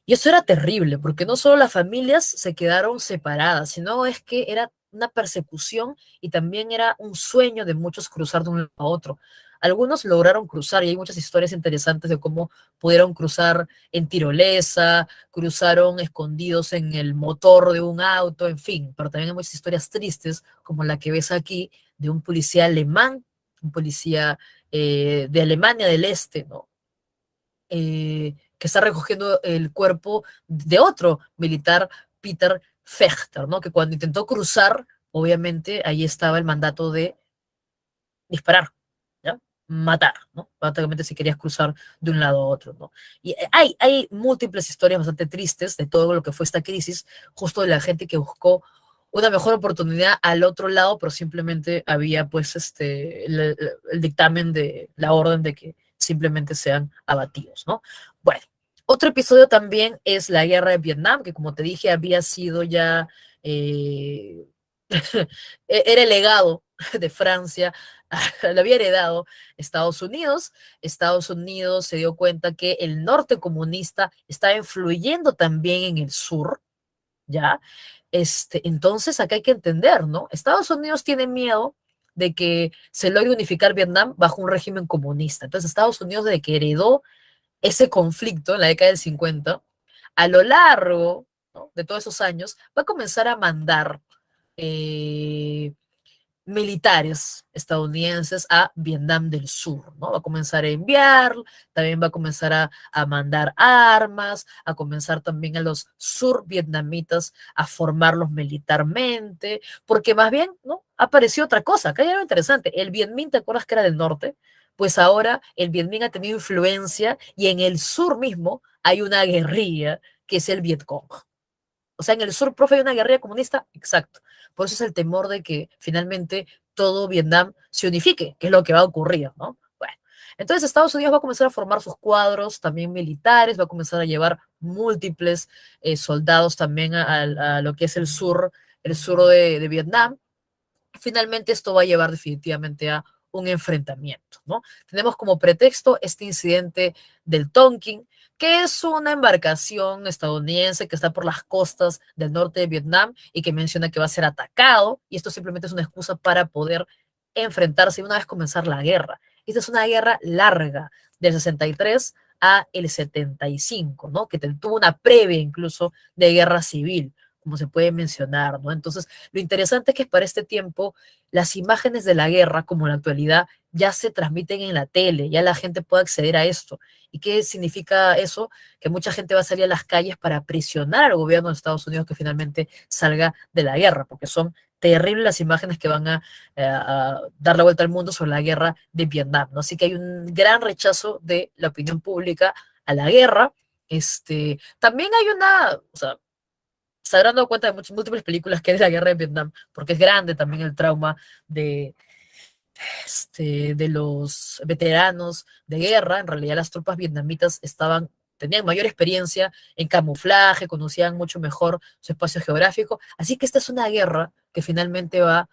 Y eso era terrible, porque no solo las familias se quedaron separadas, sino es que era una persecución y también era un sueño de muchos cruzar de un lado a otro. Algunos lograron cruzar y hay muchas historias interesantes de cómo pudieron cruzar en tirolesa, cruzaron escondidos en el motor de un auto, en fin, pero también hay muchas historias tristes como la que ves aquí de un policía alemán, un policía de Alemania del Este, ¿no? Que está recogiendo el cuerpo de otro militar, Peter Fechter, ¿no? Que cuando intentó cruzar, obviamente ahí estaba el mandato de disparar, ¿ya? Matar, ¿no? Prácticamente si querías cruzar de un lado a otro, ¿no? Y hay múltiples historias bastante tristes de todo lo que fue esta crisis, justo de la gente que buscó una mejor oportunidad al otro lado, pero simplemente había pues el dictamen de la orden de que simplemente sean abatidos, ¿no? Bueno, otro episodio también es la guerra de Vietnam, que como te dije había sido ya, eh, era el legado de Francia, lo había heredado Estados Unidos. Estados Unidos se dio cuenta que el norte comunista estaba influyendo también en el sur, ¿ya? Entonces, acá hay que entender, ¿no? Estados Unidos tiene miedo de que se logre unificar Vietnam bajo un régimen comunista. Entonces, Estados Unidos, desde que heredó ese conflicto en la década del 50, a lo largo, ¿no?, de todos esos años, va a comenzar a mandar eh, militares estadounidenses a Vietnam del Sur, ¿no? Va a comenzar a enviar, también va a comenzar a mandar armas, a comenzar también a los survietnamitas a formarlos militarmente, porque más bien, ¿no? Apareció otra cosa, acá hay algo interesante, el Viet Minh, ¿te acuerdas que era del norte? Pues ahora el Viet Minh ha tenido influencia y en el sur mismo hay una guerrilla que es el Vietcong. O sea, en el sur, profe, hay una guerrilla comunista, exacto. Por eso es el temor de que finalmente todo Vietnam se unifique, que es lo que va a ocurrir, ¿no? Bueno, entonces Estados Unidos va a comenzar a formar sus cuadros también militares, va a comenzar a llevar múltiples soldados también a lo que es el sur de Vietnam. Finalmente esto va a llevar definitivamente a un enfrentamiento, ¿no? Tenemos como pretexto este incidente del Tonkin, que es una embarcación estadounidense que está por las costas del norte de Vietnam y que menciona que va a ser atacado, y esto simplemente es una excusa para poder enfrentarse y una vez comenzar la guerra. Esta es una guerra larga, del 63 a el 75, ¿no? Que tuvo una previa incluso de guerra civil, como se puede mencionar, ¿no? Entonces, lo interesante es que para este tiempo las imágenes de la guerra, como en la actualidad, ya se transmiten en la tele, ya la gente puede acceder a esto. ¿Y qué significa eso? Que mucha gente va a salir a las calles para presionar al gobierno de Estados Unidos que finalmente salga de la guerra, porque son terribles las imágenes que van a dar la vuelta al mundo sobre la guerra de Vietnam, ¿no? Así que hay un gran rechazo de la opinión pública a la guerra. También hay o sea, se habrán dado cuenta de muchas múltiples películas que es la guerra de Vietnam, porque es grande también el trauma de los veteranos de guerra. En realidad las tropas vietnamitas tenían mayor experiencia en camuflaje, conocían mucho mejor su espacio geográfico, así que esta es una guerra que finalmente va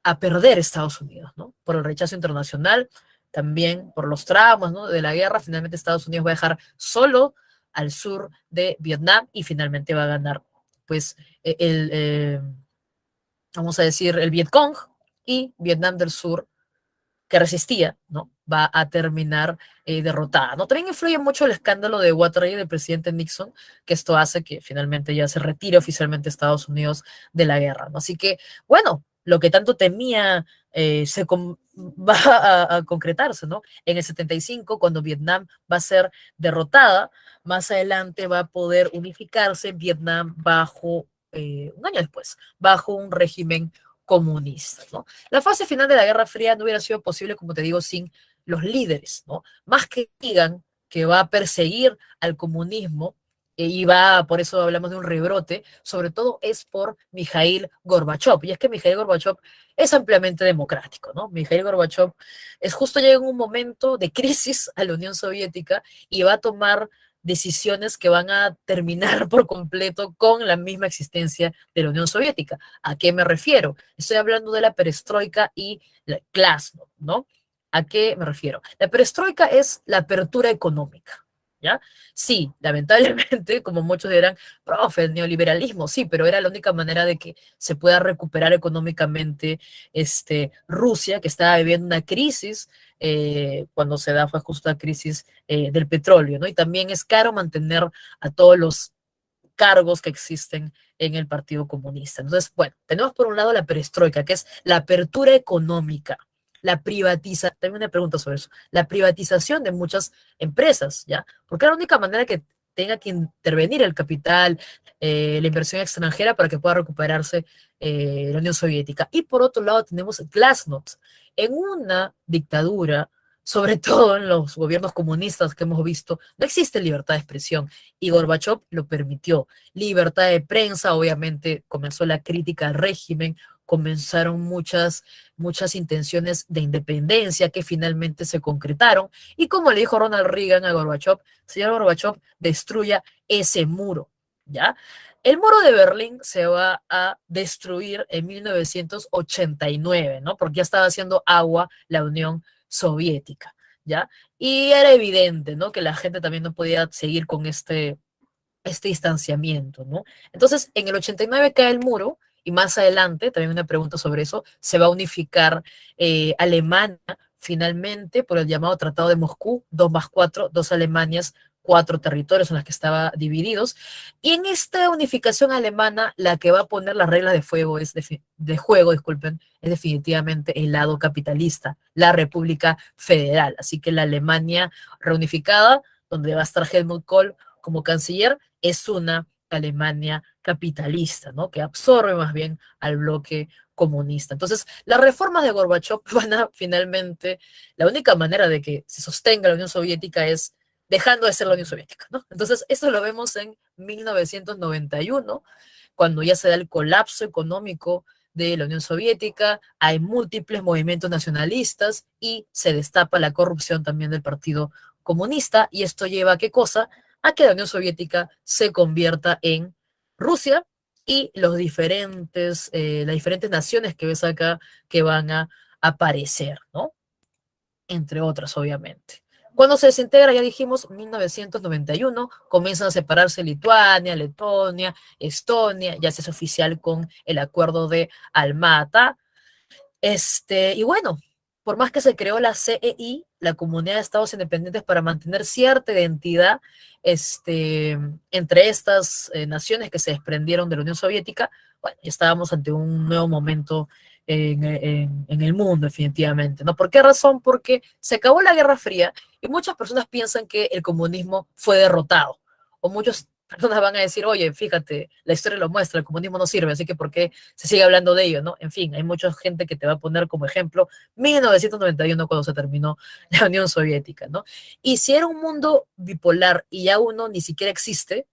a perder Estados Unidos, ¿no? Por el rechazo internacional, también por los traumas, ¿no?, de la guerra. Finalmente Estados Unidos va a dejar solo al sur de Vietnam y finalmente va a ganar, pues, vamos a decir, el Vietcong, y Vietnam del Sur, que resistía, ¿no?, va a terminar derrotada, ¿no? También influye mucho el escándalo de Watergate del presidente Nixon, que esto hace que finalmente ya se retire oficialmente Estados Unidos de la guerra, ¿no? Así que, bueno, lo que tanto temía va a concretarse, ¿no? En el 75, cuando Vietnam va a ser derrotada, más adelante va a poder unificarse Vietnam un año después, bajo un régimen comunista, ¿no? La fase final de la Guerra Fría no hubiera sido posible, como te digo, sin los líderes, ¿no? Más que digan que va a perseguir al comunismo, y va, por eso hablamos de un rebrote, sobre todo es por Mikhail Gorbachev. Y es que Mikhail Gorbachev es ampliamente democrático, ¿no? Mikhail Gorbachev es justo llega en un momento de crisis a la Unión Soviética y va a tomar decisiones que van a terminar por completo con la misma existencia de la Unión Soviética. ¿A qué me refiero? Estoy hablando de la perestroika y la glasnost, ¿no? ¿A qué me refiero? La perestroika es la apertura económica, ¿ya? Sí, lamentablemente, como muchos dirán, profe, el neoliberalismo, sí, pero era la única manera de que se pueda recuperar económicamente Rusia, que estaba viviendo una crisis, cuando se da fue justo la crisis del petróleo, ¿no? Y también es caro mantener a todos los cargos que existen en el Partido Comunista. Entonces, bueno, tenemos por un lado la perestroika, que es la apertura económica, la privatización, también una pregunta sobre eso, la privatización de muchas empresas, ¿ya? Porque es la única manera que tenga que intervenir el capital, la inversión extranjera para que pueda recuperarse la Unión Soviética. Y por otro lado tenemos Glasnost. En una dictadura, sobre todo en los gobiernos comunistas que hemos visto, no existe libertad de expresión y Gorbachev lo permitió. Libertad de prensa, obviamente comenzó la crítica al régimen, comenzaron muchas intenciones de independencia que finalmente se concretaron. Y como le dijo Ronald Reagan a Gorbachev, señor Gorbachev, destruya ese muro, ¿ya? El muro de Berlín se va a destruir en 1989, ¿no? Porque ya estaba haciendo agua la Unión Soviética, ¿ya? Y era evidente, ¿no? Que la gente también no podía seguir con este distanciamiento, ¿no? Entonces, en el 89 cae el muro y más adelante, también una pregunta sobre eso, se va a unificar Alemania finalmente por el llamado Tratado de Moscú, 2 más 4, dos Alemanias, cuatro territorios en los que estaba divididos. Y en esta unificación alemana, la que va a poner las reglas de fuego de juego, disculpen, es definitivamente el lado capitalista, la República Federal. Así que la Alemania reunificada, donde va a estar Helmut Kohl como canciller, es una Alemania capitalista, ¿no? Que absorbe más bien al bloque comunista. Entonces, las reformas de Gorbachev van a finalmente, la única manera de que se sostenga la Unión Soviética es dejando de ser la Unión Soviética, ¿no? Entonces, eso lo vemos en 1991, cuando ya se da el colapso económico de la Unión Soviética, hay múltiples movimientos nacionalistas y se destapa la corrupción también del Partido Comunista, y esto lleva a qué cosa? A que la Unión Soviética se convierta en Rusia y las diferentes naciones que ves acá que van a aparecer, ¿no? Entre otras, obviamente. Cuando se desintegra, ya dijimos, 1991, comienzan a separarse Lituania, Letonia, Estonia, ya se es oficial con el acuerdo de Alma-Ata, y bueno, por más que se creó la CEI, la Comunidad de Estados Independientes, para mantener cierta identidad entre estas naciones que se desprendieron de la Unión Soviética, bueno, ya estábamos ante un nuevo momento en el mundo, definitivamente, ¿no? ¿Por qué razón? Porque se acabó la Guerra Fría y muchas personas piensan que el comunismo fue derrotado, o muchas personas van a decir, oye, fíjate, la historia lo muestra, el comunismo no sirve, así que ¿por qué se sigue hablando de ello, ¿no? En fin, hay mucha gente que te va a poner como ejemplo 1991 cuando se terminó la Unión Soviética, ¿no? Y si era un mundo bipolar y ya uno ni siquiera existe,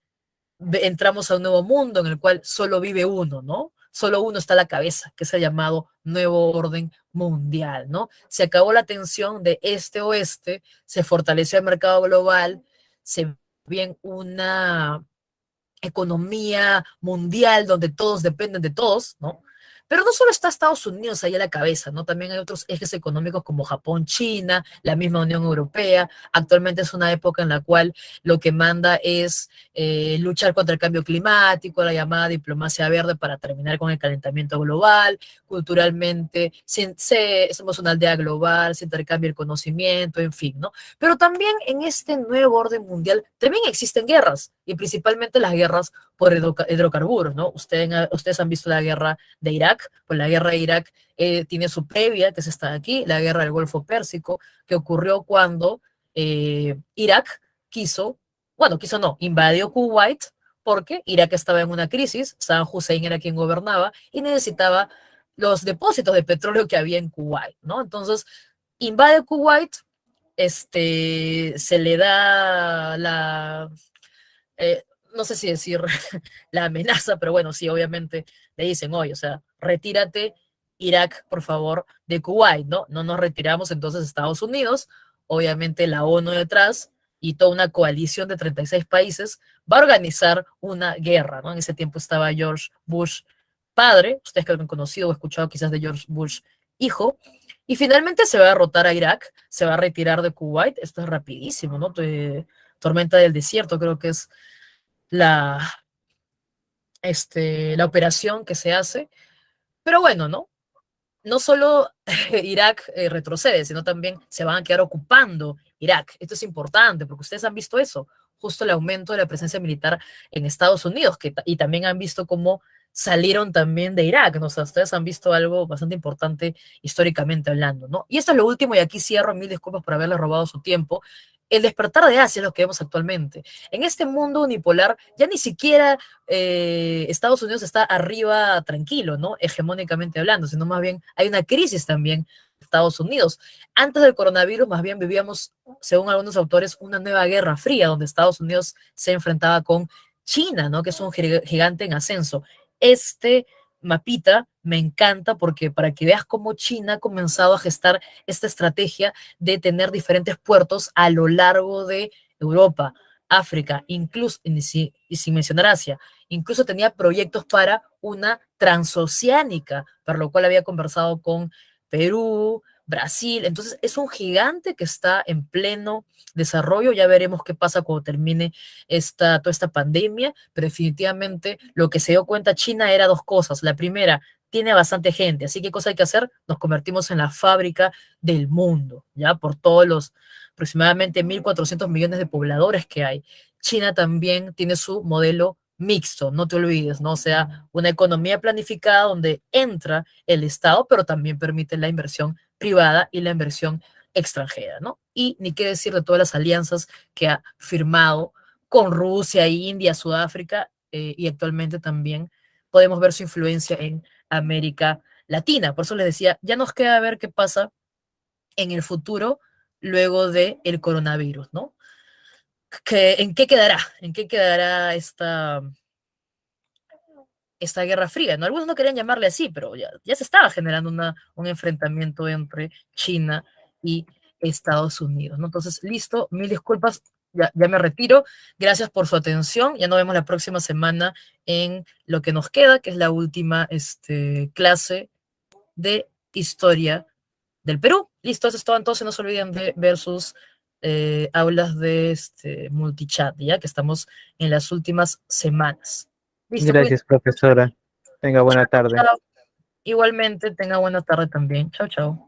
entramos a un nuevo mundo en el cual solo vive uno, ¿no? Solo uno está a la cabeza, que es el llamado nuevo orden mundial, ¿no? Se acabó la tensión de este-oeste, se fortaleció el mercado global, se bien una economía mundial donde todos dependen de todos, ¿no? Pero no solo está Estados Unidos ahí a la cabeza, ¿no? También hay otros ejes económicos como Japón, China, la misma Unión Europea. Actualmente es una época en la cual lo que manda es luchar contra el cambio climático, la llamada diplomacia verde para terminar con el calentamiento global. Culturalmente, somos una aldea global, se intercambia el conocimiento, en fin, ¿no? Pero también en este nuevo orden mundial también existen guerras, y principalmente las guerras por hidrocarburos, ¿no? Ustedes han visto la guerra de Irak, pues la guerra de Irak tiene su previa, que es esta de aquí, la guerra del Golfo Pérsico, que ocurrió cuando Irak quiso no, invadió Kuwait, porque Irak estaba en una crisis, Saddam Hussein era quien gobernaba, y necesitaba los depósitos de petróleo que había en Kuwait, ¿no? Entonces, invade Kuwait, se le da eh, no sé si decir la amenaza, pero bueno, sí, obviamente le dicen, oye, o sea, retírate, Irak, por favor, de Kuwait, ¿no? No nos retiramos entonces Estados Unidos, obviamente la ONU detrás y toda una coalición de 36 países va a organizar una guerra, ¿no? En ese tiempo estaba George Bush padre, ustedes que lo han conocido o escuchado quizás de George Bush hijo, y finalmente se va a derrotar a Irak, se va a retirar de Kuwait, esto es rapidísimo, ¿no? Tormenta del desierto creo que es la, la operación que se hace, pero bueno, ¿no? No solo Irak retrocede, sino también se van a quedar ocupando Irak. Esto es importante porque ustedes han visto eso, justo el aumento de la presencia militar en Estados Unidos, y también han visto cómo salieron también de Irak, ¿no? O sea, ustedes han visto algo bastante importante históricamente hablando, ¿no? Y esto es lo último, y aquí cierro, mil disculpas por haberle robado su tiempo. El despertar de Asia es lo que vemos actualmente. En este mundo unipolar, ya ni siquiera Estados Unidos está arriba tranquilo, ¿no? Hegemónicamente hablando, sino más bien hay una crisis también en Estados Unidos. Antes del coronavirus, más bien vivíamos, según algunos autores, una nueva guerra fría, donde Estados Unidos se enfrentaba con China, ¿no? Que es un gigante en ascenso. Este mapita me encanta porque para que veas cómo China ha comenzado a gestar esta estrategia de tener diferentes puertos a lo largo de Europa, África, incluso, y sin mencionar Asia. Incluso tenía proyectos para una transoceánica, para lo cual había conversado con Perú, Brasil. Entonces es un gigante que está en pleno desarrollo. Ya veremos qué pasa cuando termine toda esta pandemia, pero definitivamente lo que se dio cuenta China era dos cosas. La primera, tiene bastante gente, así que cosa hay que hacer, nos convertimos en la fábrica del mundo, ya por todos los aproximadamente 1.400 millones de pobladores que hay. China también tiene su modelo mixto, no te olvides, ¿no? O sea, una economía planificada donde entra el Estado, pero también permite la inversión privada y la inversión extranjera, ¿no? Y ni qué decir de todas las alianzas que ha firmado con Rusia, India, Sudáfrica, y actualmente también podemos ver su influencia en América Latina. Por eso les decía, ya nos queda ver qué pasa en el futuro luego del coronavirus, ¿no? ¿En qué quedará? ¿En qué quedará esta guerra fría? ¿No? Algunos no querían llamarle así, pero ya se estaba generando un enfrentamiento entre China y Estados Unidos, ¿no? Entonces, listo, mil disculpas, ya me retiro. Gracias por su atención. Ya nos vemos la próxima semana en lo que nos queda, que es la última clase de historia del Perú. Listo, eso es todo. Entonces no se olviden de ver sus aulas de multichat, ya que estamos en las últimas semanas. Listo, cuídense. Gracias, profesora. Tenga buena Chao, tarde. chao. Igualmente, tenga buena tarde también. Chao, chao.